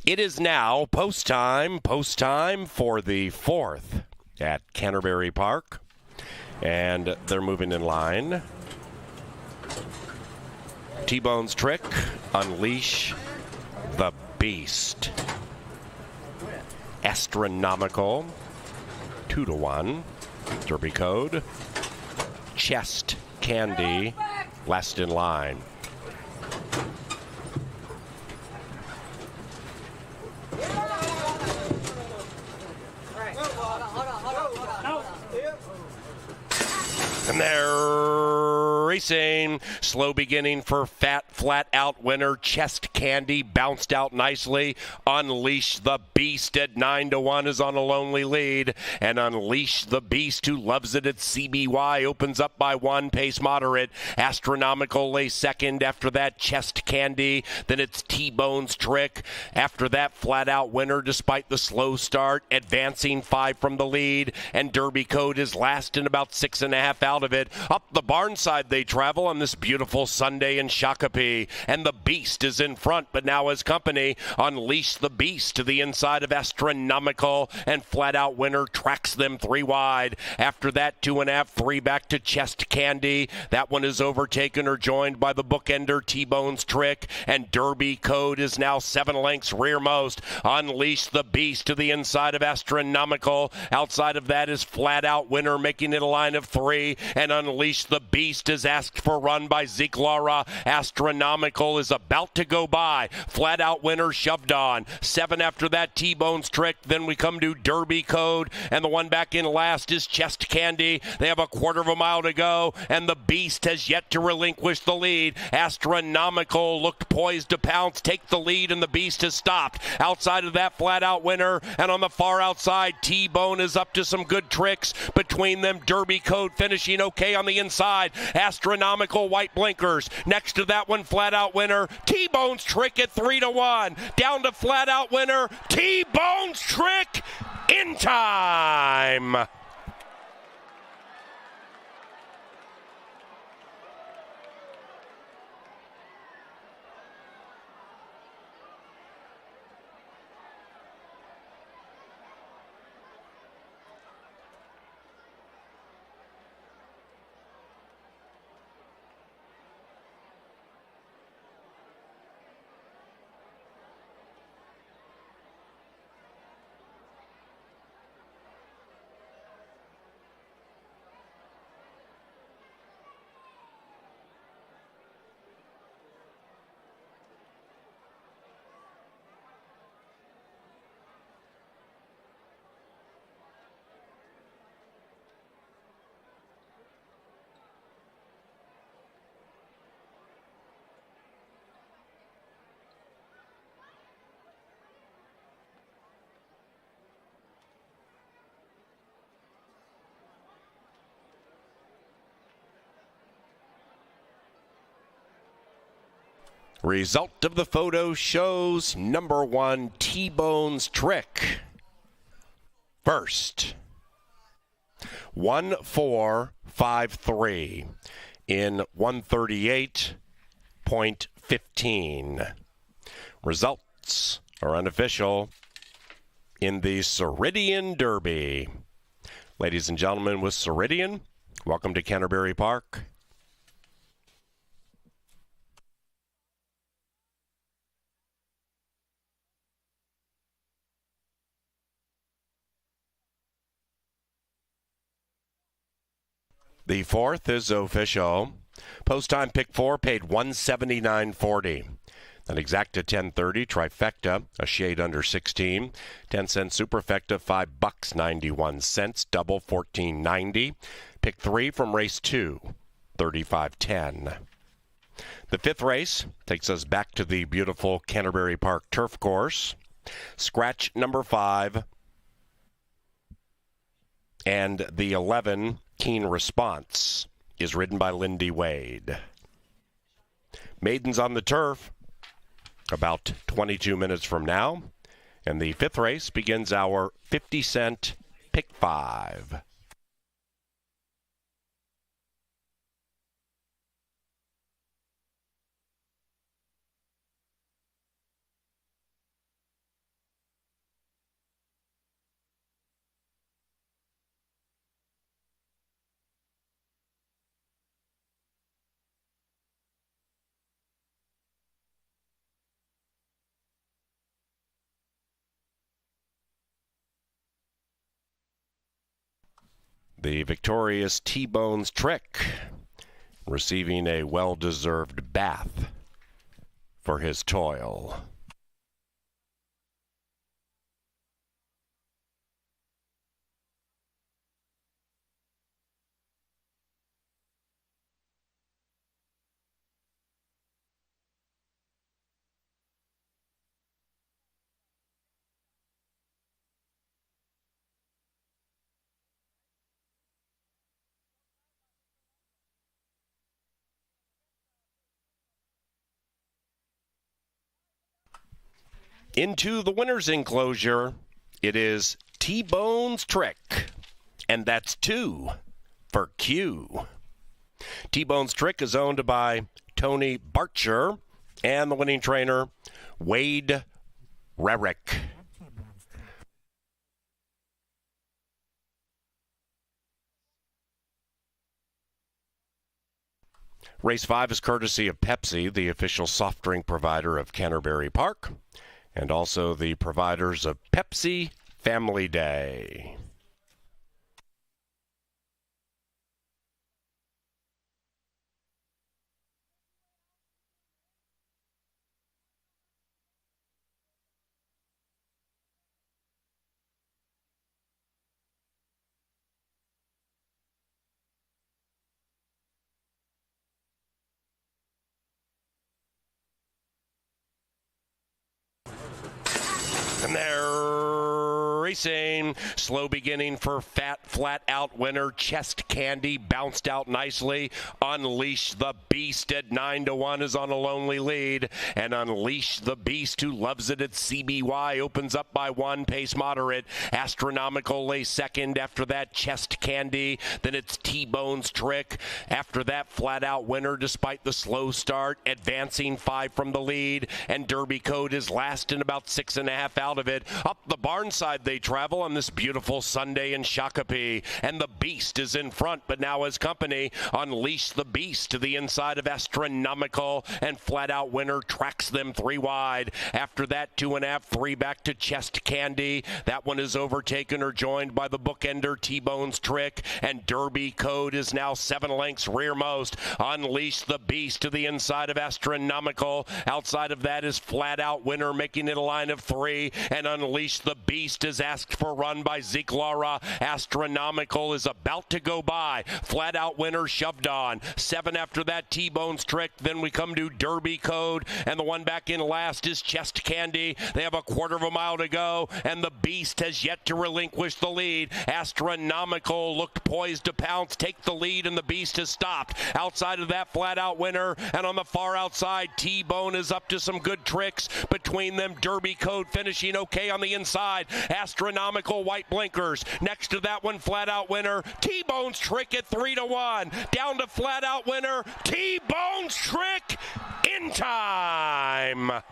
S6: It is now post time for the 4th at Canterbury Park. And they're moving in line. T-Bone's trick, unleash the beast. Astronomical, 2-1. Derby code. Chest candy, last in line. And they're racing. Slow beginning for flat out winner. Chest Candy bounced out nicely. Unleash the Beast at 9-1 is on a lonely lead. And Unleash the Beast, who loves it at CBY, opens up by 1. Pace moderate. Astronomical lays second. After that, Chest Candy. Then it's T-Bone's trick. After that, flat out winner despite the slow start. Advancing 5 from the lead. And Derby Code is last in about 6.5 out of it. Up the barn side they travel on this beautiful Sunday in Shakopee. And the Beast is in front, but now as company. Unleash the Beast to the inside of Astronomical, and flat out winner tracks them 3 wide. After that, 2.5, 3 back to Chest Candy. That one is overtaken or joined by the bookender T-Bone's trick, and Derby Code is now 7 lengths rearmost. Unleash the Beast to the inside of Astronomical. Outside of that is flat out winner, making it a line of 3, and Unleash the Beast is asked for run by Zeke Lara. Astronomical is about to go by. Flat out winner shoved on. 7 after that, T-Bone's trick. Then we come to Derby Code, and the one back in last is Chest Candy. They have a 1/4 mile to go, and the Beast has yet to relinquish the lead. Astronomical looked poised to pounce, take the lead, and the Beast has stopped. Outside of that, flat out winner, and on the far outside, T-Bone is up to some good tricks. Between them, Derby Code finishing okay on the inside. Astronomical white blinkers. Next to that one, flat out winner. T-Bone's trick at 3-1. Down to flat out winner. T-Bone's trick in time. Result of the photo shows number 1, T-Bone's trick. First, 1:4.53 in 1:38.15. Results are unofficial in the Ceridian Derby. Ladies and gentlemen, with Ceridian, welcome to Canterbury Park. The 4th is official. Post time pick 4 paid $179.40. An exacta 10.30 trifecta, a shade under 16. 10-cent superfecta, $5.91. Double $14.90. Pick 3 from race 2, $35.10. The 5th race takes us back to the beautiful Canterbury Park turf course. Scratch number 5 and the 11. Keen Response is ridden by Lindy Wade. Maidens on the turf about 22 minutes from now. And the 5th race begins our 50-cent pick 5. The victorious T-Bone's Trick receiving a well-deserved bath for his toil. Into the winner's enclosure, it is T-Bone's Trick, and that's 2 for Q. T-Bone's Trick is owned by Tony Barcher and the winning trainer, Wade Rarick. Race 5 is courtesy of Pepsi, the official soft drink provider of Canterbury Park, and also the providers of Pepsi Family Day. And they're racing. Slow beginning for Fat Flat Out winner. Chest Candy bounced out nicely. Unleash the Beast at 9-1 is on a lonely lead. And Unleash the Beast, who loves it at CBY, opens up by 1. Pace moderate. Astronomical lays second. After that, Chest Candy. Then it's T-Bone's Trick. After that, Flat Out winner, despite the slow start, advancing 5 from the lead. And Derby Code is last and about 6.5 out of it. Up the barn side they travel on this beautiful Sunday in Shakopee. And the Beast is in front, but now as company. Unleash the Beast to the inside of Astronomical, and Flat Out winner tracks them 3 wide. After that, 2.5, 3 back to Chest Candy. That one is overtaken or joined by the bookender T-Bone's Trick, and Derby Code is now 7 lengths rearmost. Unleash the Beast to the inside of Astronomical. Outside of that is Flat Out winner, making it a line of 3, and Unleash the Beast is asked for run by Zeke Laura. Astronomical is about to go by. Flat Out winner shoved on. 7 after that, T-Bone's Trick. Then we come to Derby Code, and the one back in last is Chest Candy. They have a 1/4 mile to go, and the Beast has yet to relinquish the lead. Astronomical looked poised to pounce, take the lead, and the Beast has stopped. Outside of that, Flat Out winner, and on the far outside, T-Bone is up to some good tricks. Between them, Derby Code finishing okay on the inside. Astronomical white blinkers. Next to that one, Flat Out winner. T-Bone's Trick at 3-1. Down to Flat Out winner. T-Bone's Trick in time.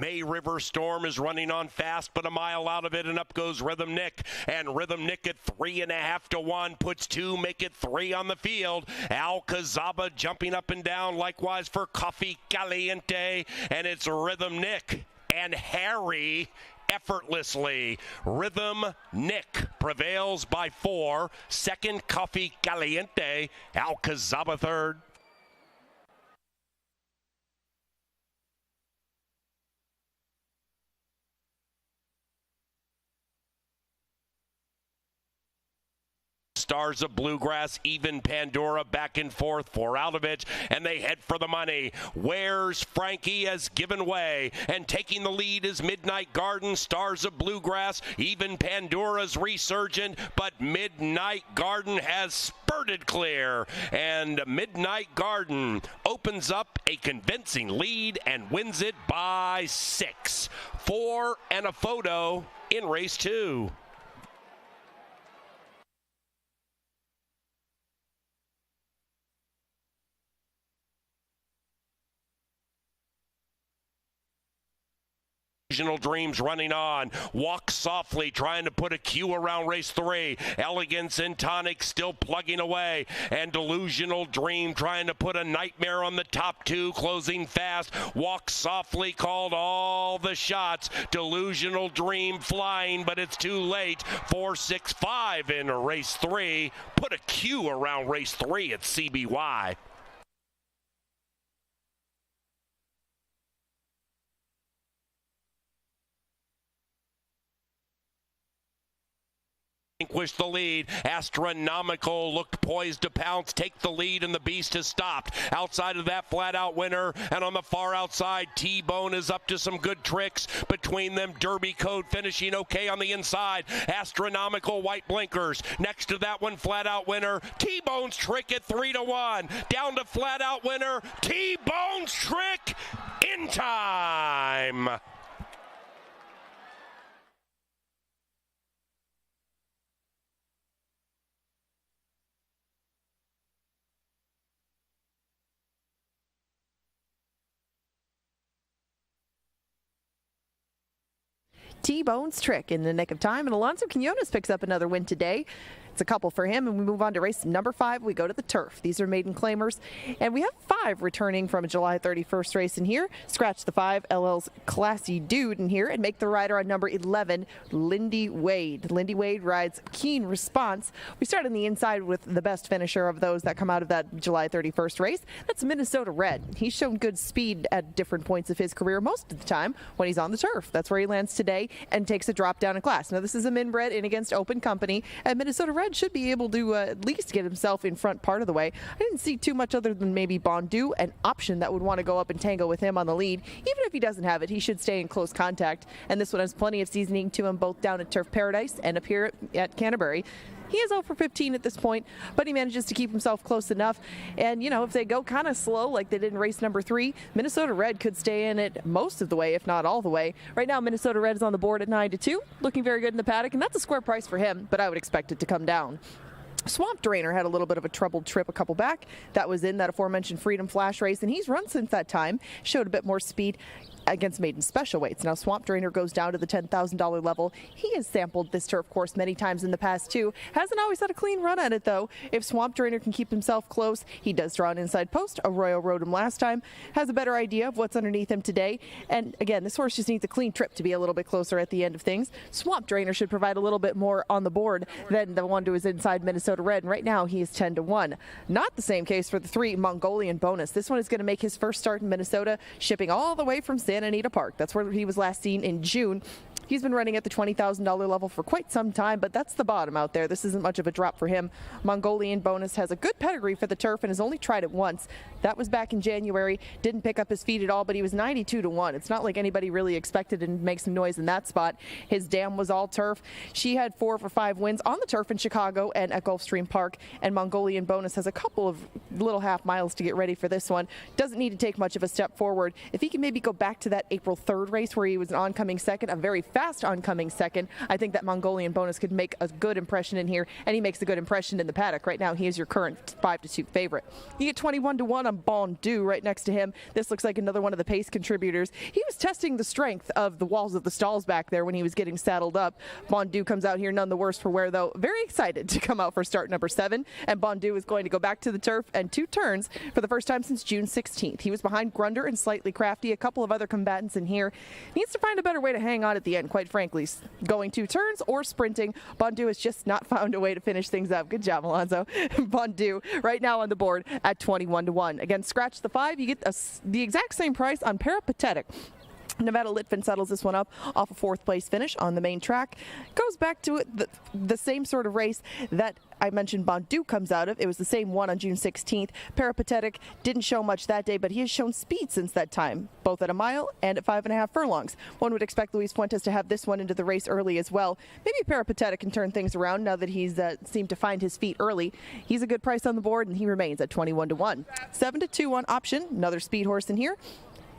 S6: May River Storm is running on fast, but a mile out of it, and up goes Rhythm Nick. And Rhythm Nick at 3.5 to 1 puts 2, make it 3 on the field. Alcazaba jumping up and down, likewise for Coffee Caliente, and it's Rhythm Nick and Harry effortlessly. Rhythm Nick prevails by 4. Second, Coffee Caliente. Alcazaba third. Stars of Bluegrass, even Pandora back and forth for out of it, and they head for the money. Where's Frankie has given way, and taking the lead is Midnight Garden. Stars of Bluegrass, even Pandora's resurgent, but Midnight Garden has spurted clear, and Midnight Garden opens up a convincing lead and wins it by 6. 4 and a photo in race 2. Dreams running on. Walk Softly trying to put a Q around race 3. Elegance and Tonic still plugging away. And Delusional Dream trying to put a Nightmare on the top 2, closing fast. Walk Softly called all the shots. Delusional Dream flying, but it's too late. 4-6-5 in race 3. Put a Q around race 3 at CBY. Relinquish the lead. Astronomical looked poised to pounce, take the lead, and the Beast has stopped. Outside of that, Flat Out Winner, and on the far outside, T-Bone is up to some good tricks. Between them, Derby Code finishing okay on the inside. Astronomical white blinkers. Next to that one, Flat Out Winner. T-Bone's trick at 3 to 1. Down to Flat Out Winner. T-Bone's trick in time.
S4: T-Bone's trick in the nick of time, and Alonso Quinones picks up another win today. It's a couple for him, and we move on to race number 5. We go to the turf. These are maiden claimers, and we have 5 returning from a July 31st race in here. Scratch the 5, LL's Classy Dude in here, and make the rider on number 11, Lindy Wade. Lindy Wade rides Keen Response. We start on the inside with the best finisher of those that come out of that July 31st race. That's Minnesota Red. He's shown good speed at different points of his career most of the time when he's on the turf. That's where he lands today and takes a drop down in class. Now, this is a min bred in against open company, and Minnesota Red should be able to at least get himself in front part of the way. I didn't see too much other than maybe Bondu, an option that would want to go up and tango with him on the lead. Even if he doesn't have it, he should stay in close contact, and this one has plenty of seasoning to him both down at Turf Paradise and up here at Canterbury. He is 0 for 15 at this point, but he manages to keep himself close enough. And, you know, if they go kind of slow like they did in race number 3, Minnesota Red could stay in it most of the way, if not all the way. Right now, Minnesota Red is on the board at 9 to 2, looking very good in the paddock, and that's a square price for him, but I would expect it to come down. Swamp Drainer had a little bit of a troubled trip a couple back. That was in that aforementioned Freedom Flash race, and he's run since that time, showed a bit more speed against maiden special weights. Now Swamp Drainer goes down to the $10,000 level. He has sampled this turf course many times in the past too. Hasn't always had a clean run at it though. If Swamp Drainer can keep himself close, he does draw an inside post. Arroyo rode him last time, has a better idea of what's underneath him today. And again, this horse just needs a clean trip to be a little bit closer at the end of things. Swamp Drainer should provide a little bit more on the board than the one to his inside Minnesota Red. And right now he is 10 to 1. Not the same case for the 3 Mongolian Bonus. This one is going to make his first start in Minnesota, shipping all the way from Santa Anita Park. That's where he was last seen in June. He's been running at the $20,000 level for quite some time, but that's the bottom out there. This isn't much of a drop for him. Mongolian Bonus has a good pedigree for the turf and has only tried it once. That was back in January. Didn't pick up his feet at all, but he was 92 to 1. It's not like anybody really expected to make some noise in that spot. His dam was all turf. She had 4 for 5 wins on the turf in Chicago and at Gulfstream Park, and Mongolian Bonus has a couple of little half miles to get ready for this one. Doesn't need to take much of a step forward. If he can maybe go back to that April 3rd race where he was an oncoming second, a very fast oncoming second. I think that Mongolian bonus could make a good impression in here, and he makes a good impression in the paddock. Right now, he is your current 5-2 favorite. You get 21-1 on Bon Du right next to him. This looks like another one of the pace contributors. He was testing the strength of the walls of the stalls back there when he was getting saddled up. Bon Du comes out here none the worse for wear, though. Very excited to come out for start number 7, and Bon Du is going to go back to the turf and 2 turns for the first time since June 16th. He was behind Grunder and Slightly Crafty, a couple of other combatants in here. Needs to find a better way to hang on at the end, quite frankly. Going 2 turns or sprinting, Bon Du has just not found a way to finish things up. Good job, Alonso. Bon Du right now on the board at 21-1. Again, scratch the 5, you get the exact same price on Peripatetic. Nevada Litfin settles this one up off a 4th place finish on the main track. Goes back to the same sort of race that I mentioned Bon Du comes out of. It was the same one on June 16th. Peripatetic didn't show much that day, but he has shown speed since that time, both at a mile and at 5.5 furlongs. One would expect Luis Fuentes to have this one into the race early as well. Maybe Peripatetic can turn things around now that he's seemed to find his feet early. He's a good price on the board, and he remains at 21-1. 7-2 on option, another speed horse in here.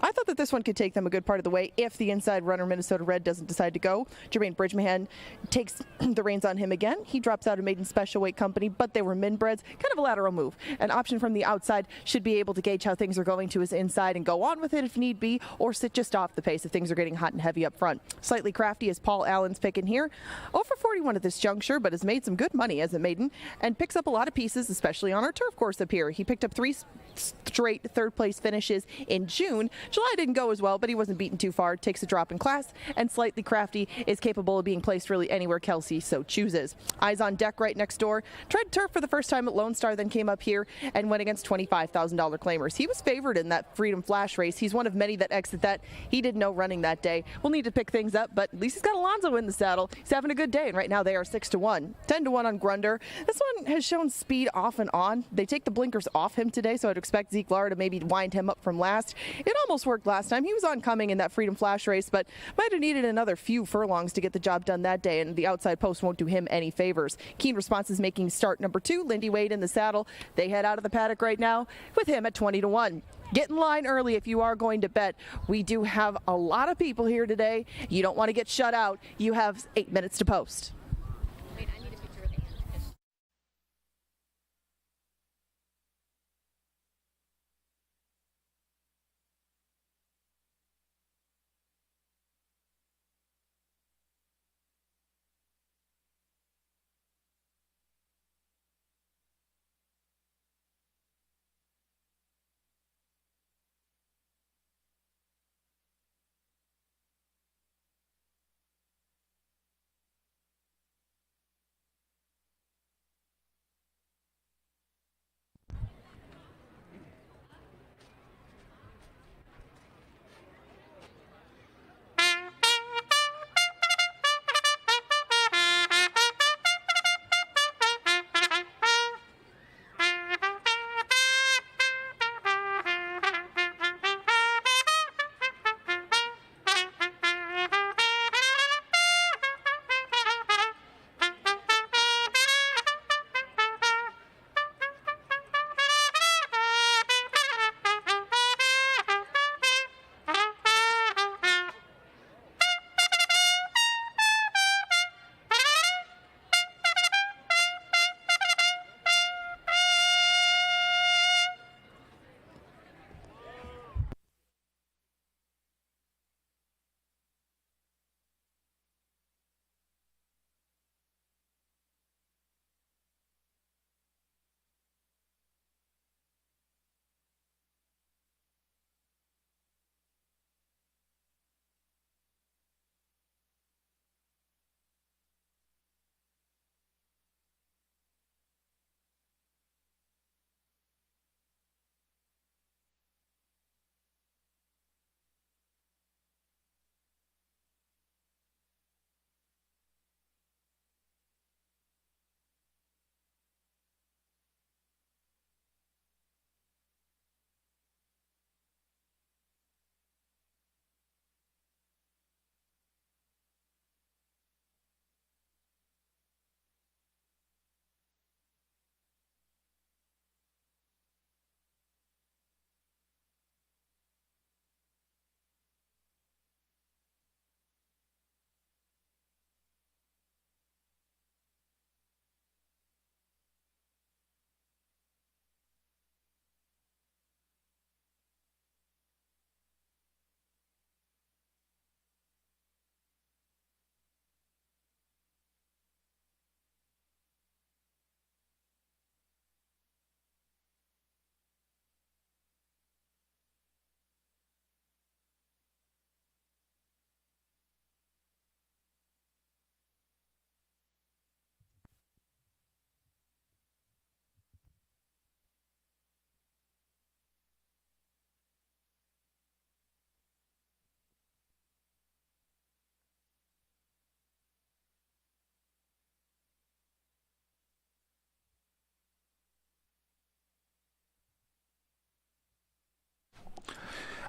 S4: I thought that this one could take them a good part of the way if the inside runner Minnesota Red doesn't decide to go. Jermaine Bridgman takes the reins on him again. He drops out of Maiden Special Weight Company, but they were Minbreds. Kind of a lateral move. An option from the outside should be able to gauge how things are going to his inside and go on with it if need be, or sit just off the pace if things are getting hot and heavy up front. Slightly Crafty is Paul Allen's pick in here. 0-for-41 at this juncture, but has made some good money as a maiden and picks up a lot of pieces, especially on our turf course up here. He picked up 3 straight 3rd place finishes in June. July didn't go as well, but he wasn't beaten too far. Takes a drop in class, and Slightly Crafty is capable of being placed really anywhere Kelsey so chooses. Eyes on deck right next door. Tried turf for the first time at Lone Star, then came up here and went against $25,000 claimers. He was favored in that Freedom Flash race. He's one of many that exit that. He didn't know running that day. We'll need to pick things up, but at least he's got Alonso in the saddle. He's having a good day, and right now they are 6-1. 10-1 on Grunder. This one has shown speed off and on. They take the blinkers off him today, so I'd expect Zeke Lara to maybe wind him up from last. It almost worked last time. He was oncoming in that Freedom Flash race, but might have needed another few furlongs to get the job done that day, and the outside post won't do him any favors. Keen Response is making start number 2. Lindy Wade in the saddle. They head out of the paddock right now with him at 20-1. Get in line early if you are going to bet. We do have a lot of people here today. You don't want to get shut out. You have 8 minutes to post.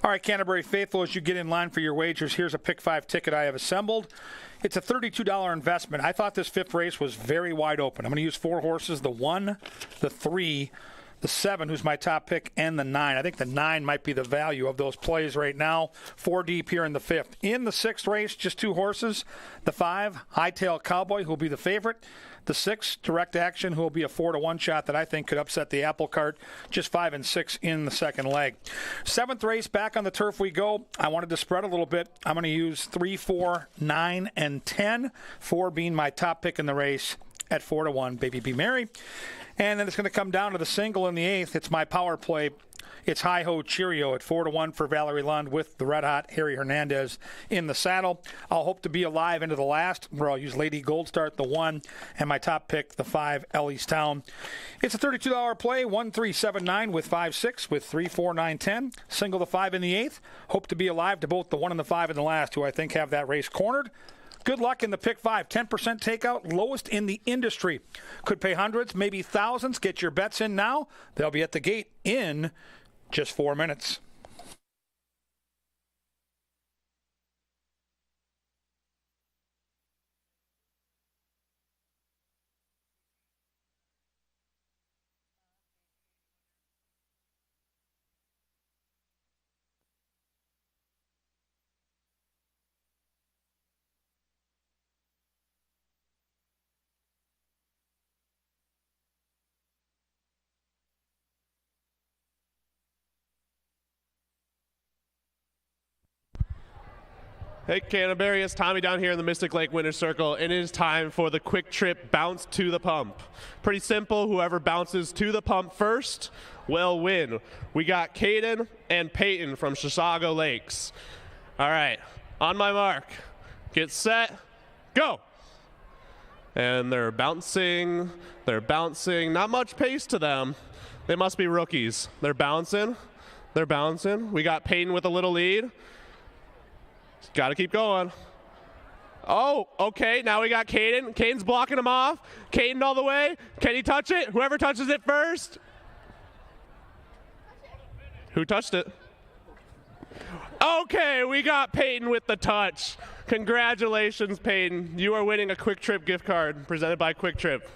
S1: All right, Canterbury faithful, as you get in line for your wagers, here's a Pick 5 ticket I have assembled. It's a $32 investment. I thought this fifth race was very wide open. I'm going to use 4 horses, the 1, the 3, the 7, who's my top pick, and the 9. I think the 9 might be the value of those plays right now. 4 deep here in the 5th. In the 6th race, just 2 horses. The 5, Hightail Cowboy, who will be the favorite. The 6, Direct Action, who will be a 4-1 shot that I think could upset the apple cart. Just 5 and 6 in the second leg. 7th race, back on the turf we go. I wanted to spread a little bit. I'm going to use 3, 4, 9, and 10. 4 being my top pick in the race at 4-1, Baby Be Merry. And then it's going to come down to the single in the 8th. It's my power play. It's Hi-Ho Cheerio at 4-1 for Valerie Lund with the red-hot Harry Hernandez in the saddle. I'll hope to be alive into the last, where I'll use Lady Goldstart, the 1, and my top pick, the 5, Elliestown. It's a $32 play, 1-3-7-9 with 5-6 with 3, 4, 9, 10. Single the 5 in the 8th. Hope to be alive to both the 1 and the 5 in the last, who I think have that race cornered. Good luck in the Pick 5. 10% takeout, lowest in the industry. Could pay hundreds, maybe thousands. Get your bets in now. They'll be at the gate in just 4 minutes.
S5: Hey Canterbury, it's Tommy down here in the Mystic Lake Winner's Circle, and it is time for the quick trip bounce to the pump. Pretty simple, whoever bounces to the pump first will win. We got Caden and Peyton from Chisago Lakes. All right, on my mark, get set, go. And they're bouncing, not much pace to them. They must be rookies. They're bouncing. We got Peyton with a little lead. Got to keep going. Oh, okay, now we got Caden. Caden's blocking him off. Caden all the way. Can he touch it? Whoever touches it first. Who touched it? Okay, we got Peyton with the touch. Congratulations, Peyton. You are winning a Quick Trip gift card presented by Quick Trip.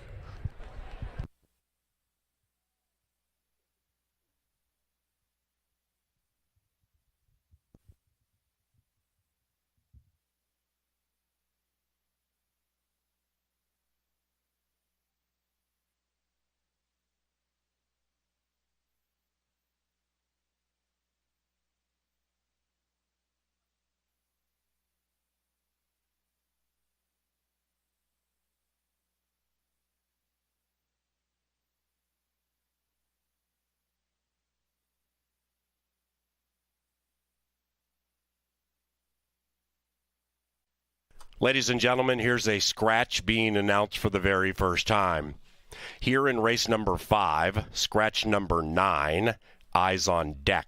S6: Ladies and gentlemen, here's a scratch being announced for the very first time. Here in race number 5, scratch number 9, Eyes on Deck.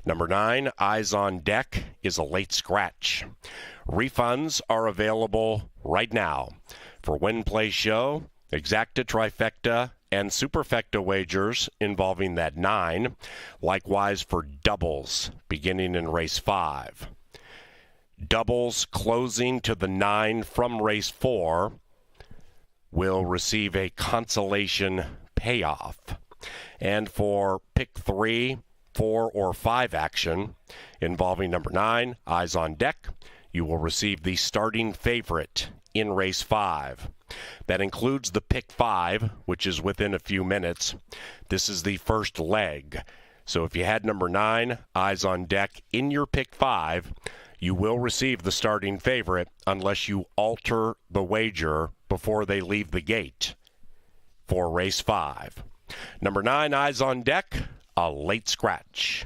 S6: Number 9, Eyes on Deck, is a late scratch. Refunds are available right now for Win Play Show, Exacta Trifecta, and Superfecta wagers involving that 9. Likewise for doubles beginning in race 5. Doubles closing to the 9 from race 4 will receive a consolation payoff. And for pick 3, 4, or 5 action involving number 9, Eyes on Deck, you will receive the starting favorite in race 5. That includes the pick 5, which is within a few minutes. This is the first leg. So if you had number 9, Eyes on Deck, in your pick 5, you will receive the starting favorite unless you alter the wager before they leave the gate for race 5. Number 9, Eyes on Deck, a late scratch.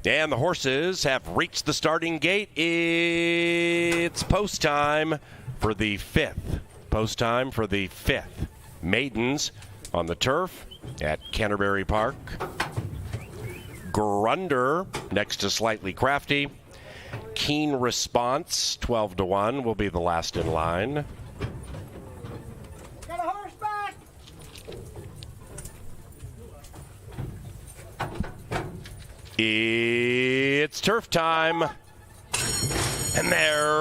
S6: And the horses have reached the starting gate. It's post time for the fifth. Post time for the fifth. Maidens on the turf at Canterbury Park. Grunder next to Slightly Crafty. Keen Response, 12-1, will be the last in line.
S3: Got a horse back!
S6: It's turf time. And they're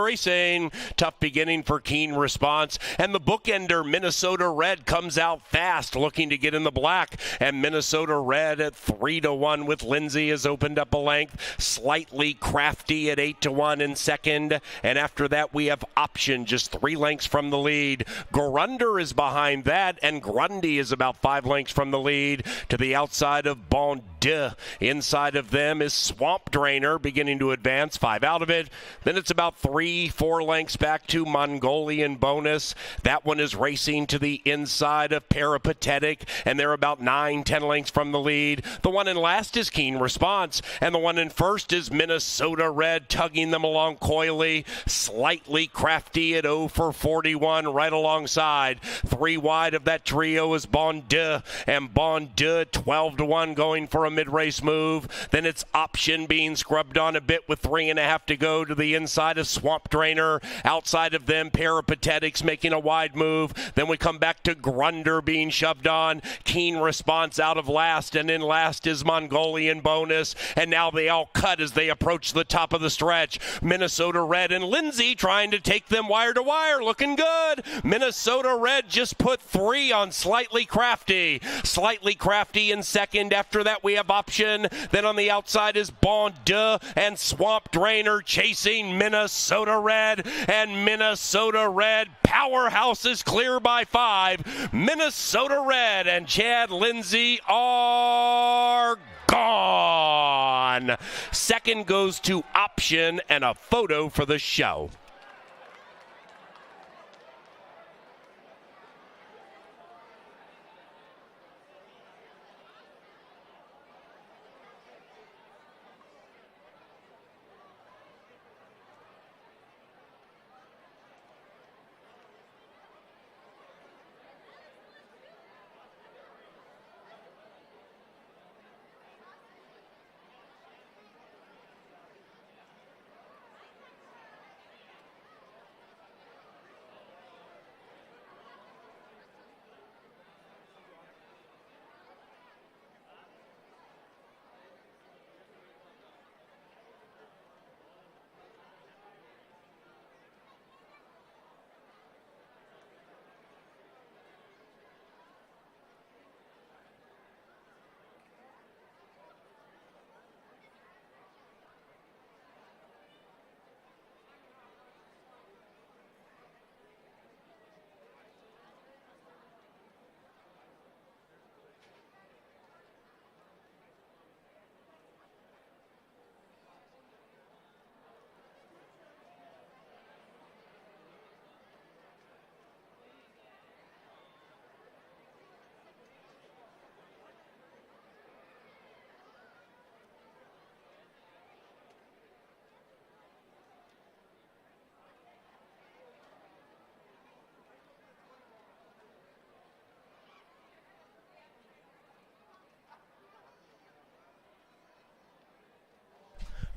S6: racing. Tough beginning for Keen Response. And the bookender, Minnesota Red, comes out fast, looking to get in the black. And Minnesota Red at 3-1 with Lindsay has opened up a length. Slightly Crafty at 8-1 in second. And after that, we have Option, just 3 lengths from the lead. Grunder is behind that, and Grundy is about 5 lengths from the lead. To the outside of Bon Dieu. Inside of them is Swamp Drainer, beginning to advance, 5 out of it. Then it's about 3-4 lengths back to Mongolian Bonus. That one is racing to the inside of Peripatetic, and they're about 9-10 lengths from the lead. The one in last is Keen Response, and the one in first is Minnesota Red, tugging them along coyly. Slightly Crafty at 0 for 41 right alongside. 3 wide of that trio is Bon Dieu, and Bon Dieu 12-1 going for a mid-race move. Then it's Option being scrubbed on a bit with 3.5 to go to the inside of Swamp Drainer. Outside of them, Peripatetics making a wide move. Then we come back to Grunder being shoved on. Keen Response out of last, and in last is Mongolian Bonus. And now they all cut as they approach the top of the stretch. Minnesota Red and Lindsay trying to take them wire to wire, looking good. Minnesota Red just put 3 on Slightly Crafty. Slightly Crafty in second. After that, we have Option. Then on the outside is Bon Dieu and Swamp Drainer chasing Minnesota Red. And Minnesota Red powerhouse is clear by 5. Minnesota Red and Chad Lindsay are gone. Second goes to Option, and a photo for the show.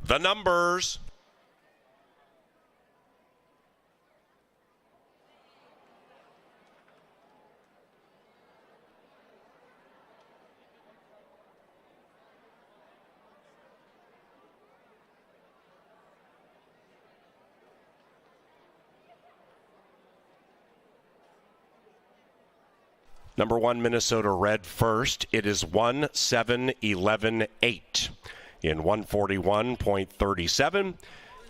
S6: The numbers. Number 1, Minnesota Red first. It is 1-7-11-8 in 141.37,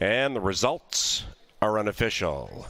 S6: and the results are unofficial.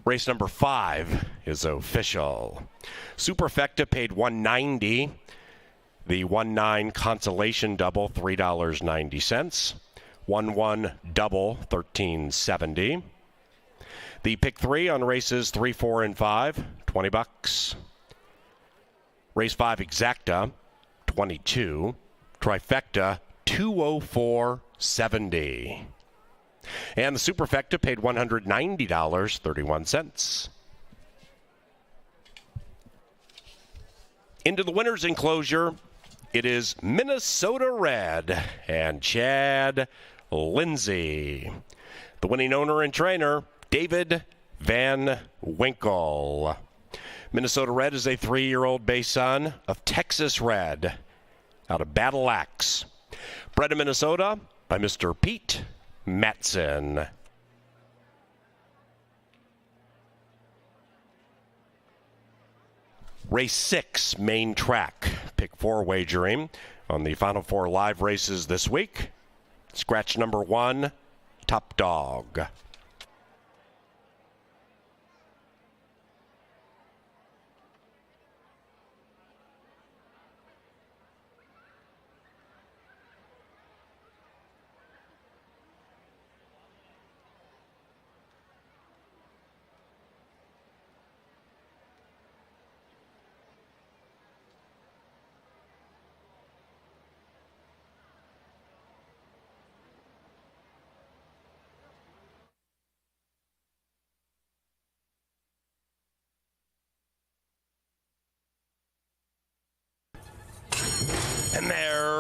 S6: Race number 5 is official. Superfecta paid $190. The 1-9 consolation double, $3.90. 1-1 double, $13.70. The pick 3 on races 3, 4, and 5, $20. Race 5 exacta, $22. Trifecta, $204.70. And the superfecta paid $190.31. Into the winner's enclosure, it is Minnesota Red and Chad Lindsay. The winning owner and trainer, David Van Winkle. Minnesota Red is a 3-year-old based son of Texas Red out of Battle Axe. Bred in Minnesota by Mr. Pete Matson. Race 6, main track. Pick 4 wagering on the final 4 live races this week. Scratch number 1, Top Dog. And they're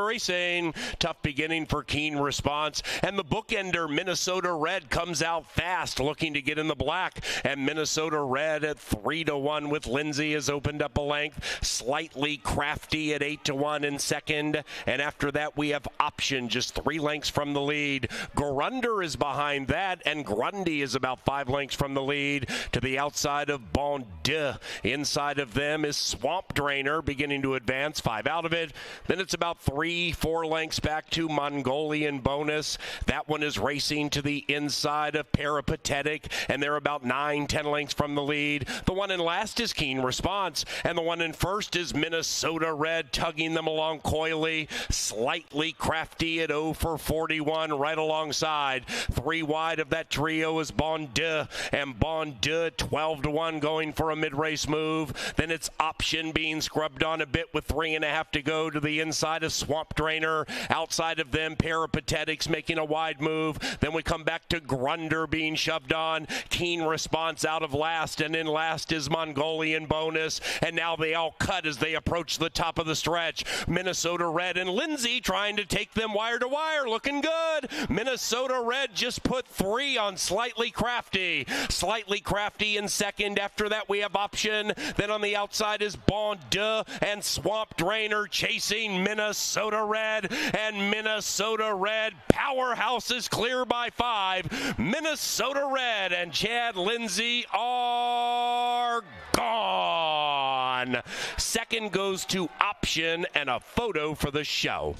S6: racing. Tough beginning for Keen Response. And the bookender, Minnesota Red, comes out fast, looking to get in the black. And Minnesota Red at 3-1 with Lindsay has opened up a length. Slightly Crafty at 8-1 in second. And after that, we have Option, just 3 lengths from the lead. Grunder is behind that, and Grundy is about 5 lengths from the lead. To the outside of Bon Dieu. Inside of them is Swamp Drainer, beginning to advance, 5 out of it. Then it's about 3-4 lengths back to Mongolian Bonus. That one is racing to the inside of Peripatetic, and they're about 9-10 lengths from the lead. The one in last is Keen Response, and the one in first is Minnesota Red, tugging them along coyly. Slightly Crafty at 0 for 41 right alongside. 3 wide of that trio is Bon Dieu, and Bon Dieu 12-1 going for a mid-race move. Then it's Option being scrubbed on a bit with 3.5 to go to the inside of Swamp Drainer. Outside of them, Peripatetics making a wide move. Then we come back to Grunder being shoved on. Keen Response out of last, and in last is Mongolian Bonus. And now they all cut as they approach the top of the stretch. Minnesota Red and Lindsay trying to take them wire to wire, looking good. Minnesota Red just put 3 on Slightly Crafty. Slightly Crafty in second. After that, we have Option. Then on the outside is Bon Dieu and Swamp Drainer chasing Minnesota Red. And Minnesota Red, powerhouse is clear by 5. Minnesota Red and Chad Lindsay are gone. Second goes to Option, and a photo for the show.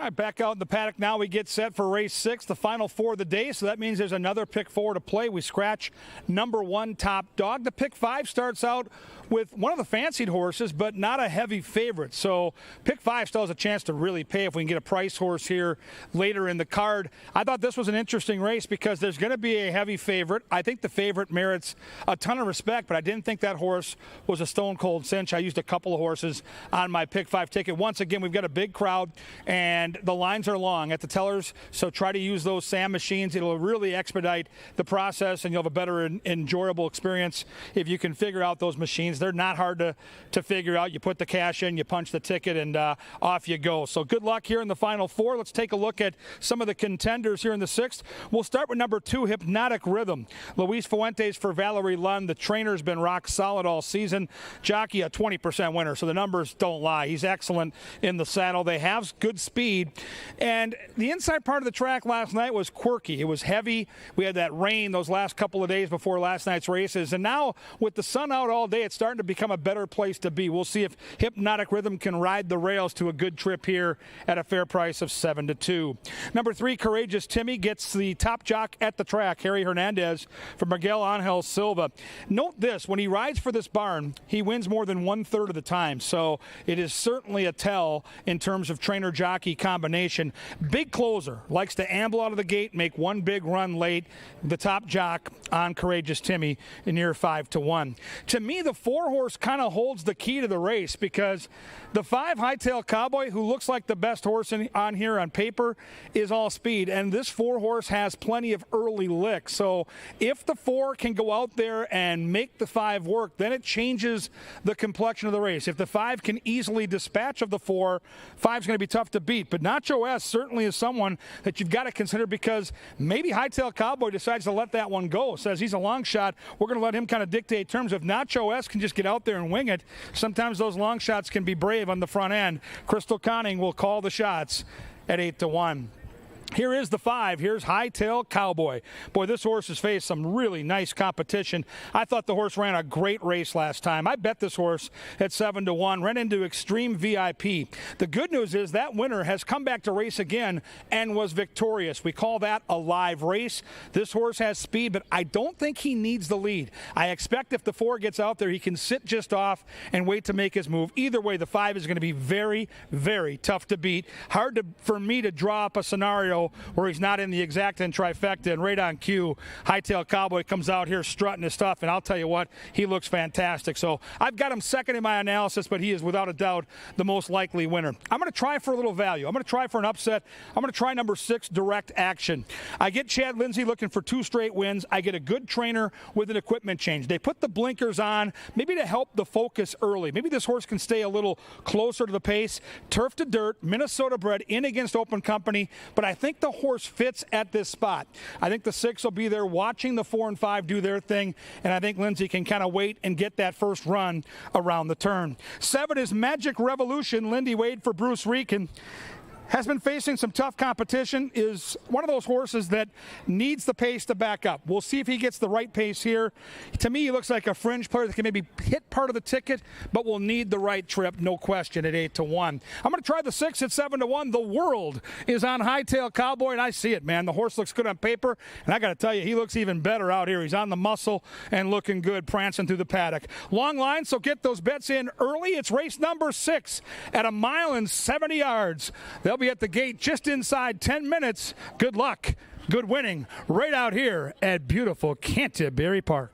S1: All right, back out in the paddock now. We get set for race 6, the final 4 of the day. So that means there's another pick 4 to play. We scratch number 1 top dog. The pick 5 starts out with one of the fancied horses, but not a heavy favorite. So pick 5 still has a chance to really pay if we can get a price horse here later in the card. I thought this was an interesting race because there's going to be a heavy favorite. I think the favorite merits a ton of respect, but I didn't think that horse was a stone cold cinch. I used a couple of horses on my pick 5 ticket. Once again, we've got a big crowd, and the lines are long at the tellers, so try to use those SAM machines. It'll really expedite the process, and you'll have a better enjoyable experience if you can figure out those machines. They're not hard to figure out. You put the cash in, you punch the ticket, and off you go. So good luck here in the final 4. Let's take a look at some of the contenders here in the 6th. We'll start with number 2, Hypnotic Rhythm. Luis Fuentes for Valerie Lund. The trainer's been rock solid all season. Jockey a 20% winner, so the numbers don't lie. He's excellent in the saddle. They have good speed. And the inside part of the track last night was quirky. It was heavy. We had that rain those last couple of days before last night's races. And now with the sun out all day, it's starting to become a better place to be. We'll see if Hypnotic Rhythm can ride the rails to a good trip here at a fair price of 7-2. Number 3, Courageous Timmy gets the top jock at the track, Harry Hernandez from Miguel Angel Silva. Note this, when he rides for this barn, he wins more than 1/3 of the time. So it is certainly a tell in terms of trainer-jockey combination. Big closer, likes to amble out of the gate, make one big run late. The top jock on Courageous Timmy near 5-1. To me, the 4-horse kind of holds the key to the race because the 5 Hightail Cowboy, who looks like the best horse on here on paper, is all speed. And this 4-horse has plenty of early licks. So if the 4 can go out there and make the 5 work, then it changes the complexion of the race. If the 5 can easily dispatch of the 4, 5's going to be tough to beat. But Nacho S certainly is someone that you've got to consider because maybe Hightail Cowboy decides to let that one go. Says he's a long shot. We're going to let him kind of dictate terms. If Nacho S can just get out there and wing it, sometimes those long shots can be brave on the front end. Crystal Conning will call the shots at 8-1. Here is the 5. Here's Hightail Cowboy. Boy, this horse has faced some really nice competition. I thought the horse ran a great race last time. I bet this horse at 7-1. Ran into Extreme VIP. The good news is that winner has come back to race again and was victorious. We call that a live race. This horse has speed, but I don't think he needs the lead. I expect if the 4 gets out there, he can sit just off and wait to make his move. Either way, the 5 is going to be very, very tough to beat. Hard for me to draw up a scenario where he's not in the exact and trifecta, and right on cue, Hightail Cowboy comes out here strutting his stuff, and I'll tell you what, he looks fantastic. So I've got him second in my analysis, but he is without a doubt the most likely winner. I'm going to try for a little value. I'm going to try for an upset. I'm going to try number 6, Direct Action. I get Chad Lindsay looking for 2 straight wins. I get a good trainer with an equipment change. They put the blinkers on, maybe to help the focus early. Maybe this horse can stay a little closer to the pace. Turf to dirt, Minnesota bred, in against open company, but I think the horse fits at this spot. I think the 6 will be there watching the 4 and 5 do their thing, and I think Lindsay can kind of wait and get that first run around the turn. 7 is Magic Revolution. Lindy Wade for Bruce Reekin. Has been facing some tough competition, is one of those horses that needs the pace to back up. We'll see if he gets the right pace here. To me, he looks like a fringe player that can maybe hit part of the ticket, but will need the right trip, no question, at 8-1. I'm going to try the 6 at 7-1. The world is on Hightail Cowboy, and I see it, man. The horse looks good on paper, and I got to tell you, he looks even better out here. He's on the muscle and looking good, prancing through the paddock. Long line, so get those bets in early. It's race number 6 at 1 mile and 70 yards. They'll be at the gate just inside 10 minutes. Good luck, good winning, right out here at beautiful Canterbury Park.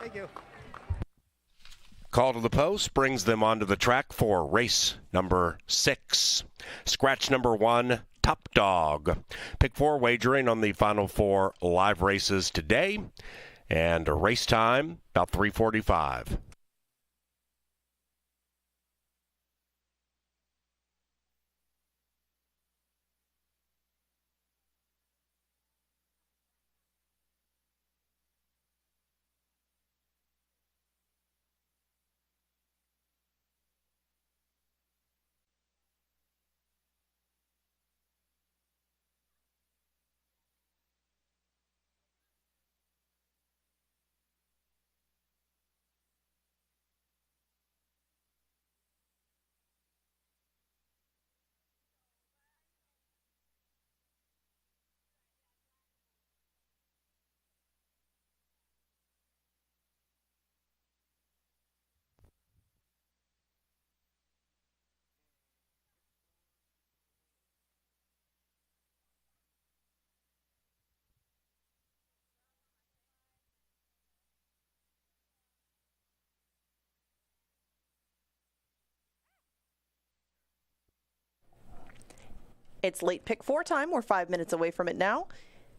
S3: Thank you.
S6: Call to the post brings them onto the track for race number 6. Scratch number 1, Top Dog. Pick 4 wagering on the final 4 live races today. And race time about 3:45.
S4: It's late pick 4 time. We're 5 minutes away from it now.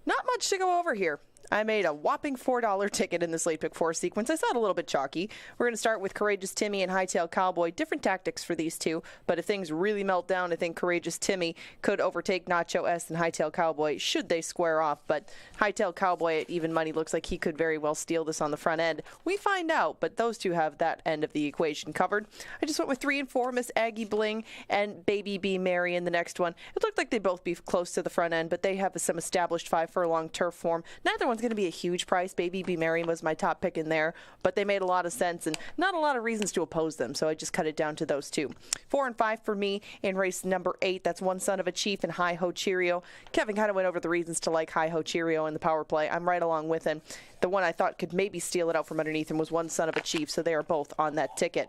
S4: Not much to go over here. I made a whopping $4 ticket in this late pick 4 sequence. I saw it a little bit chalky. We're going to start with Courageous Timmy and Hightail Cowboy. Different tactics for these two, but if things really melt down, I think Courageous Timmy could overtake Nacho S and Hightail Cowboy should they square off. But Hightail Cowboy at even money looks like he could very well steal this on the front end. We find out, but those two have that end of the equation covered. I just went with 3 and 4, Miss Aggie Bling and Baby B Mary in the next one. It looked like they'd both be close to the front end, but they have some established 5 furlong turf form. Neither one's going to be a huge price. Baby B Mary was my top pick in there, but they made a lot of sense and not a lot of reasons to oppose them, so I just cut it down to those two. 4 and 5 for me in race number 8. That's One Son of a Chief and Hi Ho Cheerio. Kevin kind of went over the reasons to like Hi Ho Cheerio in the power play. I'm right along with him. The one I thought could maybe steal it out from underneath him was One Son of a Chief, so they are both on that ticket.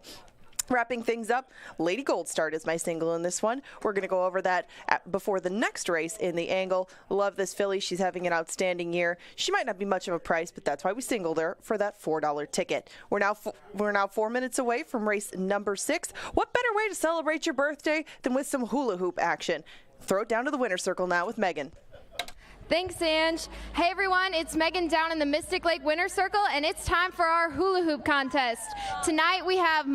S4: Wrapping things up, Lady Goldstart is my single in this one. We're going to go over that before the next race in the angle. Love this filly. She's having an outstanding year. She might not be much of a price, but that's why we singled her for that $4 ticket. We're now 4 minutes away from race number 6. What better way to celebrate your birthday than with some hula hoop action? Throw it down to the winner's circle now with Megan.
S7: Thanks, Ange. Hey, everyone, it's Megan down in the Mystic Lake Winner's Circle, and it's time for our hula hoop contest. Tonight we have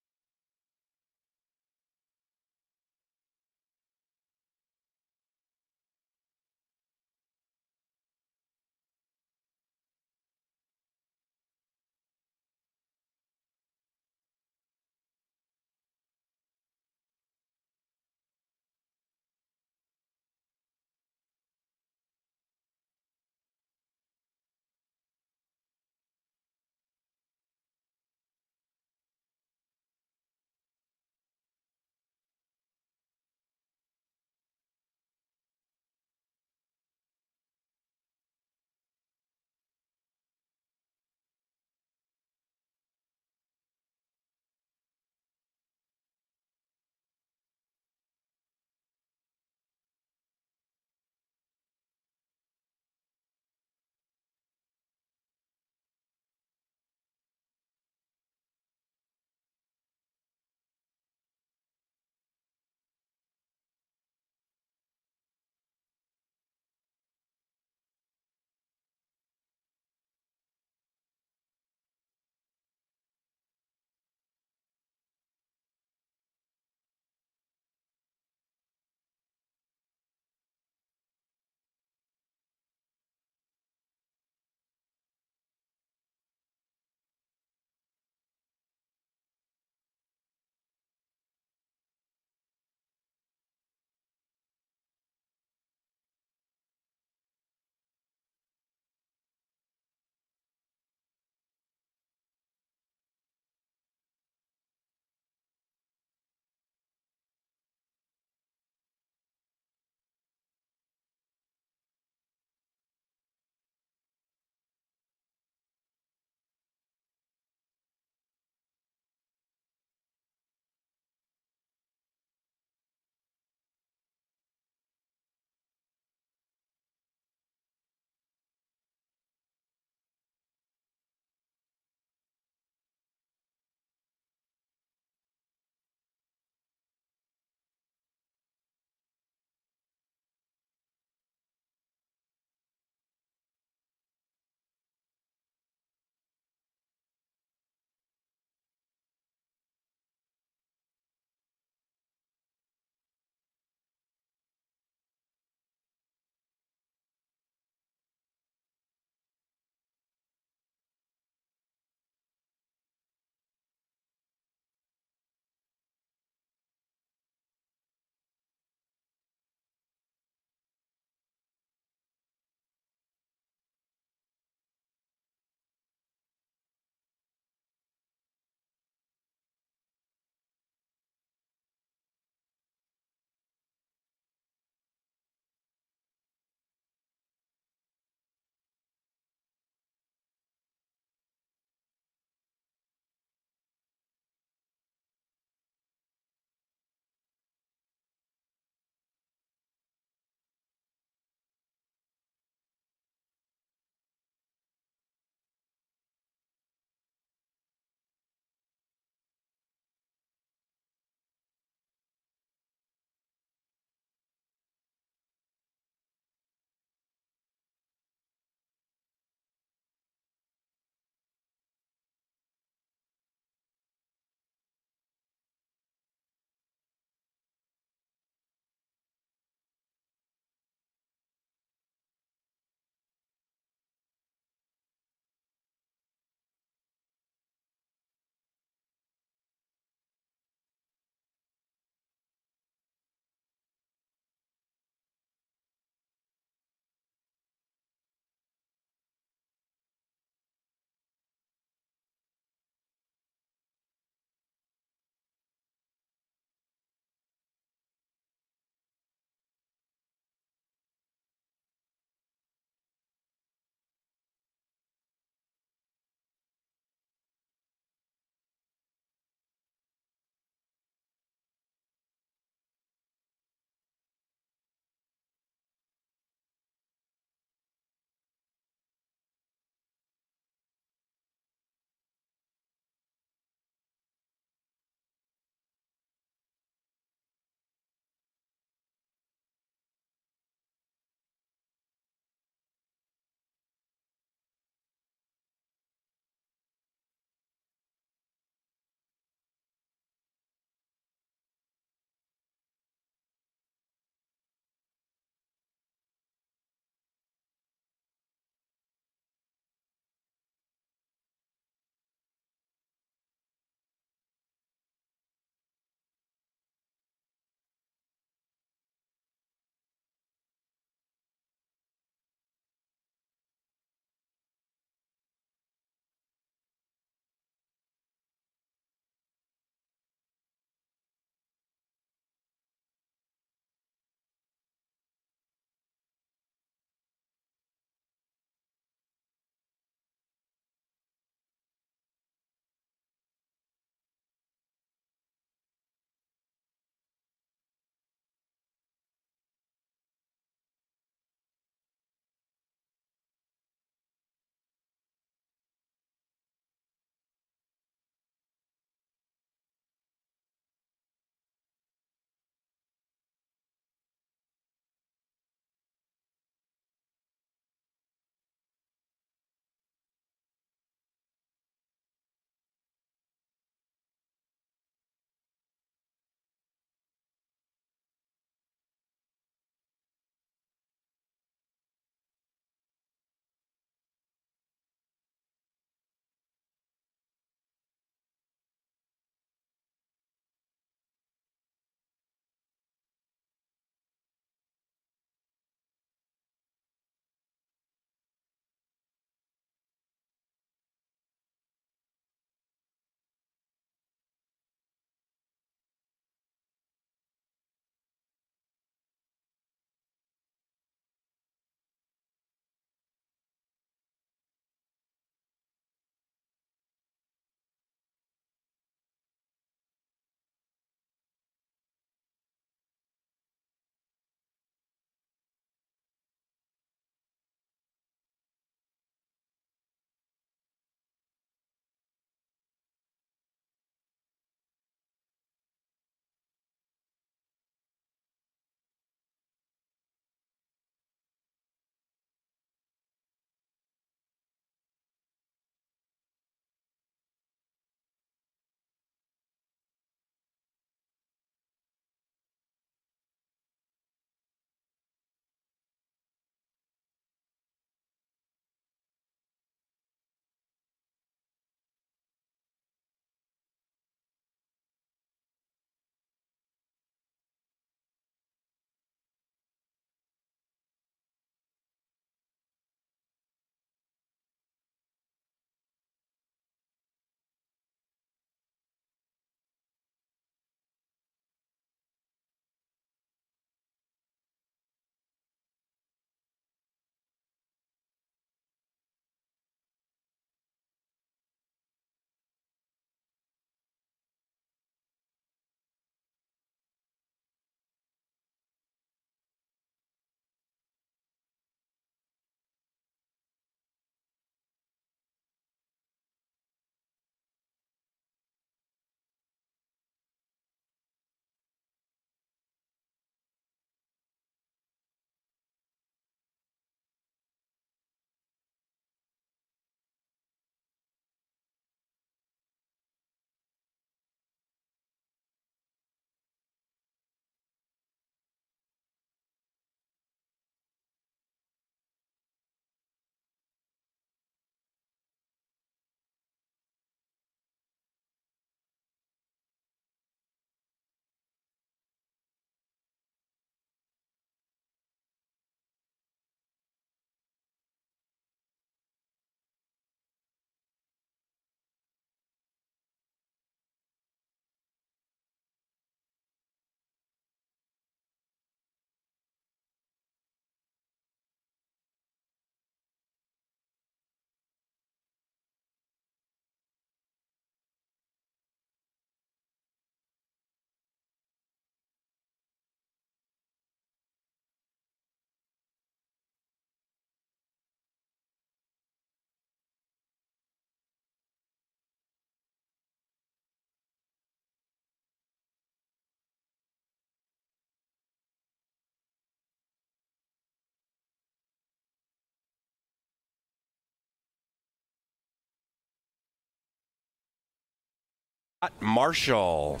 S6: Marshall.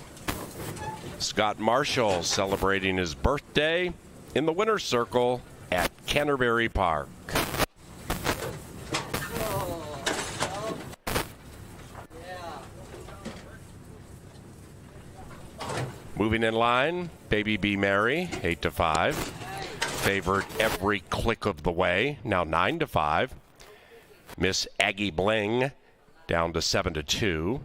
S6: Scott Marshall celebrating his birthday in the winner's circle at Canterbury Park. Moving in line, Baby Be Merry, 8-5. Favored every click of the way, now 9-5. Miss Aggie Bling down to 7-2.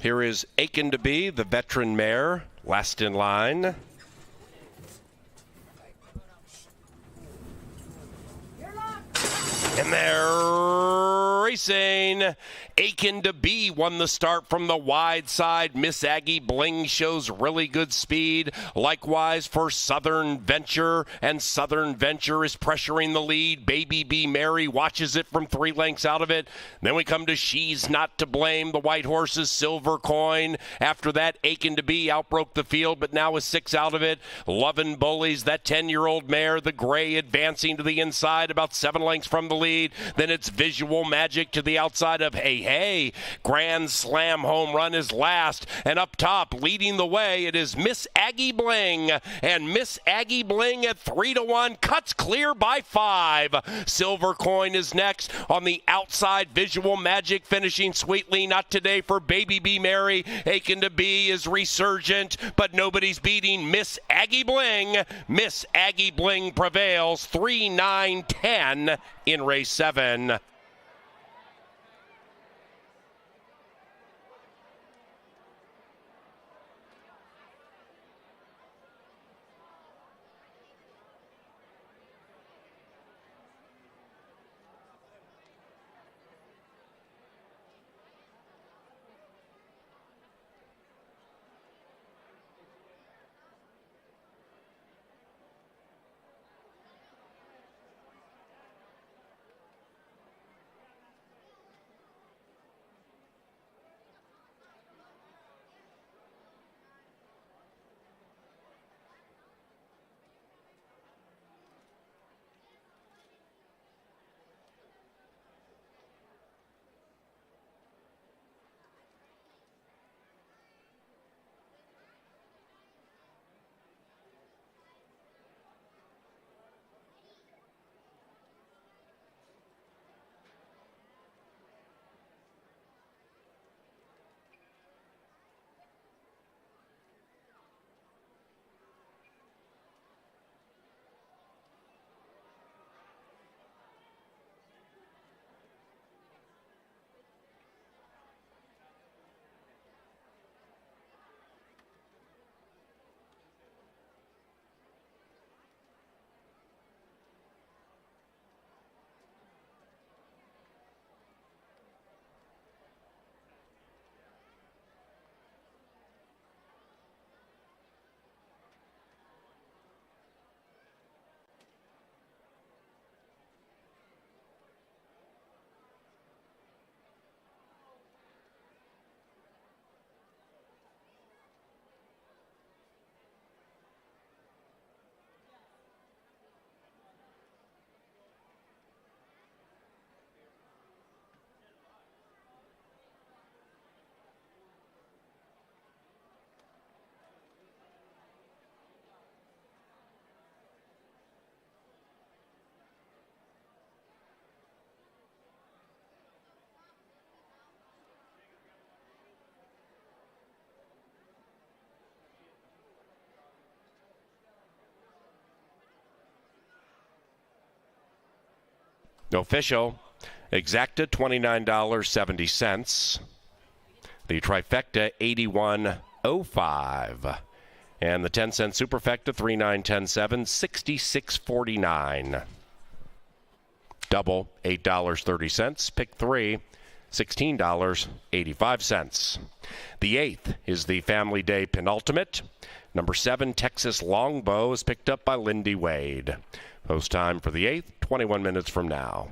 S6: Here is Aiken to Be, the veteran mare, last in line. And they're racing. Aiken to Be won the start from the wide side. Miss Aggie Bling shows really good speed. Likewise for Southern Venture, and Southern Venture is pressuring the lead. Baby Be Merry watches it from 3 lengths out of it. Then we come to She's Not to Blame. The white horse's Silver Coin. After that, Aiken to Be outbroke the field, but now is 6 out of it. Lovin' Bullies, that 10-year-old mare, the gray, advancing to the inside about 7 lengths from the lead. Then it's Visual Magic to the outside of Hey Hey. Grand Slam Home Run is last, and up top leading the way it is Miss Aggie Bling, and Miss Aggie Bling at 3-1 cuts clear by 5. Silver Coin is next on the outside. Visual Magic finishing sweetly. Not today for Baby Be Merry. Aiken to Be is resurgent, but nobody's beating Miss Aggie Bling. Miss Aggie Bling prevails 3-9-10 in race 7. Official, exacta $29.70. The trifecta, $81.05. And the 10-cent superfecta, 3-9-10-7, $66.49. Double, $8.30. Pick 3, $16.85. The 8th is the Family Day penultimate. Number 7, Texas Longbow, is picked up by Lindy Wade. Post time for the 8th, 21 minutes from now.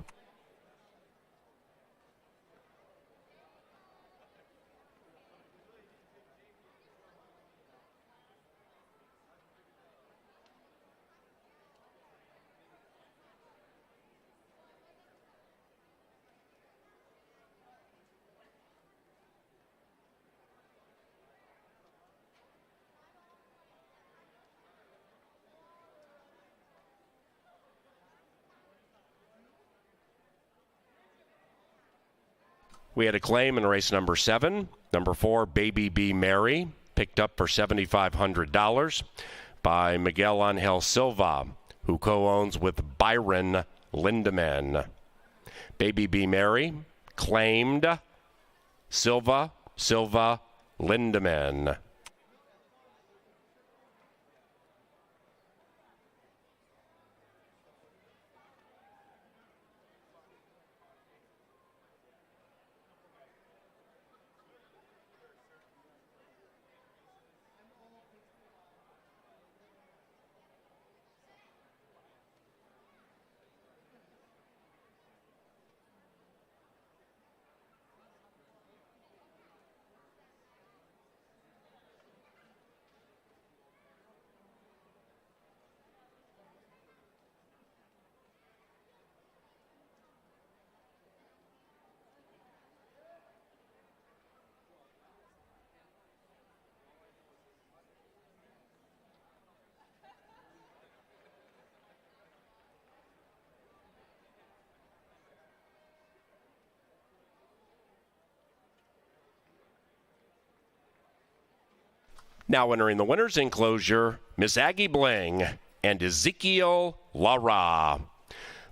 S6: We had a claim in race number 7. Number 4, Baby Be Mary, picked up for $7,500 by Miguel Angel Silva, who co-owns with Byron Lindemann. Baby Be Mary, claimed Silva, Lindemann. Now entering the winner's enclosure, Miss Aggie Bling and Ezekiel Lara.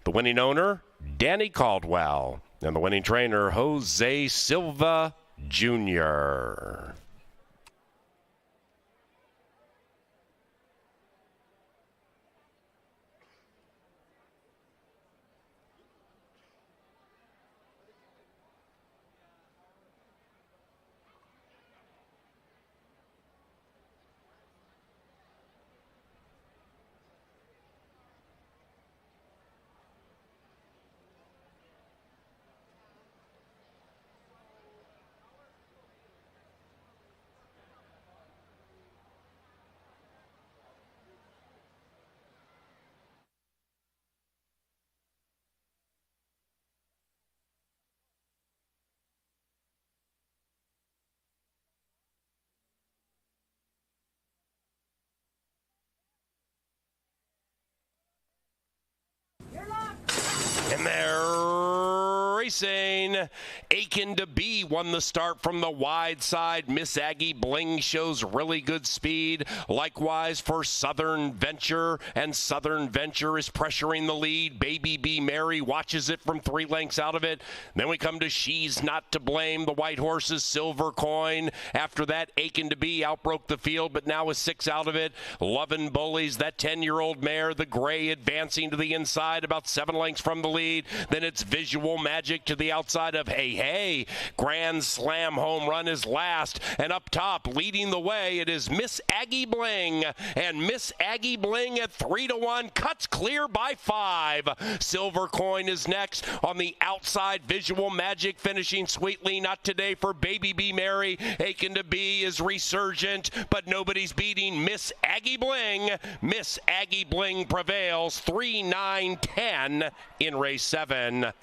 S6: The winning owner, Danny Caldwell, and the winning trainer, Jose Silva Jr. And they're racing. Aiken to B won the start from the wide side. Miss Aggie Bling shows really good speed. Likewise for Southern Venture, and Southern Venture is pressuring the lead. Baby Be Mary watches it from 3 lengths out of it. Then we come to She's Not to Blame. The white horse's Silver Coin. After that, Aiken to B outbroke the field, but now is 6 out of it. Lovin' Bullies, that 10-year-old mare, the gray, advancing to the inside about 7 lengths from the lead. Then it's Visual Magic to the outside of Hey Hey. Grand Slam Home Run is last, and up top leading the way it is Miss Aggie Bling, and Miss Aggie Bling at 3-1 cuts clear by 5. Silver Coin is next on the outside. Visual Magic finishing sweetly. Not today for Baby Be Mary. Aiken to B is resurgent, but nobody's beating Miss Aggie Bling. Miss Aggie Bling prevails 3-9-10 in race 7.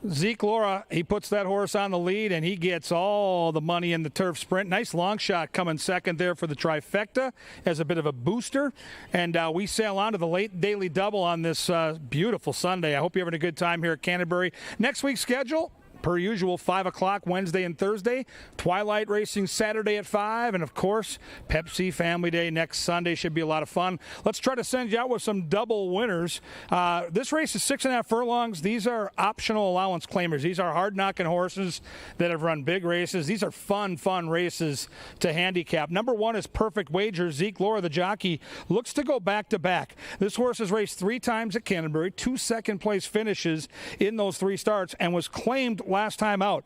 S1: Zeke Laura, he puts that horse on the lead, and he gets all the money in the turf sprint. Nice long shot coming second there for the trifecta as a bit of a booster. And we sail on to the late daily double on this beautiful Sunday. I hope you're having a good time here at Canterbury. Next week's schedule, per usual, 5 o'clock Wednesday and Thursday. Twilight racing Saturday at 5. And, of course, Pepsi Family Day next Sunday. Should be a lot of fun. Let's try to send you out with some double winners. This race is 6.5 furlongs. These are optional allowance claimers. These are hard-knocking horses that have run big races. These are fun races to handicap. Number 1 is Perfect Wager. Zeke Laura, the jockey, looks to go back-to-back. This horse has raced 3 times at Canterbury, 2 second-place finishes in those 3 starts, and was claimed last time out.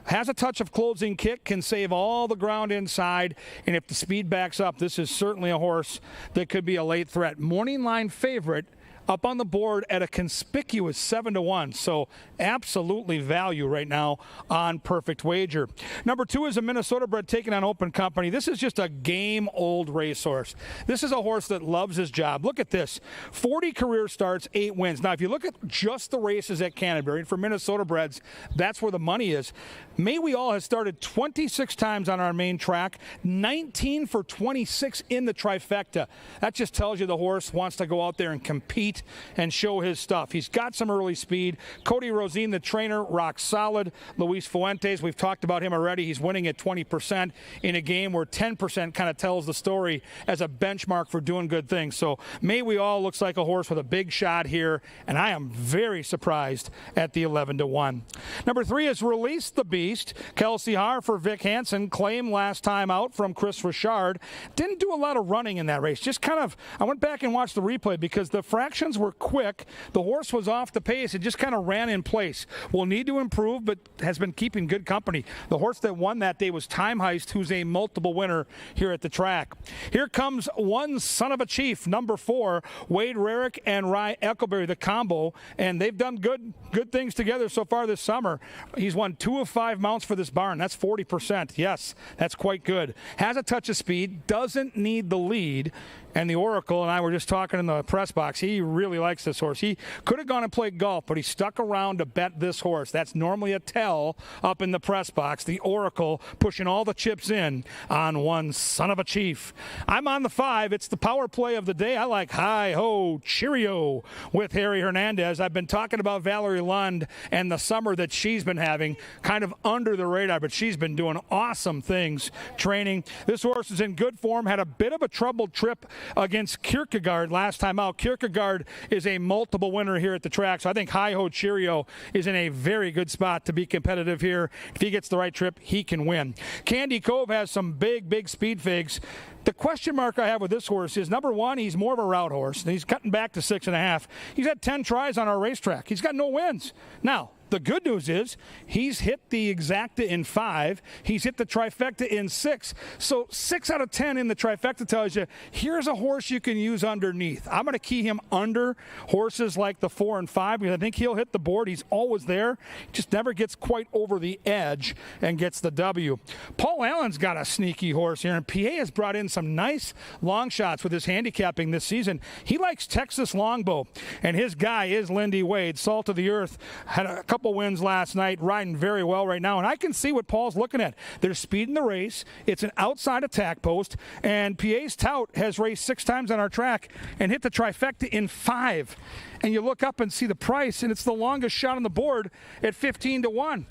S1: Has a touch of closing kick, can save all the ground inside, and if the speed backs up, this is certainly a horse that could be a late threat. Morning line favorite up on the board at a conspicuous 7-1. So absolutely value right now on Perfect Wager. Number 2 is a Minnesota bred taking on Open Company. This is just a game-old racehorse. This is a horse that loves his job. Look at this. 40 career starts, 8 wins. Now, if you look at just the races at Canterbury, and for Minnesota breds, that's where the money is. May We All has started 26 times on our main track, 19 for 26 in the trifecta. That just tells you the horse wants to go out there and compete and show his stuff. He's got some early speed. Cody Rosine, the trainer, rock solid. Luis Fuentes, we've talked about him already. He's winning at 20% in a game where 10% kind of tells the story as a benchmark for doing good things. So May We All looks like a horse with a big shot here, and I am very surprised at the 11-1. Number 3 is Release the Beast. Kelsey Haar for Vic Hansen, claim last time out from Chris Richard. Didn't do a lot of running in that race. Just kind of, I went back and watched the replay because the fractions were quick. The horse was off the pace. It just kind of ran in place. Will need to improve, but has been keeping good company. The horse that won that day was Time Heist, who's a multiple winner here at the track. Here comes One Son of a Chief, number 4, Wade Rarick and Rye Eckleberry, the combo, and they've done good things together so far this summer. He's won 2 of 5 mounts for this barn. That's 40%. Yes, that's quite good. Has a touch of speed, doesn't need the lead. And the Oracle and I were just talking in the press box. He really likes this horse. He could have gone and played golf, but he stuck around to bet this horse. That's normally a tell up in the press box. The Oracle pushing all the chips in on One Son of a Chief. I'm on the 5. It's the power play of the day. I like Hi Ho Cheerio with Harry Hernandez. I've been talking about Valerie Lund and the summer that she's been having, kind of under the radar, but she's been doing awesome things training. This horse is in good form, had a bit of a troubled trip against Kierkegaard last time out. Kierkegaard is a multiple winner here at the track, so I think Hi Ho Cheerio is in a very good spot to be competitive here. If he gets the right trip, he can win. Candy Cove has some big speed figs. The question mark I have with this horse is, number 1, he's more of a route horse, and he's cutting back to 6.5. He's had 10 tries on our racetrack. He's got no wins. Now, the good news is he's hit the exacta in 5. He's hit the trifecta in 6. So 6 out of 10 in the trifecta tells you here's a horse you can use underneath. I'm going to key him under horses like the 4 and 5 because I think he'll hit the board. He's always there. Just never gets quite over the edge and gets the W. Paul Allen's got a sneaky horse here, and PA has brought in some nice long shots with his handicapping this season. He likes Texas Longbow, and his guy is Lindy Wade. Salt of the earth, had a couple wins last night, riding very well right now, and I can see what Paul's looking at. There's speed in the race. It's an outside attack post, and PA's tout has raced 6 times on our track and hit the trifecta in 5. And you look up and see the price, and it's the longest shot on the board at 15-1.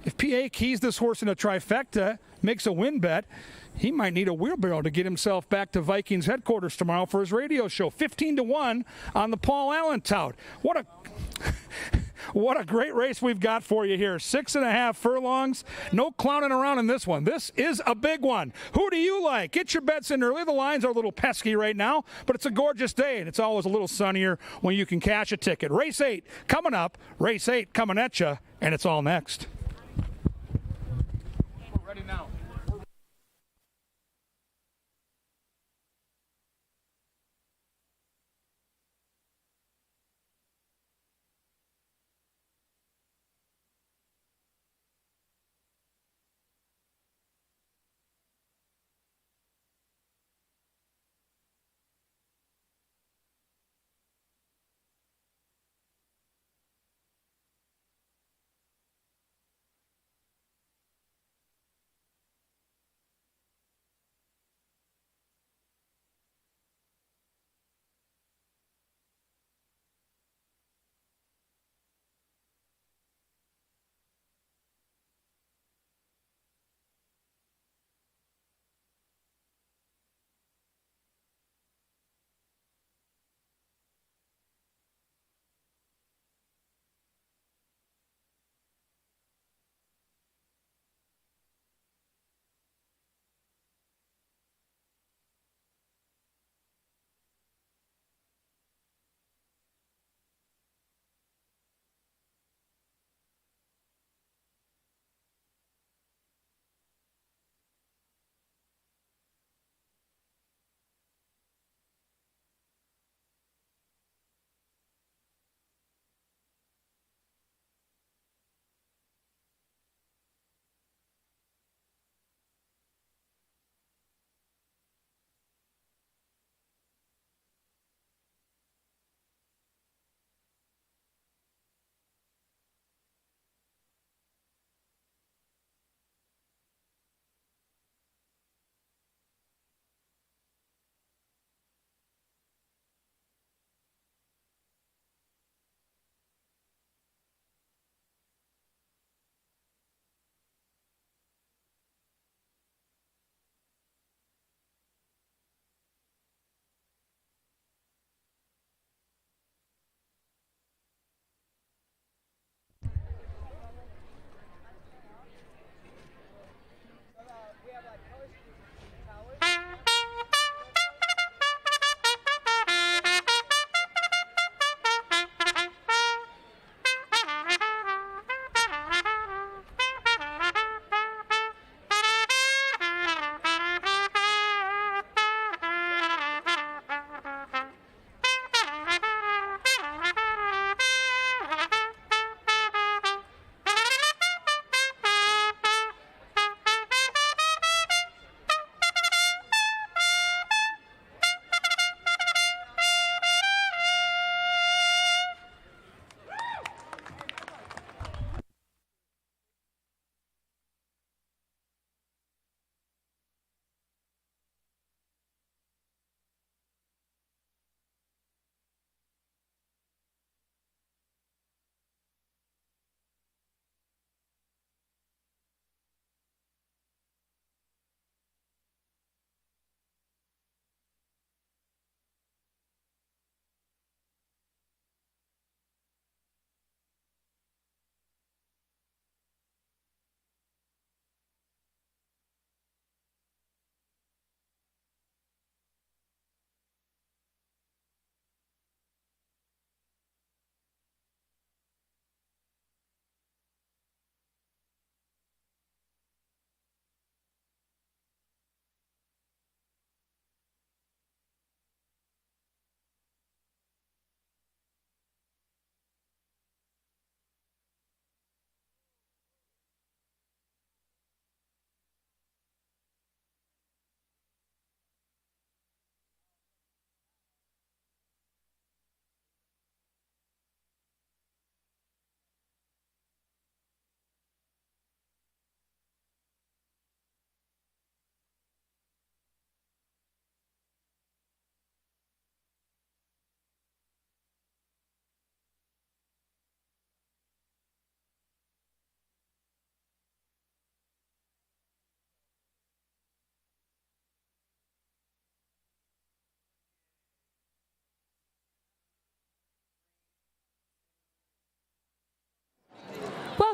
S1: If PA keys this horse in a trifecta, makes a win bet, he might need a wheelbarrow to get himself back to Vikings headquarters tomorrow for his radio show. 15-1 on the Paul Allen tout. What a great race we've got for you here. 6.5 furlongs. No clowning around in this one. This is a big one. Who do you like? Get your bets in early. The lines are a little pesky right now, but it's a gorgeous day, and it's always a little sunnier when you can cash a ticket. Race 8 coming up. Race 8 coming at you, and it's all next. We're ready now.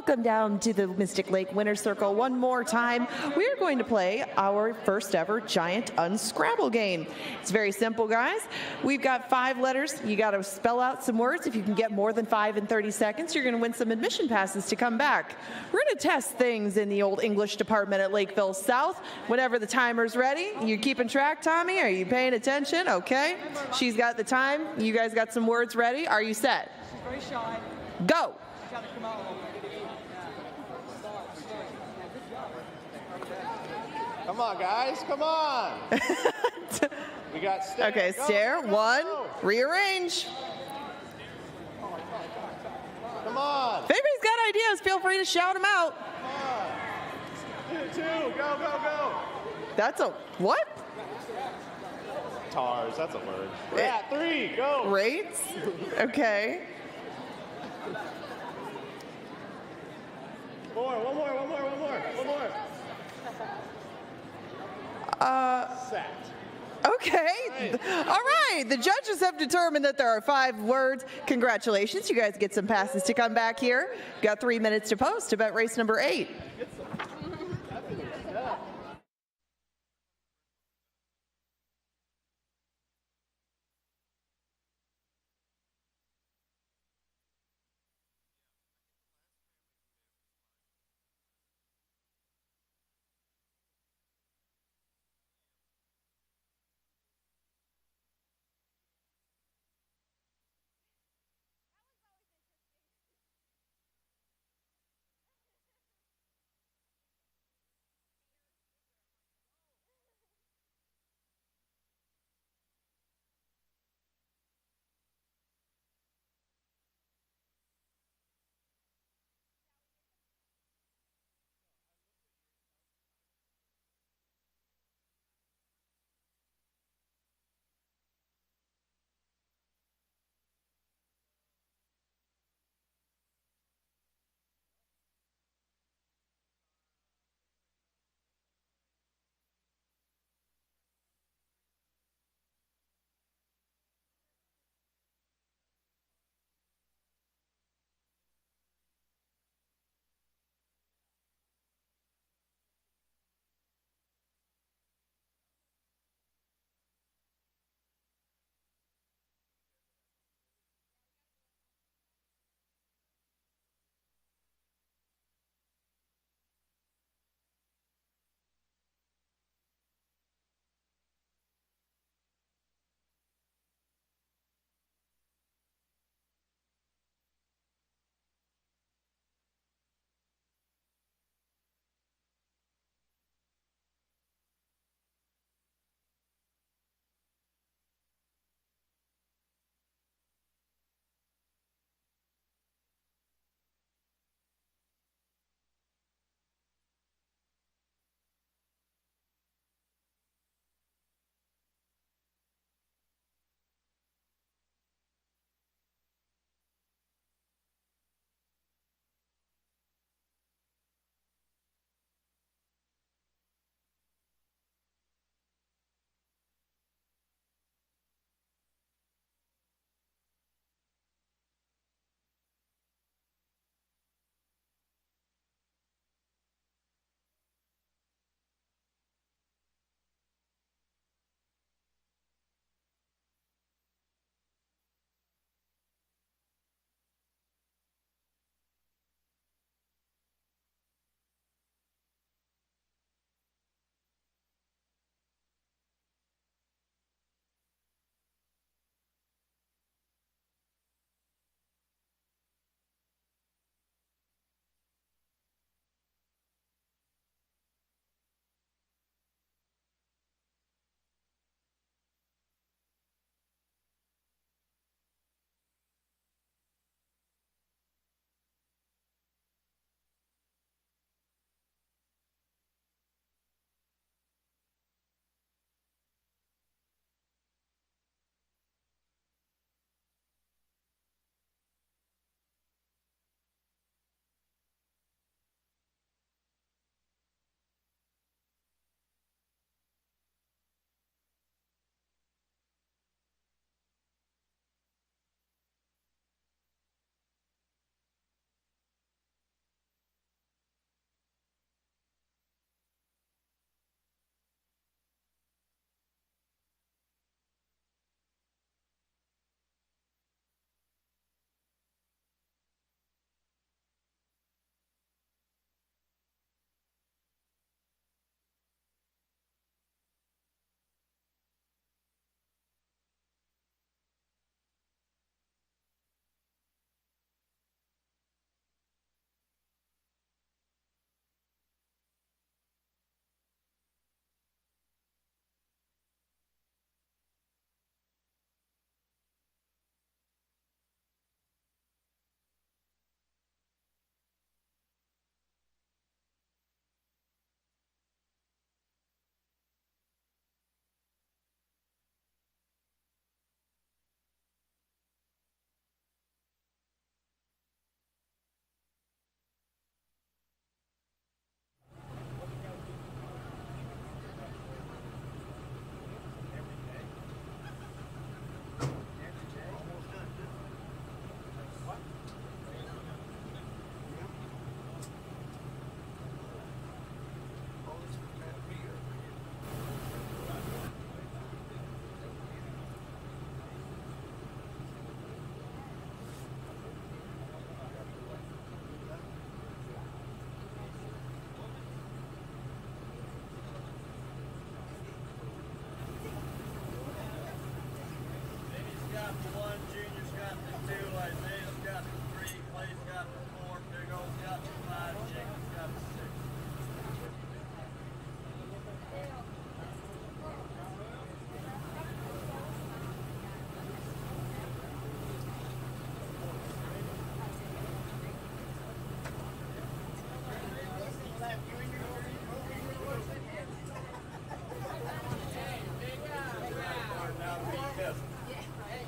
S4: Welcome down to the Mystic Lake Winner's Circle one more time. We are going to play our first ever giant unscrabble game. It's very simple, guys. We've got 5 letters. You got to spell out some words. If you can get more than 5 in 30 seconds, you're going to win some admission passes to come back. We're going to test things in the old English department at Lakeville South. Whenever the timer's ready, you keeping track, Tommy? Are you paying attention? Okay. She's got the time. You guys got some words ready. Are you set?
S3: She's very shy.
S4: Go.
S3: She's got to come out a little bit.
S5: Come on, guys. Come on. We got stare.
S4: Okay,
S5: Go,
S4: stare.
S5: go,
S4: 1.
S5: go.
S4: Rearrange.
S5: Come on.
S4: If anybody's got ideas, feel free to shout them out.
S5: Come on. 2. Go, go, go.
S4: That's a what?
S5: Tars. That's a word. We're at 3. Go.
S4: Rates? Okay.
S5: 4. One more. Set.
S4: Okay. All right. The judges have determined that there are 5 words. Congratulations. You guys get some passes to come back here. Got 3 minutes to post about race number 8.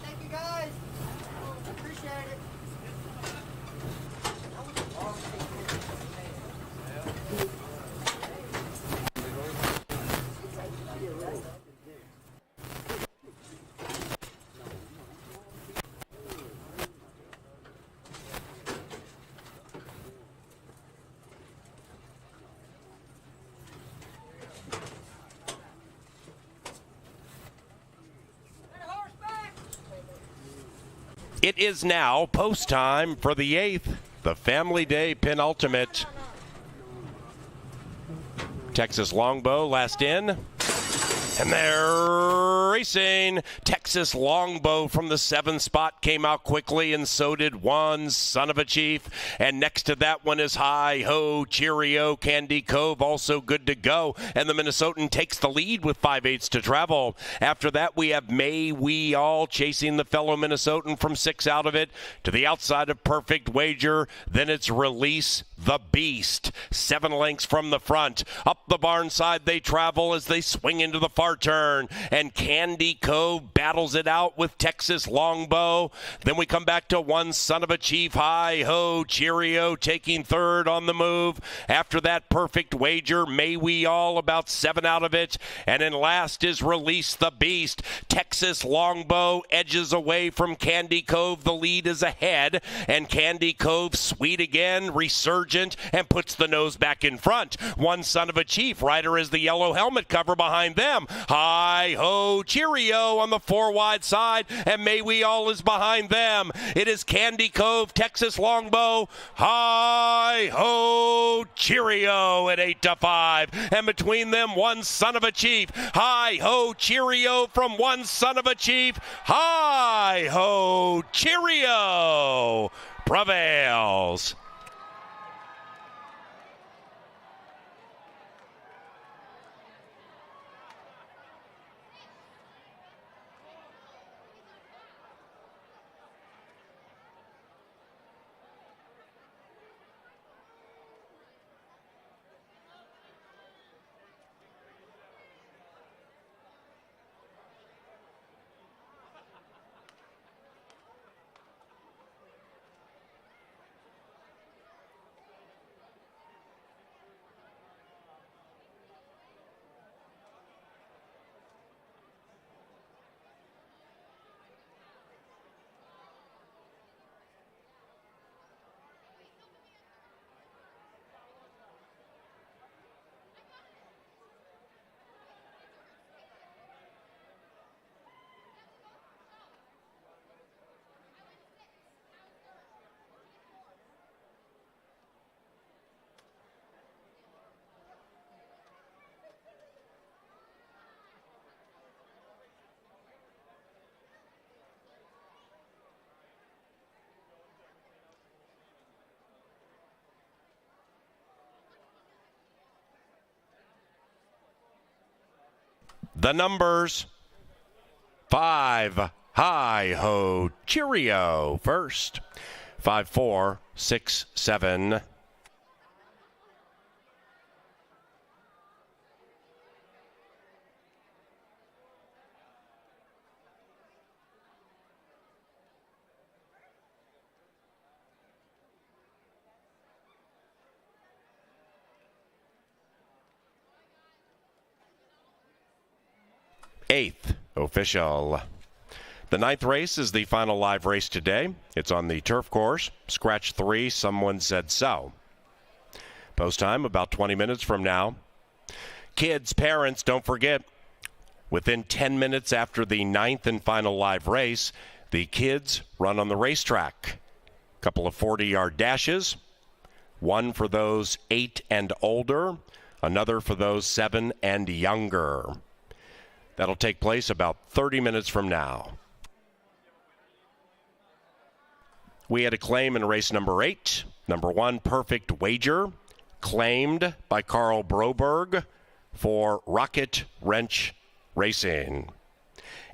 S3: Thank you guys. Appreciate it.
S6: It is now post time for the 8th, the Family Day penultimate. Texas Longbow last in. And they're racing. Texas Longbow from the 7th spot came out quickly, and so did one Son of a Chief. And next to that one is Hi Ho Cheerio. Candy Cove also good to go. And the Minnesotan takes the lead with 5/8 to travel. After that, we have May We All chasing the fellow Minnesotan from 6 out of it to the outside of Perfect Wager. Then it's Release the Beast. 7 lengths from the front. Up the barn side they travel as they swing into the far turn, and Candy Cove battles it out with Texas Longbow. Then we come back to one Son of a Chief. Hi Ho Cheerio taking 3rd on the move. After that, Perfect Wager. May We All about 7 out of it. And then last is Release the Beast. Texas Longbow edges away from Candy Cove. The lead is ahead, and Candy Cove sweet again, resurgent, and puts the nose back in front. One Son of a Chief. Rider is the yellow helmet cover behind them. Hi Ho Cheerio on the 4 wide side, and May We All is behind them. It is Candy Cove, Texas Longbow, Hi Ho Cheerio at 8-5, and between them one Son of a Chief. Hi Ho Cheerio from one Son of a Chief. Hi Ho Cheerio prevails. The numbers: 5 Hi Ho Cheerio first, 5, 4, 6, 7. Eighth official. The 9th race is the final live race today. It's on the turf course. Scratch 3, someone said so. Post time about 20 minutes from now. Kids, parents, don't forget, within 10 minutes after the 9th and final live race, the kids run on the racetrack. Couple of 40-yard dashes. One for those 8 and older, another for those 7 and younger. That'll take place about 30 minutes from now. We had a claim in race number 8. Number 1, Perfect Wager, claimed by Carl Broberg for Rocket Wrench Racing.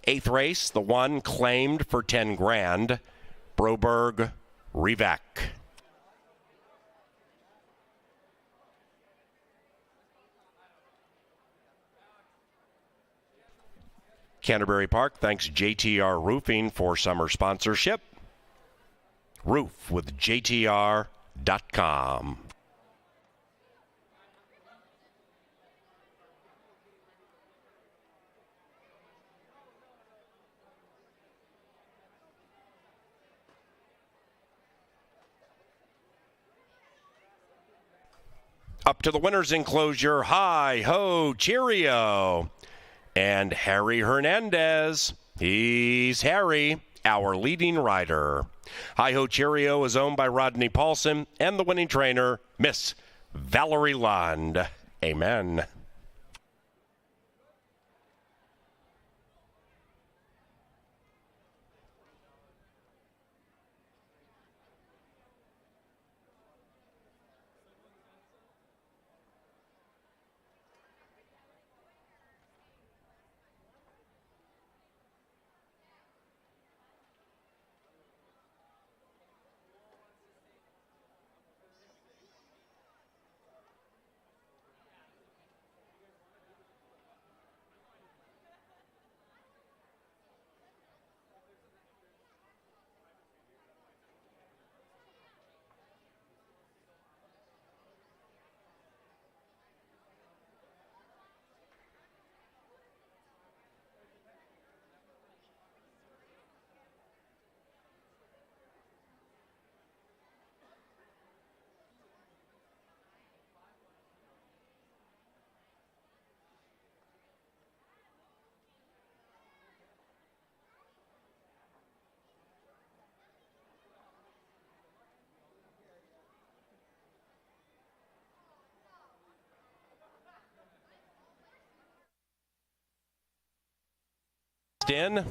S6: 8th race, the 1 claimed for 10 grand, Broberg Revac. Canterbury Park thanks JTR Roofing for summer sponsorship. Roof with JTR.com. Up to the winner's enclosure, hi ho, cheerio. And Harry Hernandez, he's Harry, our leading rider. Hi ho, cheerio is owned by Rodney Paulson and the winning trainer, Miss Valerie Lund. Amen. In.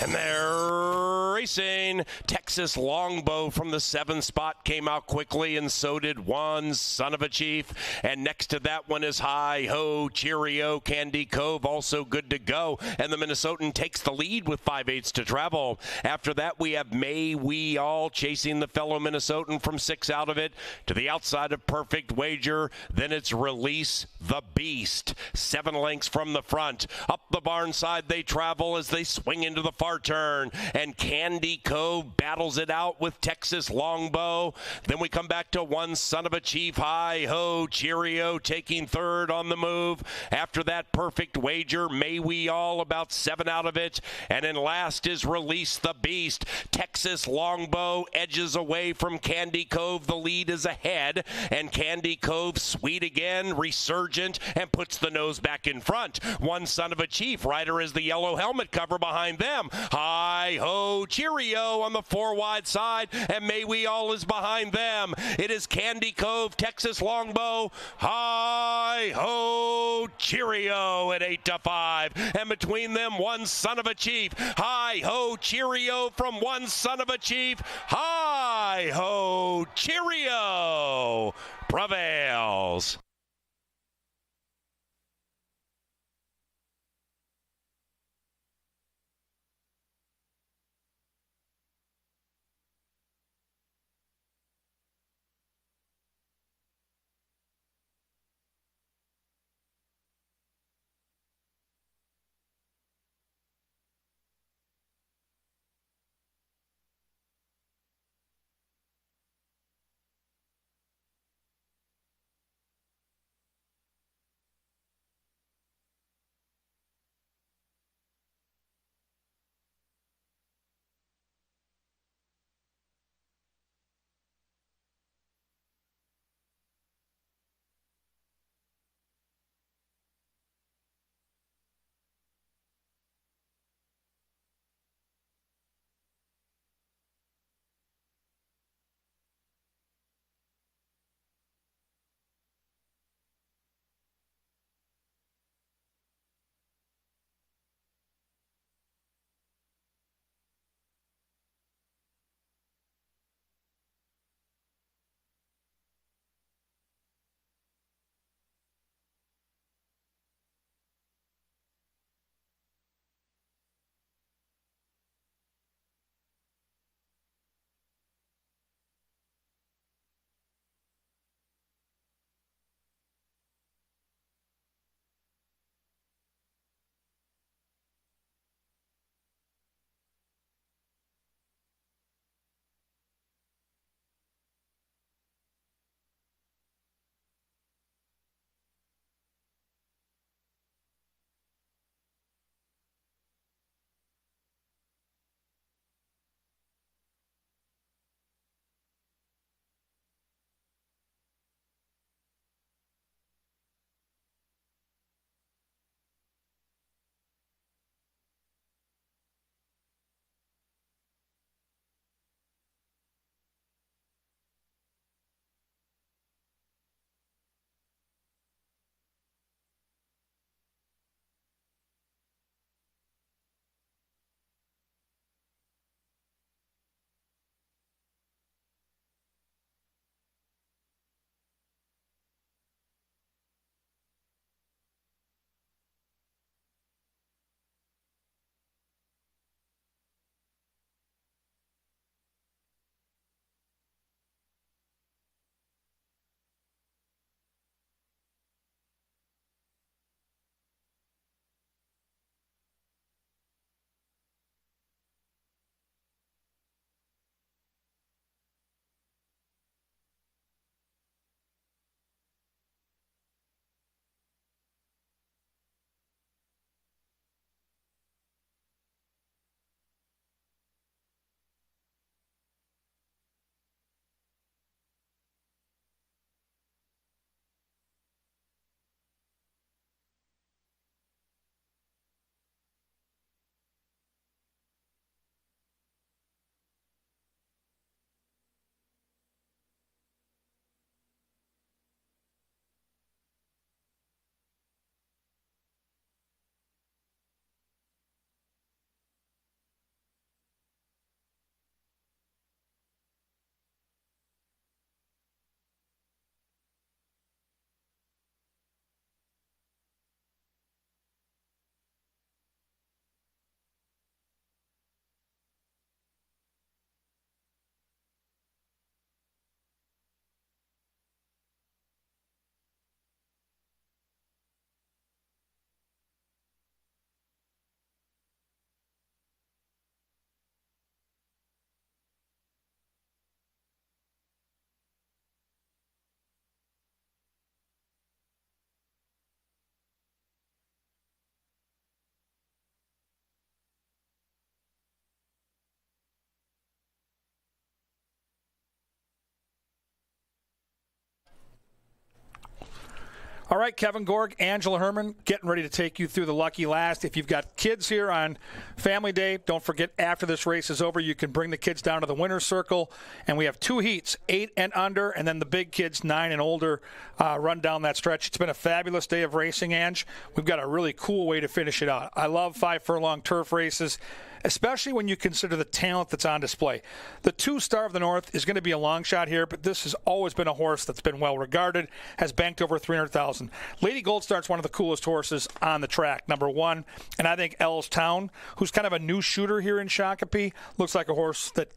S6: And they're racing. Texas Longbow from the 7th spot came out quickly, and so did One Son of a Chief. And next to that one is Hi Ho Cheerio. Candy Cove also good to go. And the Minnesotan takes the lead with 5/8 to travel. After that, we have May We All chasing the fellow Minnesotan from 6 out of it to the outside of Perfect Wager. Then it's Release the Beast. 7 lengths from the front. Up the barn side they travel as they swing into the far turn, and Candy Cove battles it out with Texas Longbow. Then we come back to One Son of a Chief, Hi Ho Cheerio taking 3rd on the move. After that, Perfect Wager, May We All about 7 out of it, and then last is Release the Beast. Texas Longbow edges away from Candy Cove. The lead is ahead, and Candy Cove sweet again, resurgent, and puts the nose back in front. One Son of a Chief rider is the yellow helmet cover behind them. Hi Ho Cheerio on the 4 wide side, and May We All is behind them. It is Candy Cove, Texas Longbow, Hi Ho Cheerio at 8-5, and between them One Son of a Chief. Hi Ho Cheerio from One Son of a Chief. Hi Ho Cheerio prevails.
S1: All right, Kevin Gorg, Angela Herman, getting ready to take you through the lucky last. If you've got kids here on Family Day, don't forget after this race is over, you can bring the kids down to the winner's circle. And we have 2 heats, 8 and under, and then the big kids, 9 and older, run down that stretch. It's been a fabulous day of racing, Ange. We've got a really cool way to finish it out. I love 5 furlong turf races, especially when you consider the talent that's on display. The 2 Star of the North is going to be a long shot here, but this has always been a horse that's been well regarded, has banked over $300,000. Lady Goldstar's one of the coolest horses on the track, number 1. And I think Ellis Town, who's kind of a new shooter here in Shakopee, looks like a horse that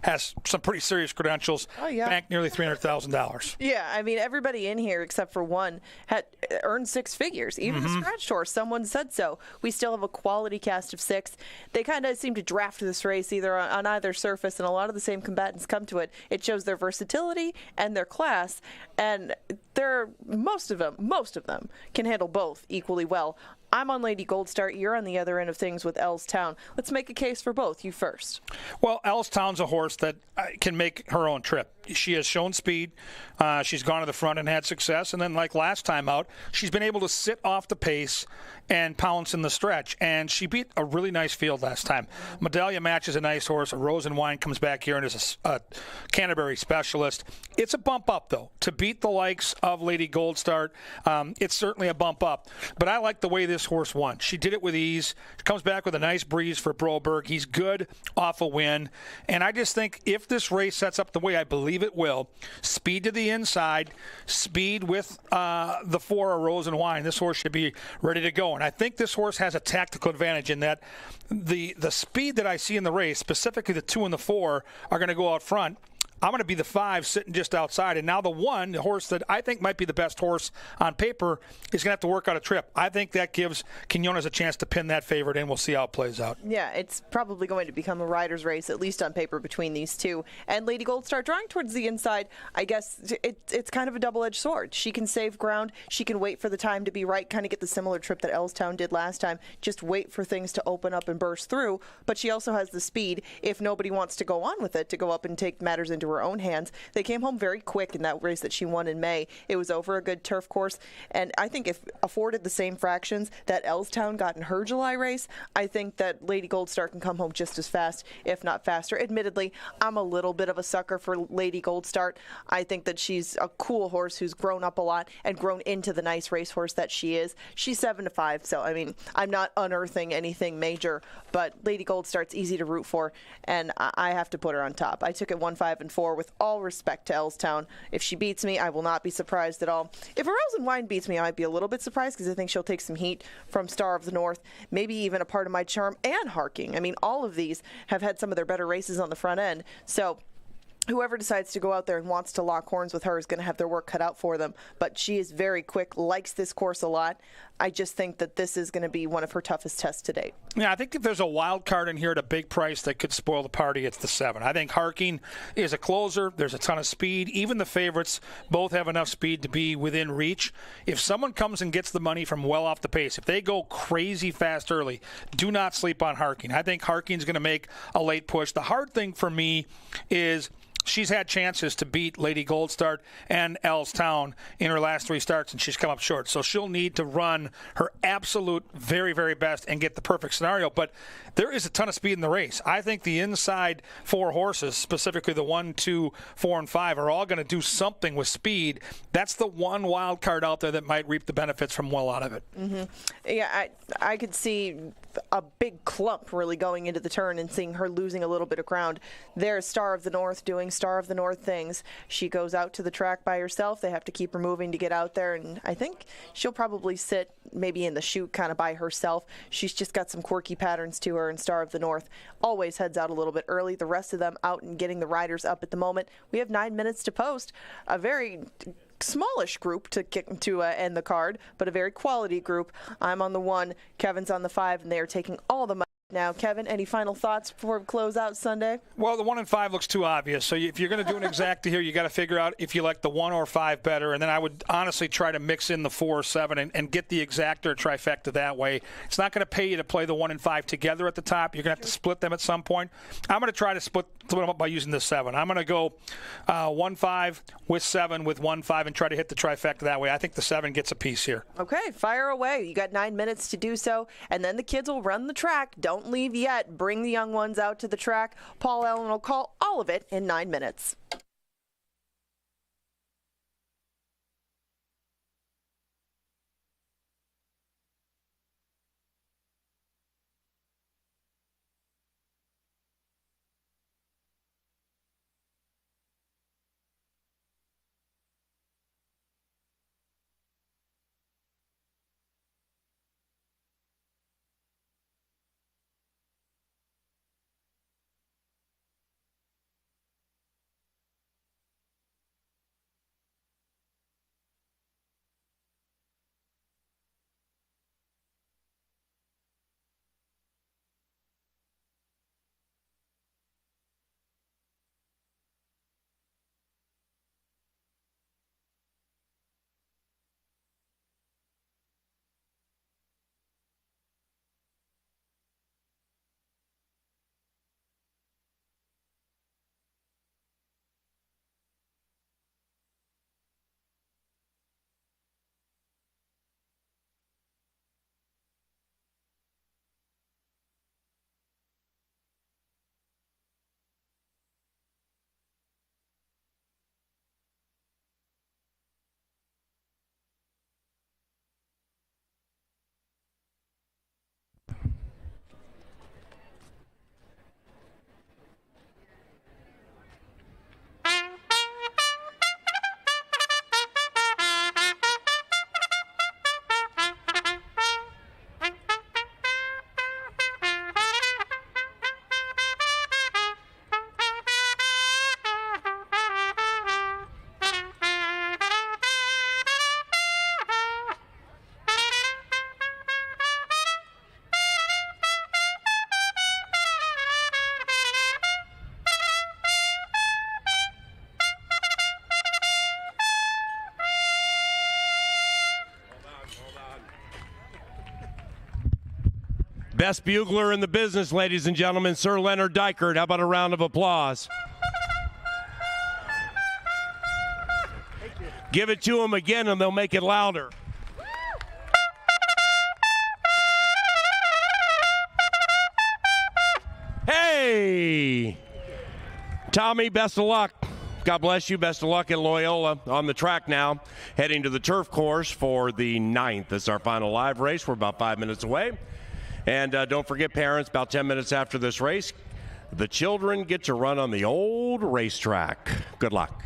S1: has some pretty serious credentials.
S4: Oh, yeah.
S1: Banked nearly $300,000.
S4: Yeah, I mean, everybody in here except for one had earned 6 figures. Even the scratched horse, someone said so. We still have a quality cast of 6. They kind of seem to draft this race either on either surface, and a lot of the same combatants come to it. It shows their versatility and their class, and most of them can handle both equally well. I'm on Lady Goldstar. You're on the other end of things with Ellis Town. Let's make a case for both. You first.
S1: Well, Ellis Town's a horse that can make her own trip. She has shown speed. She's gone to the front and had success. And then, like last time out, she's been able to sit off the pace and pounce in the stretch. And she beat a really nice field last time. Medallia Match is a nice horse. A Rose and Wine comes back here and is a Canterbury specialist. It's a bump up, though. To beat the likes of Lady Goldstar, it's certainly a bump up. But I like the way this horse won. She did it with ease. She comes back with a nice breeze for Broberg. He's good off a win. And I just think if this race sets up the way I believe it will, speed to the inside, speed with the 4, A Rose and Wine, this horse should be ready to go. And I think this horse has a tactical advantage in that the speed that I see in the race, specifically the 2 and the 4, are going to go out front. I'm going to be the 5 sitting just outside. And now the 1, the horse that I think might be the best horse on paper, is going to have to work out a trip. I think that gives Quinones a chance to pin that favorite, and we'll see how it plays out.
S4: Yeah, it's probably going to become a rider's race, at least on paper, between these 2. And Lady Goldstar drawing towards the inside, I guess it's kind of a double-edged sword. She can save ground. She can wait for the time to be right, kind of get the similar trip that Ellis Town did last time, just wait for things to open up and burst through. But she also has the speed, if nobody wants to go on with it, to go up and take matters into her own hands. They came home very quick in that race that she won in May. It was over a good turf course, and I think if afforded the same fractions that Ellis Town got in her July race, I think that Lady Goldstar can come home just as fast, if not faster. Admittedly, I'm a little bit of a sucker for Lady Goldstar. I think that she's a cool horse who's grown up a lot and grown into the nice racehorse that she is. She's 7-5, so I mean, I'm not unearthing anything major, but Lady Goldstar's easy to root for, and I have to put her on top. I took it 1, 5, and 4 with all respect to Ellis Town. If she beats me, I will not be surprised at all. If A Rose and Wine beats me, I might be a little bit surprised because I think she'll take some heat from Star of the North, maybe even a Part of My Charm and Harking. I mean, all of these have had some of their better races on the front end. So whoever decides to go out there and wants to lock horns with her is going to have their work cut out for them. But she is very quick, likes this course a lot. I just think that this is going to be one of her toughest tests to date.
S1: Yeah, I think if there's a wild card in here at a big price that could spoil the party, it's the 7. I think Harking is a closer. There's a ton of speed. Even the favorites both have enough speed to be within reach. If someone comes and gets the money from well off the pace, if they go crazy fast early, do not sleep on Harking. I think Harking's going to make a late push. The hard thing for me is she's had chances to beat Lady Goldstar and Ellis Town in her last 3 starts, and she's come up short. So she'll need to run her absolute very, very best and get the perfect scenario. But there is a ton of speed in the race. I think the inside 4 horses, specifically the 1, 2, 4, and 5, are all going to do something with speed. That's the one wild card out there that might reap the benefits from well out of it.
S4: Mm-hmm. Yeah, I could see a big clump really going into the turn and seeing her losing a little bit of ground. There's Star of the North doing Star of the North things. She goes out to the track by herself. They have to keep her moving to get out there, and I think she'll probably sit maybe in the chute kind of by herself. She's just got some quirky patterns to her, and Star of the North always heads out a little bit early. The rest of them out and getting the riders up at the moment. We have 9 minutes to post. A very smallish group to end the card, but a very quality group. I'm on the 1, Kevin's on the 5, and they are taking all the money. Now, Kevin, any final thoughts before we close out Sunday?
S1: Well, the 1 and 5 looks too obvious. So if you're going to do an exacta here, you got to figure out if you like the 1 or 5 better. And then I would honestly try to mix in the 4 or 7 and get the exacta or trifecta that way. It's not going to pay you to play the 1 and 5 together at the top. You're going to have to split them at some point. I'm going to try to split split them up by using this 7. I'm going to go 1-5 with 7 with 1-5 and try to hit the trifecta that way. I think the 7 gets a piece here.
S4: Okay, fire away. You got 9 minutes to do so, and then the kids will run the track. Don't leave yet. Bring the young ones out to the track. Paul Allen will call all of it in 9 minutes.
S6: Best bugler in the business, ladies and gentlemen, Sir Leonard Dykert. How about a round of applause? Give it to him again and they'll make it louder. Hey! Tommy, best of luck. God bless you. Best of luck at Loyola. On the track now, heading to the turf course for the 9th. That's our final live race. We're about 5 minutes away. And don't forget, parents, about 10 minutes after this race, the children get to run on the old racetrack. Good luck.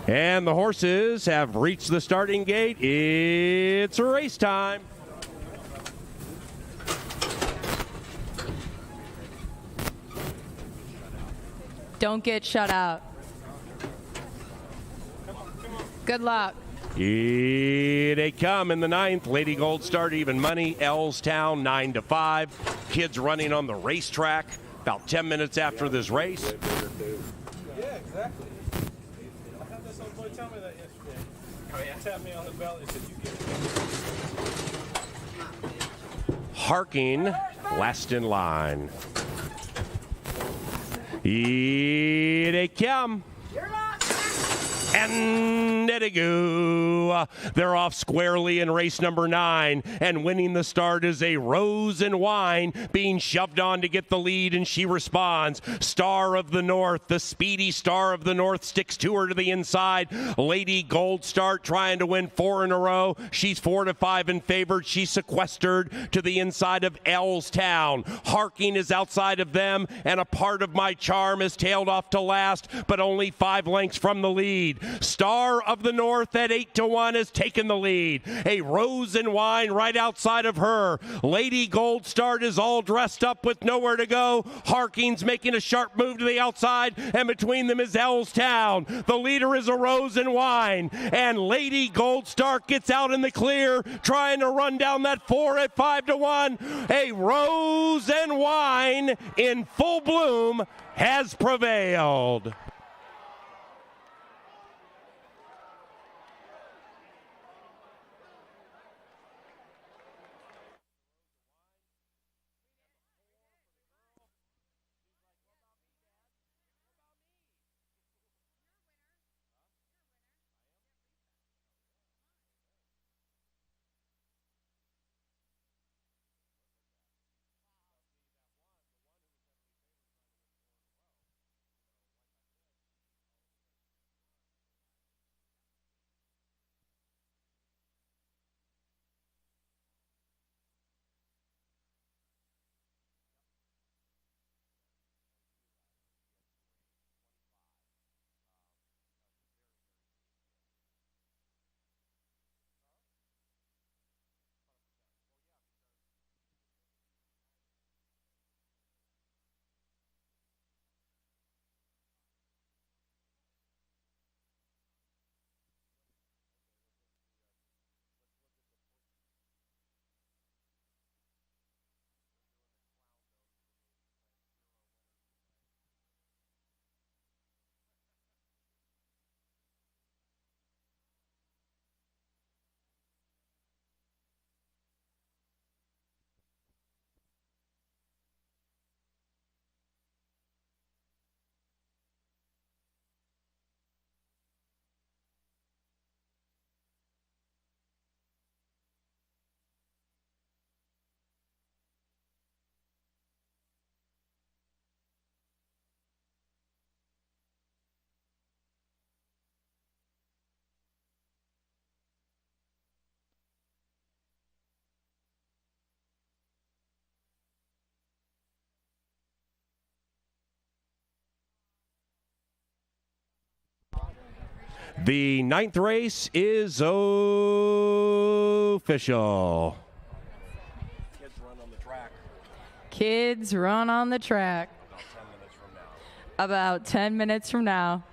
S6: And the horses have reached the starting gate. It's race time.
S8: Don't get shut out. Good luck.
S6: Here they come in the 9th. Lady Gold Star, Even Money, Elstown, 9-5. Kids running on the racetrack about 10 minutes after this race.
S9: Yeah, exactly. I had this old boy tell me that yesterday. He tapped me on the belly and said, you get it.
S6: Harking, last in line. Here they come. And there they go. They're off squarely in race number 9, and winning the start is a Rose and Wine being shoved on to get the lead, and she responds. Star of the North, the speedy Star of the North, sticks to her to the inside. Lady Gold Star trying to win 4 in a row. She's 4-5 in favor. She's sequestered to the inside of Elstown. Harking is outside of them, and a part of my charm is tailed off to last, but only 5 lengths from the lead. Star of the North at 8-1 has taken the lead. A Rose and Wine right outside of her. Lady Gold Star is all dressed up with nowhere to go. Harking's making a sharp move to the outside, and between them is Elstown. The leader is a Rose and Wine, and Lady Gold Star gets out in the clear, trying to run down that 4 at 5-1. A Rose and Wine in full bloom has prevailed. The 9th race is official.
S8: Kids run on the track. About 10 minutes from now.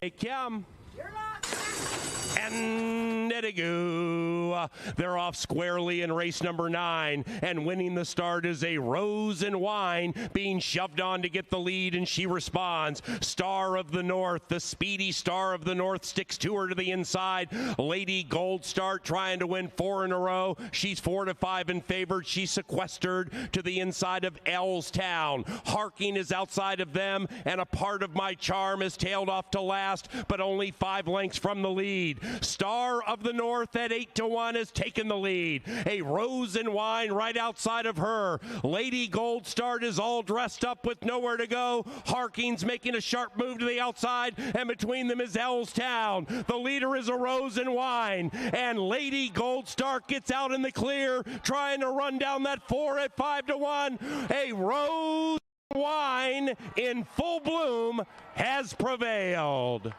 S6: Hey, Kim. And there they go. They're off squarely in race number 9, and winning the start is a Rose and Wine being shoved on to get the lead, and she responds. Star of the North, the speedy Star of the North, sticks to her to the inside. Lady Gold Star trying to win 4 in a row. She's 4 to 5 in favor. She's sequestered to the inside of Elstown. Harking is outside of them, and a part of my charm is tailed off to last, but only 5 lengths from the lead. Star of the North at 8 to 1 has taken the lead. A Rose and Wine right outside of her. Lady Gold Star is all dressed up with nowhere to go. Harking's making a sharp move to the outside, and between them is Elstown. The leader is a Rose and Wine, and Lady Gold Star gets out in the clear, trying to run down that 4 at 5 to 1. A Rose and Wine in full bloom has prevailed.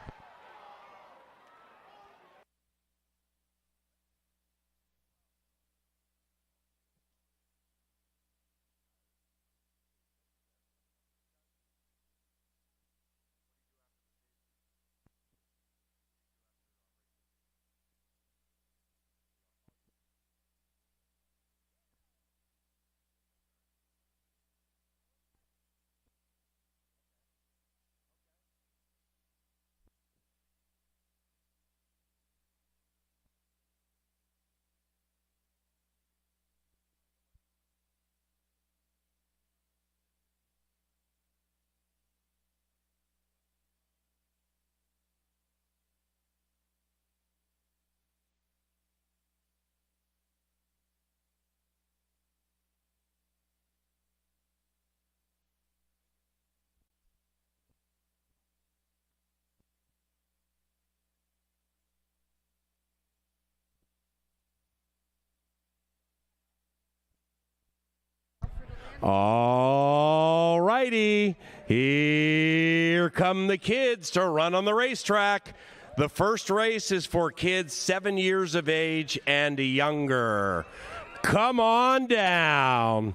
S6: All righty, here come the kids to run on the racetrack. The first race is for kids 7 years of age and younger. Come on down.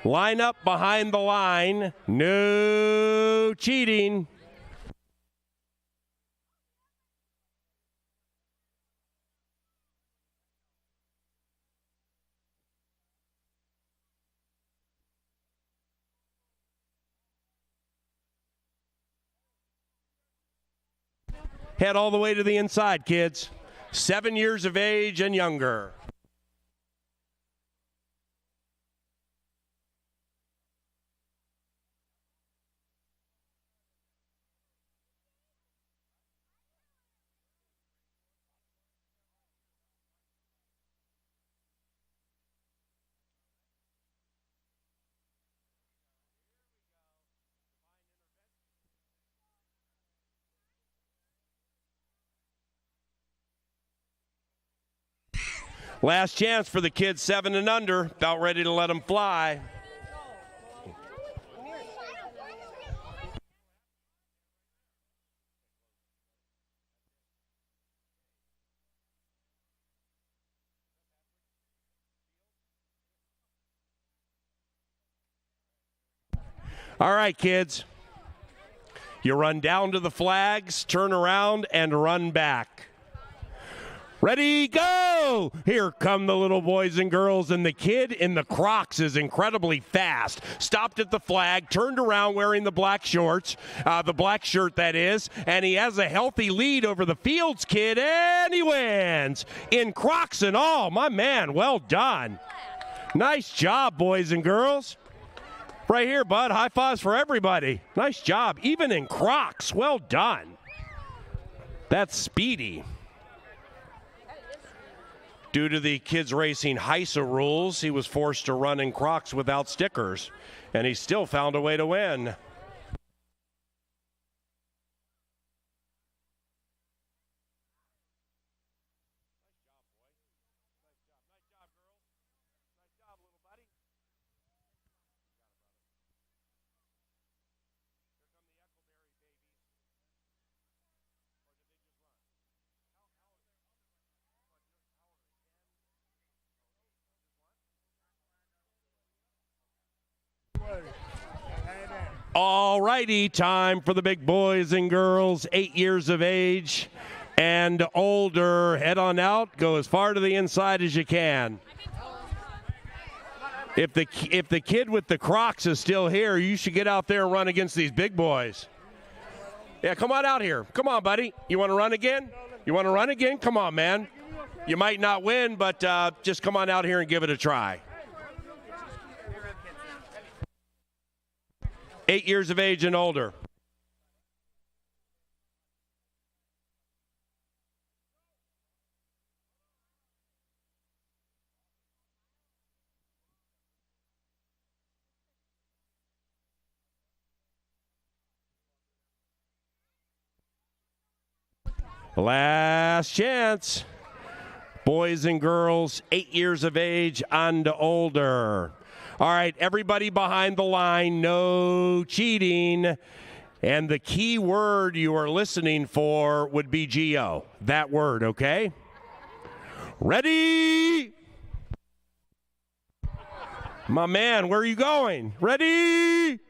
S6: Line up behind the line. No cheating. Head all the way to the inside, kids. 7 years of age and younger. Last chance for the kids 7 and under. About ready to let them fly. All right, kids. You run down to the flags, turn around, and run back. Ready, go! Here come the little boys and girls, and the kid in the Crocs is incredibly fast. Stopped at the flag, turned around wearing the black shorts, the black shirt that is, and he has a healthy lead over the Fields kid, and he wins! In Crocs and all, my man, well done. Nice job, boys and girls. Right here, bud, high fives for everybody. Nice job, even in Crocs, well done. That's speedy. Due to the kids racing HISA rules, he was forced to run in Crocs without stickers, and he still found a way to win. All righty, time for the big boys and girls, 8 years of age and older. Head on out. Go as far to the inside as you can. If the kid with the Crocs is still here, you should get out there and run against these big boys. Yeah, come on out here. Come on, buddy. You want to run again? You want to run again? Come on, man. You might not win, but just come on out here and give it a try. 8 years of age and older. Last chance. Boys and girls, 8 years of age and older. All right, everybody behind the line, no cheating. And the key word you are listening for would be G-O. That word, okay? Ready? My man, where are you going? Ready?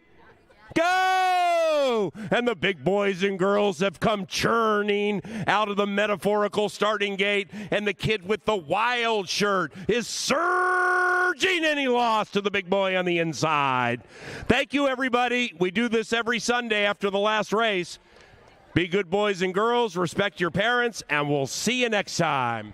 S6: Go! And the big boys and girls have come churning out of the metaphorical starting gate, and the kid with the wild shirt is surging, and he lost to the big boy on the inside. Thank you, everybody. We do this every Sunday after the last race. Be good boys and girls, respect your parents, and we'll see you next time.